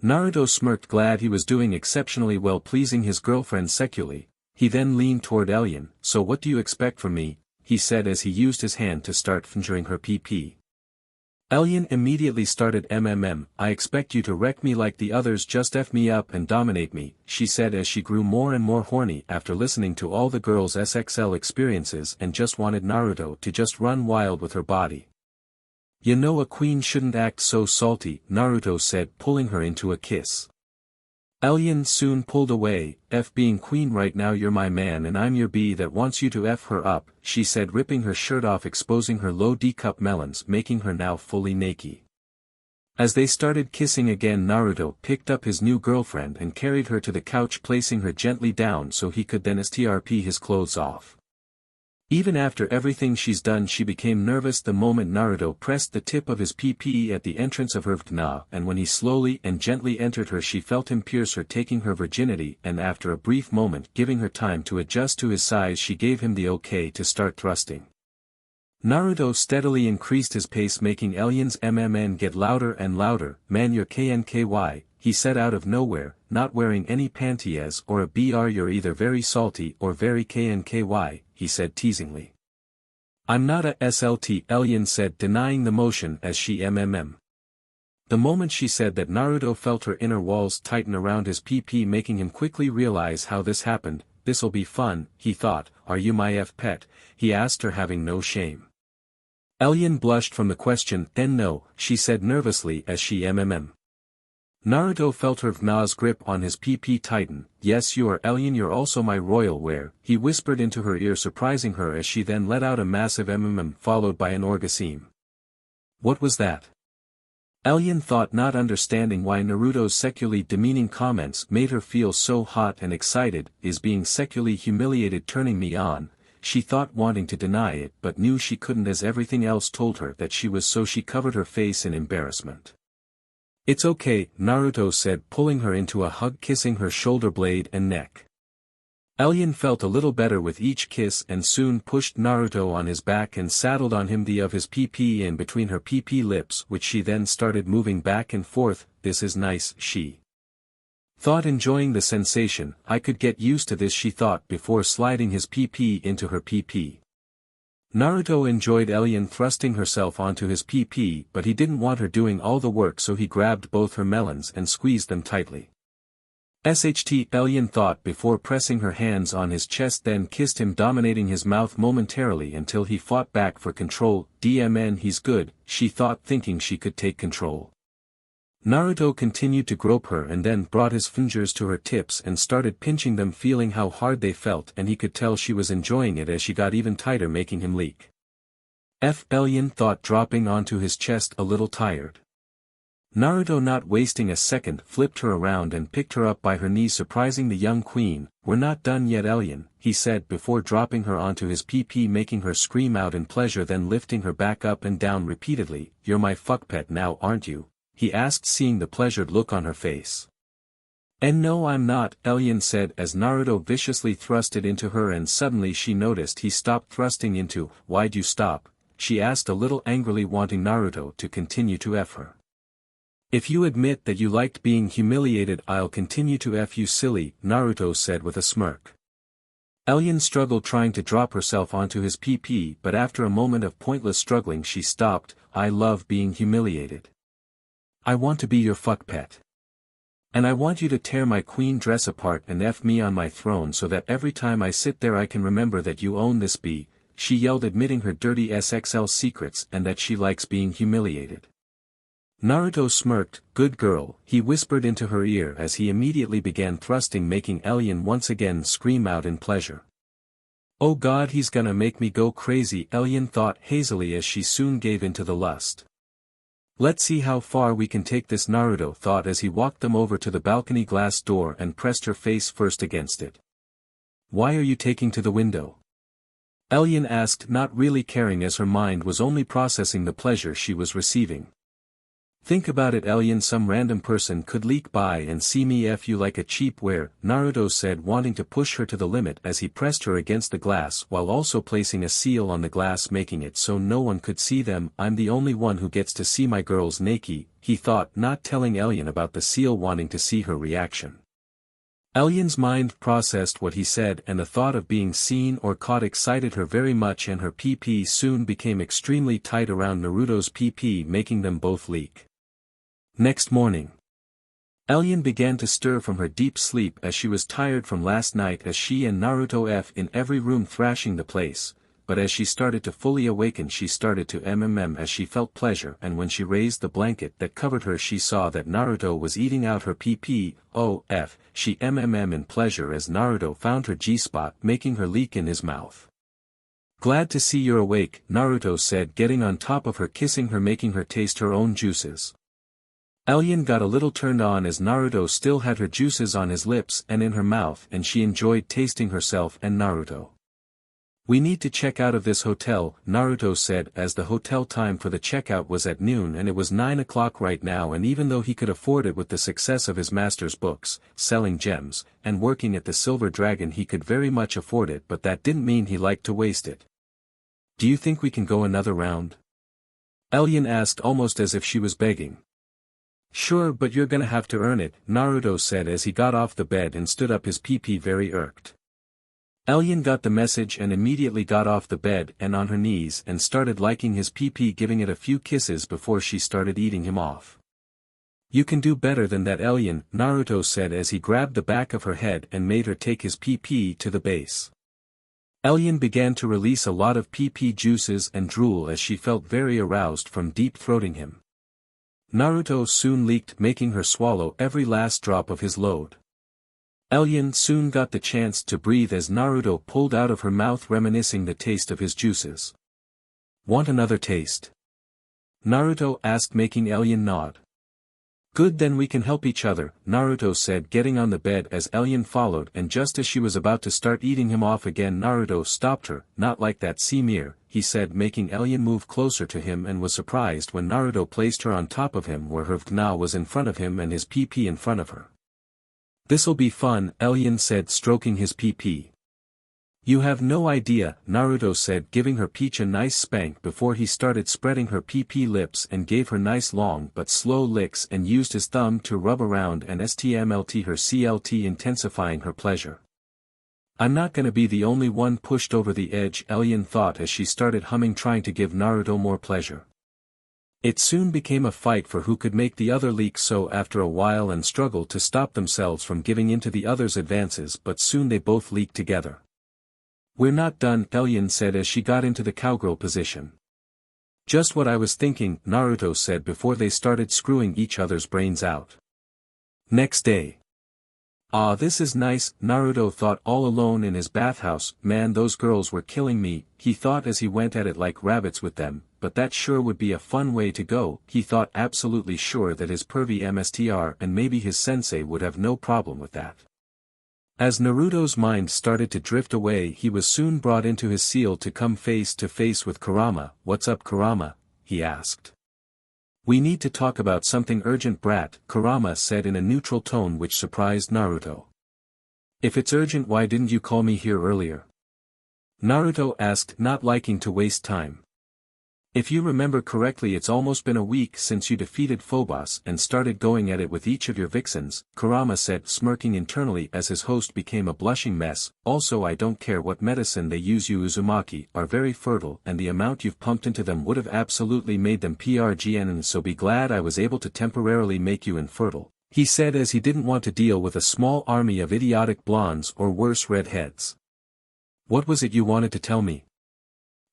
Naruto smirked, glad he was doing exceptionally well pleasing his girlfriend sexually. He then leaned toward Elyon. "So what do you expect from me?" he said, as he used his hand to start fingering her PP. Elyon immediately started "I expect you to wreck me like the others, just F me up and dominate me," she said, as she grew more and more horny after listening to all the girls' SXL experiences and just wanted Naruto to just run wild with her body. "You know, a queen shouldn't act so salty," Naruto said, pulling her into a kiss. Elyon soon pulled away. "F being queen right now, you're my man and I'm your bee that wants you to F her up," she said, ripping her shirt off, exposing her low D-cup melons, making her now fully naked. As they started kissing again, Naruto picked up his new girlfriend and carried her to the couch, placing her gently down so he could then strp his clothes off. Even after everything she's done, she became nervous the moment Naruto pressed the tip of his PPE at the entrance of her vagina, and when he slowly and gently entered her, she felt him pierce her, taking her virginity, and after a brief moment giving her time to adjust to his size, she gave him the okay to start thrusting. Naruto steadily increased his pace, making Elyon's MMN get louder and louder. "Man, you're KNKY, he said out of nowhere, not wearing any panties or a BR. "You're either very salty or very KNKY, he said teasingly. "I'm not a SLT, Elyon said, denying the motion as she MMM. The moment she said that, Naruto felt her inner walls tighten around his PP, making him quickly realize how this happened. "This'll be fun," he thought. "Are you my F pet?" he asked her, having no shame. Elyon blushed from the question. "Then no," she said nervously as she MMM. Naruto felt her vagina's grip on his PP tighten. "Yes, you are, Elyon, you're also my royal wear," he whispered into her ear, surprising her as she then let out a massive MMM followed by an orgasm. What was that? Elyon thought, not understanding why Naruto's sexually demeaning comments made her feel so hot and excited. "Is being sexually humiliated turning me on?" she thought, wanting to deny it but knew she couldn't as everything else told her that she was, so she covered her face in embarrassment. "It's okay," Naruto said, pulling her into a hug, kissing her shoulder blade and neck. Elyon felt a little better with each kiss and soon pushed Naruto on his back and saddled on him, the of his PP in between her PP lips, which she then started moving back and forth. "This is nice," she thought, enjoying the sensation. "I could get used to this," she thought, before sliding his PP into her PP. Naruto enjoyed Elyon thrusting herself onto his PP, but he didn't want her doing all the work, so he grabbed both her melons and squeezed them tightly. "SHT," Elyon thought before pressing her hands on his chest, then kissed him, dominating his mouth momentarily until he fought back for control. "DMN, he's good," she thought, thinking she could take control. Naruto continued to grope her and then brought his fingers to her tips and started pinching them, feeling how hard they felt, and he could tell she was enjoying it as she got even tighter, making him leak. Villian thought, dropping onto his chest a little tired. Naruto, not wasting a second, flipped her around and picked her up by her knees, surprising the young queen. "We're not done yet, Villian," he said before dropping her onto his PP, making her scream out in pleasure, then lifting her back up and down repeatedly. "You're my fuck pet now, aren't you?" he asked, seeing the pleasured look on her face. "And no, I'm not," Villian said as Naruto viciously thrust it into her, and suddenly she noticed he stopped thrusting into. "Why'd you stop?" she asked a little angrily, wanting Naruto to continue to F her. "If you admit that you liked being humiliated, I'll continue to F you, silly," Naruto said with a smirk. Villian struggled, trying to drop herself onto his PP, but after a moment of pointless struggling she stopped. "I love being humiliated. I want to be your fuck pet. And I want you to tear my queen dress apart and F me on my throne so that every time I sit there I can remember that you own this B," she yelled, admitting her dirty SXL secrets and that she likes being humiliated. Naruto smirked. "Good girl," he whispered into her ear as he immediately began thrusting, making Villian once again scream out in pleasure. "Oh god, he's gonna make me go crazy," Villian thought hazily as she soon gave into the lust. "Let's see how far we can take this," Naruto thought as he walked them over to the balcony glass door and pressed her face first against it. "Why are you taking to the window?" Villian asked, not really caring as her mind was only processing the pleasure she was receiving. "Think about it, Villian, some random person could leak by and see me F you like a cheap wear," Naruto said, wanting to push her to the limit as he pressed her against the glass while also placing a seal on the glass, making it so no one could see them. "I'm the only one who gets to see my girls naked," he thought, not telling Villian about the seal, wanting to see her reaction. Villian's mind processed what he said, and the thought of being seen or caught excited her very much, and her PP soon became extremely tight around Naruto's PP, making them both leak. Next morning, Villian began to stir from her deep sleep as she was tired from last night, as she and Naruto F in every room thrashing the place, but as she started to fully awaken she started to as she felt pleasure, and when she raised the blanket that covered her she saw that Naruto was eating out her PP. "Oh F," she in pleasure as Naruto found her G-spot, making her leak in his mouth. "Glad to see you're awake," Naruto said, getting on top of her, kissing her, making her taste her own juices. Villian got a little turned on as Naruto still had her juices on his lips and in her mouth, and she enjoyed tasting herself and Naruto. "We need to check out of this hotel," Naruto said, as the hotel time for the checkout was at noon and it was 9 o'clock right now, and even though he could afford it with the success of his master's books, selling gems, and working at the Silver Dragon, he could very much afford it, but that didn't mean he liked to waste it. "Do you think we can go another round?" Villian asked, almost as if she was begging. "Sure, but you're gonna have to earn it," Naruto said as he got off the bed and stood up, his PP very irked. Villian got the message and immediately got off the bed and on her knees and started liking his PP, giving it a few kisses before she started eating him off. "You can do better than that, Villian," Naruto said as he grabbed the back of her head and made her take his PP to the base. Villian began to release a lot of PP juices and drool as she felt very aroused from deep throating him. Naruto soon leaked, making her swallow every last drop of his load. Villian soon got the chance to breathe as Naruto pulled out of her mouth, reminiscing the taste of his juices. "Want another taste?" Naruto asked, making Villian nod. "Good, then we can help each other," Naruto said, getting on the bed as Villian followed, and just as she was about to start eating him off again, Naruto stopped her. "Not like that, Simir," he said, making Villian move closer to him, and was surprised when Naruto placed her on top of him where her Vgna was in front of him and his PP in front of her. "This'll be fun," Villian said, stroking his PP. "You have no idea," Naruto said, giving her Peach a nice spank before he started spreading her PP lips and gave her nice long but slow licks and used his thumb to rub around and stmlt her CLT, intensifying her pleasure. "I'm not gonna be the only one pushed over the edge," Villian thought as she started humming, trying to give Naruto more pleasure. It soon became a fight for who could make the other leak, so after a while and struggled to stop themselves from giving in to the other's advances, but soon they both leaked together. "We're not done," Villian said as she got into the cowgirl position. Just what I was thinking, Naruto said before they started screwing each other's brains out. Next day. Ah, this is nice, Naruto thought all alone in his bathhouse. Man, those girls were killing me, he thought as he went at it like rabbits with them, but that sure would be a fun way to go. He thought absolutely sure that his pervy MSTR and maybe his sensei would have no problem with that. As Naruto's mind started to drift away, he was soon brought into his seal to come face to face with Kurama. What's up, Kurama? He asked. We need to talk about something urgent, brat, Kurama said in a neutral tone which surprised Naruto. If it's urgent, why didn't you call me here earlier? Naruto asked, not liking to waste time. If you remember correctly, it's almost been a week since you defeated Phobos and started going at it with each of your vixens, Kurama said, smirking internally as his host became a blushing mess. Also, I don't care what medicine they use, you Uzumaki are very fertile and the amount you've pumped into them would have absolutely made them PRGN, and so be glad I was able to temporarily make you infertile, he said as he didn't want to deal with a small army of idiotic blondes or worse redheads. What was it you wanted to tell me?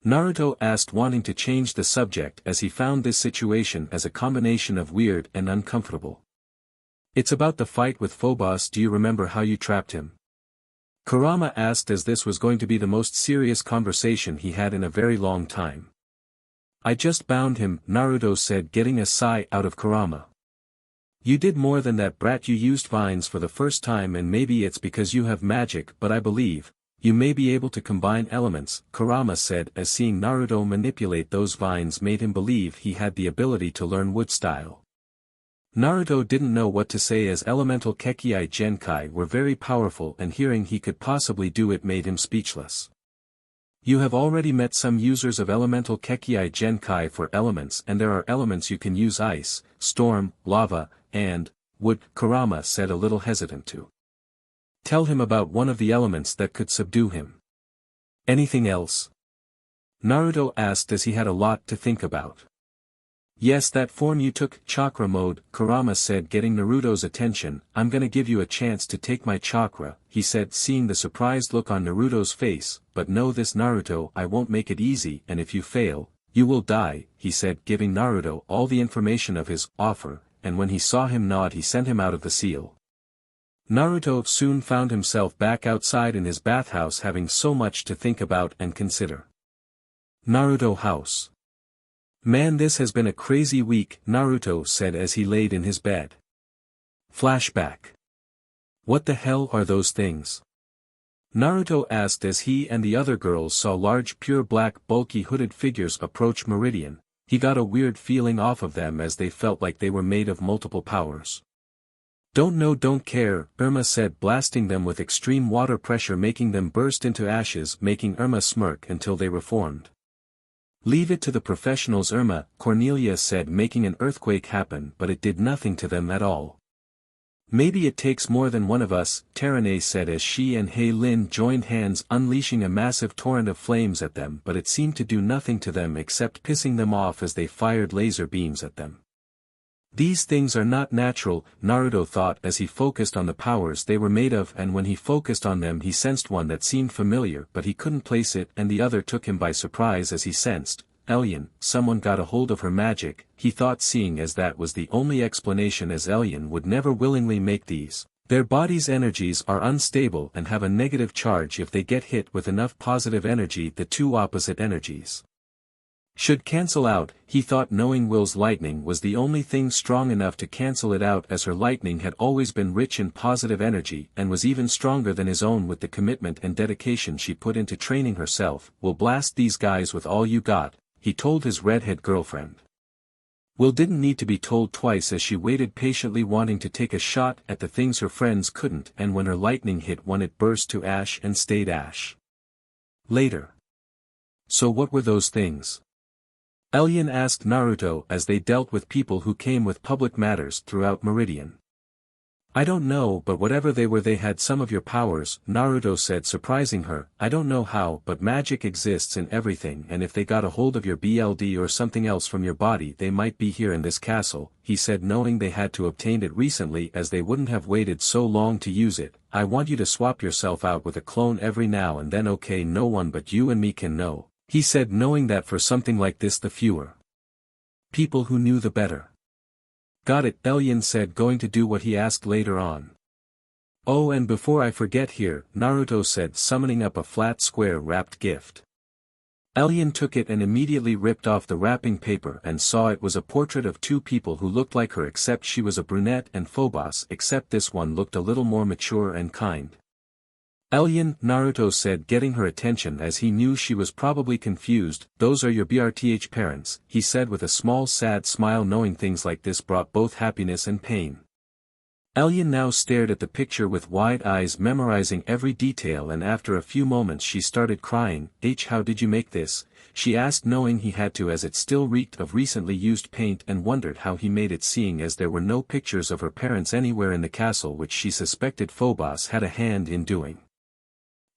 Naruto asked, wanting to change the subject as he found this situation as a combination of weird and uncomfortable. It's about the fight with Phobos. Do you remember how you trapped him? Kurama asked as this was going to be the most serious conversation he had in a very long time. I just bound him, Naruto said, getting a sigh out of Kurama. You did more than that, brat. You used vines for the first time, and maybe it's because you have magic, but I believe you may be able to combine elements, Kurama said as seeing Naruto manipulate those vines made him believe he had the ability to learn wood style. Naruto didn't know what to say as elemental Kekii Genkai were very powerful, and hearing he could possibly do it made him speechless. You have already met some users of elemental Kekii Genkai for elements, and there are elements you can use: ice, storm, lava, and wood, Kurama said, a little hesitant to tell him about one of the elements that could subdue him. Anything else? Naruto asked as he had a lot to think about. Yes, that form you took, chakra mode, Kurama said, getting Naruto's attention. I'm gonna give you a chance to take my chakra, he said, seeing the surprised look on Naruto's face, but know this, Naruto, I won't make it easy, and if you fail, you will die, he said, giving Naruto all the information of his offer, and when he saw him nod he sent him out of the seal. Naruto soon found himself back outside in his bathhouse, having so much to think about and consider. Naruto house. Man, this has been a crazy week, Naruto said as he laid in his bed. Flashback. What the hell are those things? Naruto asked as he and the other girls saw large pure black bulky hooded figures approach Meridian. He got a weird feeling off of them as they felt like they were made of multiple powers. Don't know, don't care, Irma said, blasting them with extreme water pressure, making them burst into ashes, making Irma smirk until they reformed. Leave it to the professionals, Irma, Cornelia said, making an earthquake happen, but it did nothing to them at all. Maybe it takes more than one of us, Teran said as she and Haly Lin joined hands, unleashing a massive torrent of flames at them, but it seemed to do nothing to them except pissing them off as they fired laser beams at them. These things are not natural, Naruto thought as he focused on the powers they were made of, and when he focused on them he sensed one that seemed familiar but he couldn't place it, and the other took him by surprise as he sensed, Elian, someone got a hold of her magic, he thought, seeing as that was the only explanation, as Elian would never willingly make these. Their body's energies are unstable and have a negative charge if they get hit with enough positive energy. The two opposite energies should cancel out, he thought, knowing Will's lightning was the only thing strong enough to cancel it out, as her lightning had always been rich in positive energy and was even stronger than his own with the commitment and dedication she put into training herself. We'll blast these guys with all you got, he told his redhead girlfriend. Will didn't need to be told twice as she waited patiently, wanting to take a shot at the things her friends couldn't, and when her lightning hit one it burst to ash and stayed ash. Later. So what were those things? Elian asked Naruto as they dealt with people who came with public matters throughout Meridian. I don't know, but whatever they were, they had some of your powers, Naruto said, surprising her. I don't know how, but magic exists in everything, and if they got a hold of your BLD or something else from your body, they might be here in this castle, he said, knowing they had to obtain it recently as they wouldn't have waited so long to use it. I want you to swap yourself out with a clone every now and then, okay? No one but you and me can know, he said, knowing that for something like this the fewer People who knew the better. Got it, Elyon said, going to do what he asked later on. Oh, and before I forget here, Naruto said, summoning up a flat square wrapped gift. Elyon took it and immediately ripped off the wrapping paper and saw it was a portrait of two people who looked like her, except she was a brunette, and Phobos, except this one looked a little more mature and kind. Elyon, Naruto said, getting her attention as he knew she was probably confused. Those are your B.R.T.H. parents, he said with a small sad smile, knowing things like this brought both happiness and pain. Elyon now stared at the picture with wide eyes, memorizing every detail, and after a few moments she started crying. How did you make this? She asked, knowing he had to, as it still reeked of recently used paint, and wondered how he made it, seeing as there were no pictures of her parents anywhere in the castle, which she suspected Phobos had a hand in doing.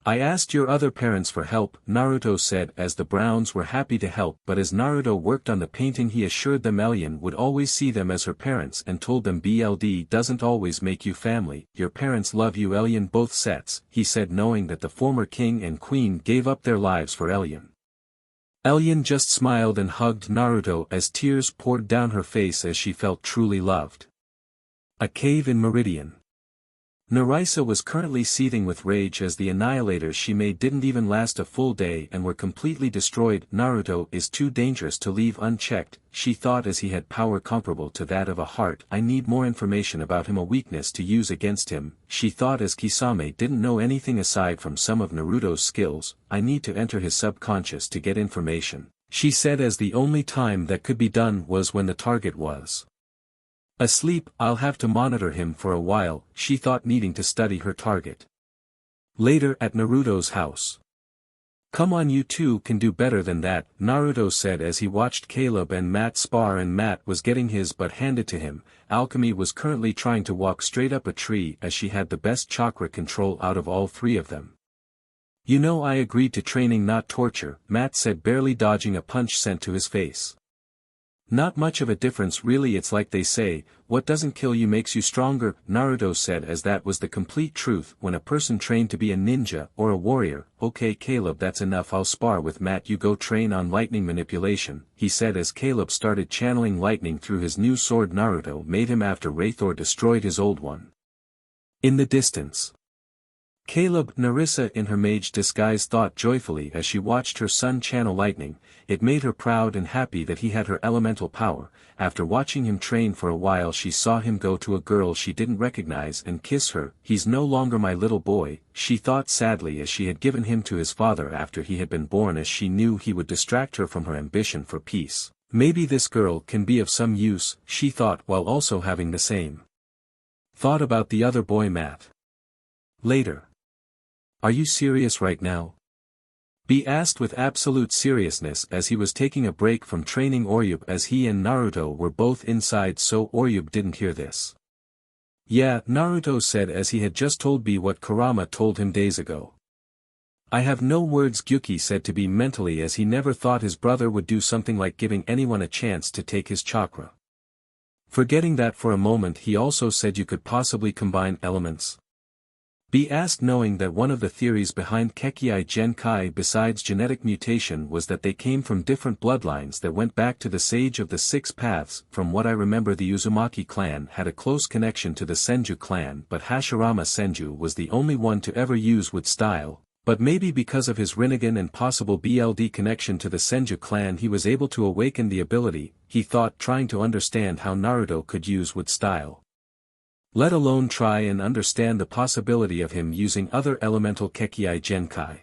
I asked your other parents for help, Naruto said, as the Browns were happy to help, but as Naruto worked on the painting he assured them Elyon would always see them as her parents and told them BLD doesn't always make you family, your parents love you Elyon both sets, he said, knowing that the former king and queen gave up their lives for Elyon. Elyon just smiled and hugged Naruto as tears poured down her face as she felt truly loved. A cave in Meridian. Nerissa was currently seething with rage as the annihilators she made didn't even last a full day and were completely destroyed. Naruto is too dangerous to leave unchecked, she thought, as he had power comparable to that of a heart. I need more information about him, a weakness to use against him, she thought, as Kisame didn't know anything aside from some of Naruto's skills. I need to enter his subconscious to get information, she said, as the only time that could be done was when the target was asleep. I'll have to monitor him for a while, she thought, needing to study her target. Later at Naruto's house. Come on, you two can do better than that, Naruto said as he watched Caleb and Matt spar, and Matt was getting his butt handed to him. Alchemy was currently trying to walk straight up a tree as she had the best chakra control out of all three of them. You know, I agreed to training, not torture, Matt said, barely dodging a punch sent to his face. Not much of a difference really, it's like they say, what doesn't kill you makes you stronger, Naruto said, as that was the complete truth when a person trained to be a ninja or a warrior. Okay Caleb, that's enough, I'll spar with Matt, you go train on lightning manipulation, he said as Caleb started channeling lightning through his new sword Naruto made him after Raithor destroyed his old one. In the distance. Caleb, Nerissa in her mage disguise thought joyfully as she watched her son channel lightning. It made her proud and happy that he had her elemental power. After watching him train for a while, she saw him go to a girl she didn't recognize and kiss her. He's no longer my little boy, she thought sadly, as she had given him to his father after he had been born, as she knew he would distract her from her ambition for peace. Maybe this girl can be of some use, she thought, while also having the same thought about the other boy, Matt. Later. Are you serious right now? B asked with absolute seriousness as he was taking a break from training Oryub, as he and Naruto were both inside so Oryub didn't hear this. Yeah, Naruto said as he had just told B what Kurama told him days ago. I have no words, Gyuki said to B mentally, as he never thought his brother would do something like giving anyone a chance to take his chakra. Forgetting that for a moment, he also said you could possibly combine elements. B asked, knowing that one of the theories behind Kekii Genkai besides genetic mutation was that they came from different bloodlines that went back to the Sage of the Six Paths. From what I remember, the Uzumaki clan had a close connection to the Senju clan, but Hashirama Senju was the only one to ever use wood style, but maybe because of his Rinnegan and possible BLD connection to the Senju clan he was able to awaken the ability, he thought, trying to understand how Naruto could use wood style. Let alone try and understand the possibility of him using other elemental Kekii Genkai.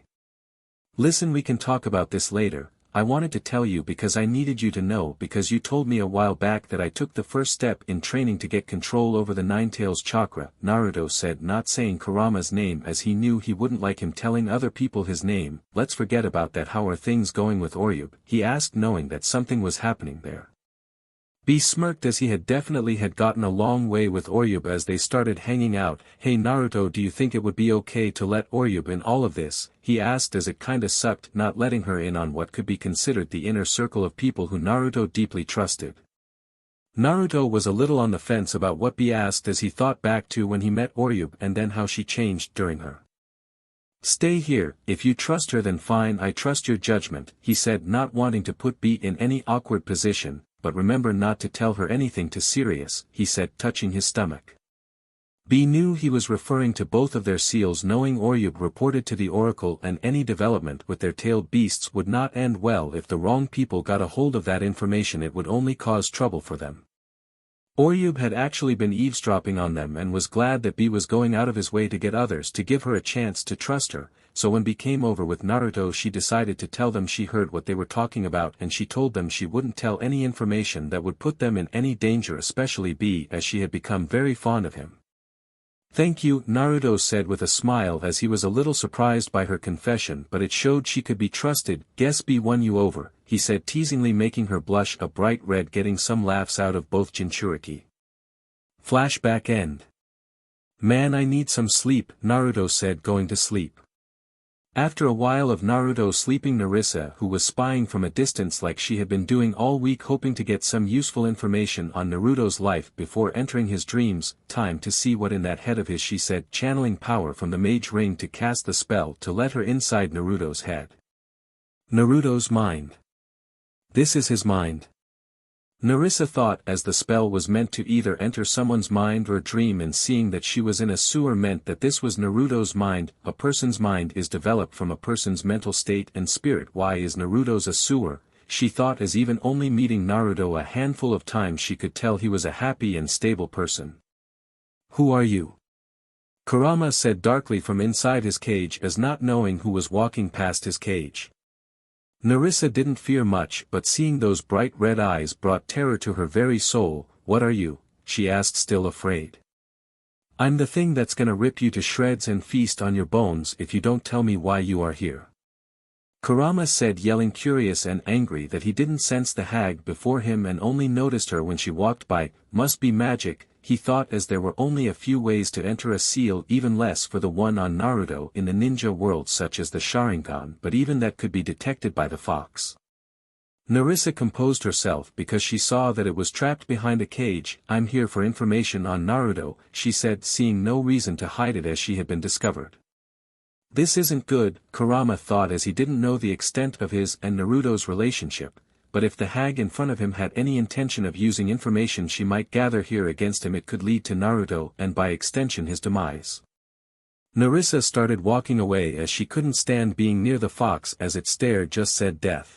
Listen, we can talk about this later. I wanted to tell you because I needed you to know, because you told me a while back that I took the first step in training to get control over the Ninetales chakra, Naruto said, not saying Kurama's name as he knew he wouldn't like him telling other people his name. Let's forget about that. How are things going with Oryub? He asked, knowing that something was happening there. B smirked as he had definitely gotten a long way with Oryub as they started hanging out. Hey Naruto, do you think it would be okay to let Oryub in all of this? He asked, as it kinda sucked not letting her in on what could be considered the inner circle of people who Naruto deeply trusted. Naruto was a little on the fence about what B asked as he thought back to when he met Oryub and then how she changed during her stay here. If you trust her then fine, I trust your judgment, he said, not wanting to put B in any awkward position. but remember not to tell her anything too serious, he said, touching his stomach. B knew he was referring to both of their seals, knowing Oryub reported to the oracle, and any development with their tailed beasts would not end well. If the wrong people got a hold of that information, it would only cause trouble for them. Oryub had actually been eavesdropping on them and was glad that B was going out of his way to get others to give her a chance to trust her, so when B came over with Naruto, she decided to tell them she heard what they were talking about, and she told them she wouldn't tell any information that would put them in any danger, especially B, as she had become very fond of him. "Thank you," Naruto said with a smile, as he was a little surprised by her confession, but it showed she could be trusted. "Guess B won you over," he said teasingly, making her blush a bright red, getting some laughs out of both Jinchuriki. Flashback end. "Man, I need some sleep," Naruto said, going to sleep. After a while of Naruto sleeping, Narissa, who was spying from a distance like she had been doing all week, hoping to get some useful information on Naruto's life before entering his dreams, "Time to see what in that head of his," she said, channeling power from the mage ring to cast the spell to let her inside Naruto's head. Naruto's mind. This is his mind. Narissa thought, as the spell was meant to either enter someone's mind or dream, and seeing that she was in a sewer meant that this was Naruto's mind. A person's mind is developed from a person's mental state and spirit. Why is Naruto's a sewer? She thought, as even only meeting Naruto a handful of times she could tell he was a happy and stable person. "Who are you?" Kurama said darkly from inside his cage, as not knowing who was walking past his cage. Narissa didn't fear much, but seeing those bright red eyes brought terror to her very soul. "What are you?" she asked, still afraid. "I'm the thing that's gonna rip you to shreds and feast on your bones if you don't tell me why you are here," Kurama said, yelling, curious and angry that he didn't sense the hag before him and only noticed her when she walked by. Must be magic, he thought, as there were only a few ways to enter a seal, even less for the one on Naruto in the ninja world, such as the Sharingan, but even that could be detected by the fox. Narissa composed herself because she saw that it was trapped behind a cage. "I'm here for information on Naruto," she said, seeing no reason to hide it as she had been discovered. This isn't good, Kurama thought, as he didn't know the extent of his and Naruto's relationship, but if the hag in front of him had any intention of using information she might gather here against him, it could lead to Naruto and by extension his demise. Narissa started walking away as she couldn't stand being near the fox, as it stared just said death.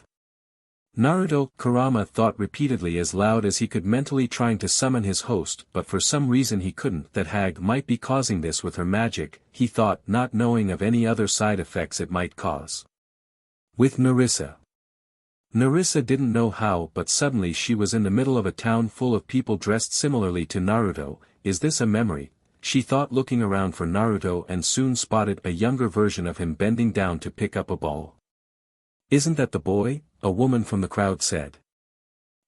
Naruto, Kurama thought repeatedly, as loud as he could mentally, trying to summon his host, but for some reason he couldn't. That hag might be causing this with her magic, he thought, not knowing of any other side effects it might cause. With Narissa. Narissa didn't know how, but suddenly she was in the middle of a town full of people dressed similarly to Naruto. Is this a memory? She thought, looking around for Naruto, and soon spotted a younger version of him bending down to pick up a ball. "Isn't that the boy?" a woman from the crowd said.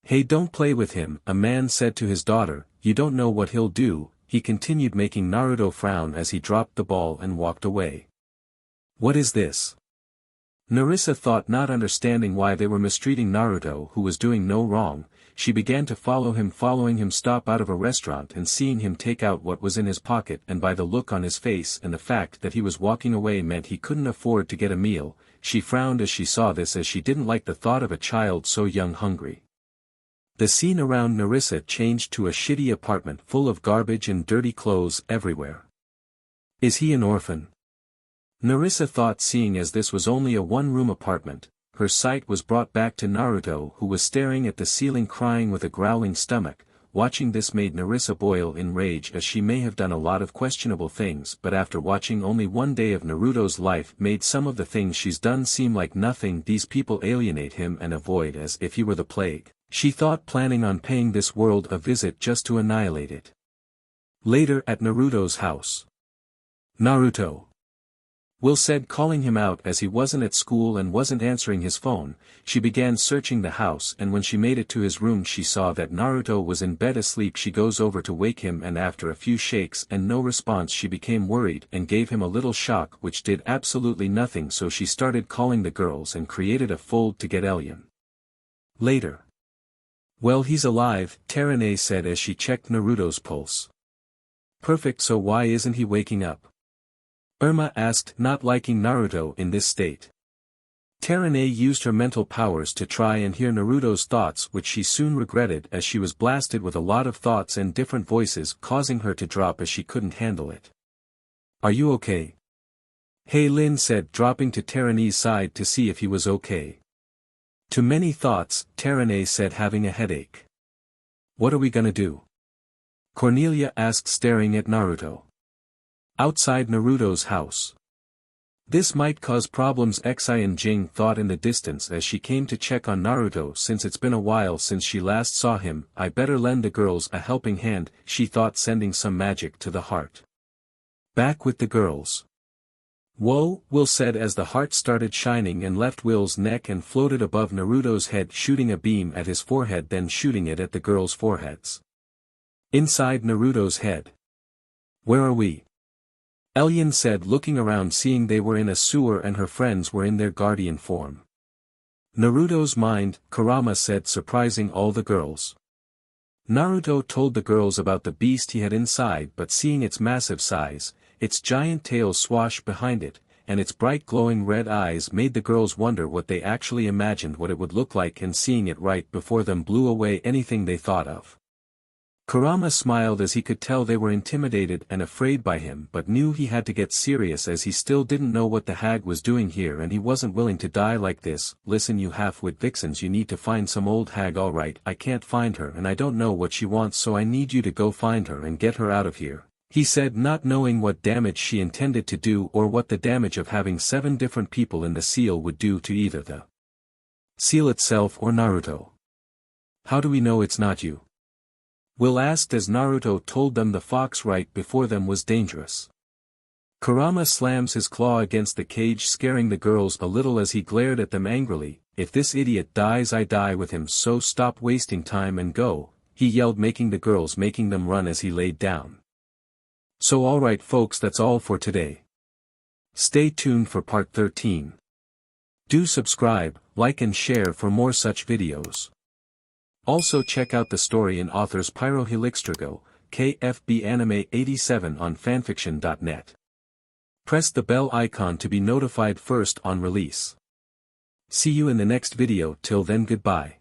"Hey, don't play with him," a man said to his daughter. "You don't know what he'll do," he continued, making Naruto frown as he dropped the ball and walked away. "What is this?" Narissa thought, not understanding why they were mistreating Naruto, who was doing no wrong. She began to follow him, following him stop out of a restaurant and seeing him take out what was in his pocket, and by the look on his face and the fact that he was walking away meant he couldn't afford to get a meal. She frowned as she saw this, as she didn't like the thought of a child so young hungry. The scene around Narissa changed to a shitty apartment full of garbage and dirty clothes everywhere. Is he an orphan? Narissa thought, seeing as this was only a one-room apartment. Her sight was brought back to Naruto, who was staring at the ceiling crying with a growling stomach. Watching this made Narissa boil in rage, as she may have done a lot of questionable things, but after watching only one day of Naruto's life made some of the things she's done seem like nothing. These people alienate him and avoid as if he were the plague, she thought, planning on paying this world a visit just to annihilate it. Later at Naruto's house. "Naruto," Will said, calling him out as he wasn't at school and wasn't answering his phone. She began searching the house, and when she made it to his room she saw that Naruto was in bed asleep. She goes over to wake him, and after a few shakes and no response she became worried and gave him a little shock which did absolutely nothing, so she started calling the girls and created a fold to get Elian. Later. "Well, he's alive," Teran said as she checked Naruto's pulse. "Perfect, so why isn't he waking up?" Irma asked, not liking Naruto in this state. Teran used her mental powers to try and hear Naruto's thoughts, which she soon regretted as she was blasted with a lot of thoughts and different voices, causing her to drop as she couldn't handle it. "Are you okay?" Haly Lin said, dropping to Teran's side to see if he was okay. "Too many thoughts," Teran said, having a headache. "What are we gonna do?" Cornelia asked, staring at Naruto. "Outside Naruto's house. This might cause problems," Xian Jing thought in the distance as she came to check on Naruto, since it's been a while since she last saw him. "I better lend the girls a helping hand," she thought, sending some magic to the heart. "Back with the girls." "Whoa," Will said as the heart started shining and left Will's neck and floated above Naruto's head, shooting a beam at his forehead, then shooting it at the girls' foreheads. Inside Naruto's head. "Where are we?" Elyon said, looking around, seeing they were in a sewer and her friends were in their guardian form. "Naruto's mind," Kurama said, surprising all the girls. Naruto told the girls about the beast he had inside, but seeing its massive size, its giant tail swash behind it, and its bright glowing red eyes made the girls wonder what they actually imagined what it would look like, and seeing it right before them blew away anything they thought of. Kurama smiled as he could tell they were intimidated and afraid by him, but knew he had to get serious as he still didn't know what the hag was doing here and he wasn't willing to die like this. "Listen, you half-wit vixens, you need to find some old hag. Alright, I can't find her and I don't know what she wants, so I need you to go find her and get her out of here," he said, not knowing what damage she intended to do or what the damage of having 7 different people in the seal would do to either the seal itself or Naruto. "How do we know it's not you?" Will asked as Naruto told them the fox right before them was dangerous. Kurama slams his claw against the cage, scaring the girls a little as he glared at them angrily. "If this idiot dies, I die with him, so stop wasting time and go," he yelled, making them run as he laid down. So alright folks, that's all for today. Stay tuned for part 13. Do subscribe, like and share for more such videos. Also check out the story and authors pyrohelixdrago, KFB Anime 87 on fanfiction.net. Press the bell icon to be notified first on release. See you in the next video. Till then, goodbye.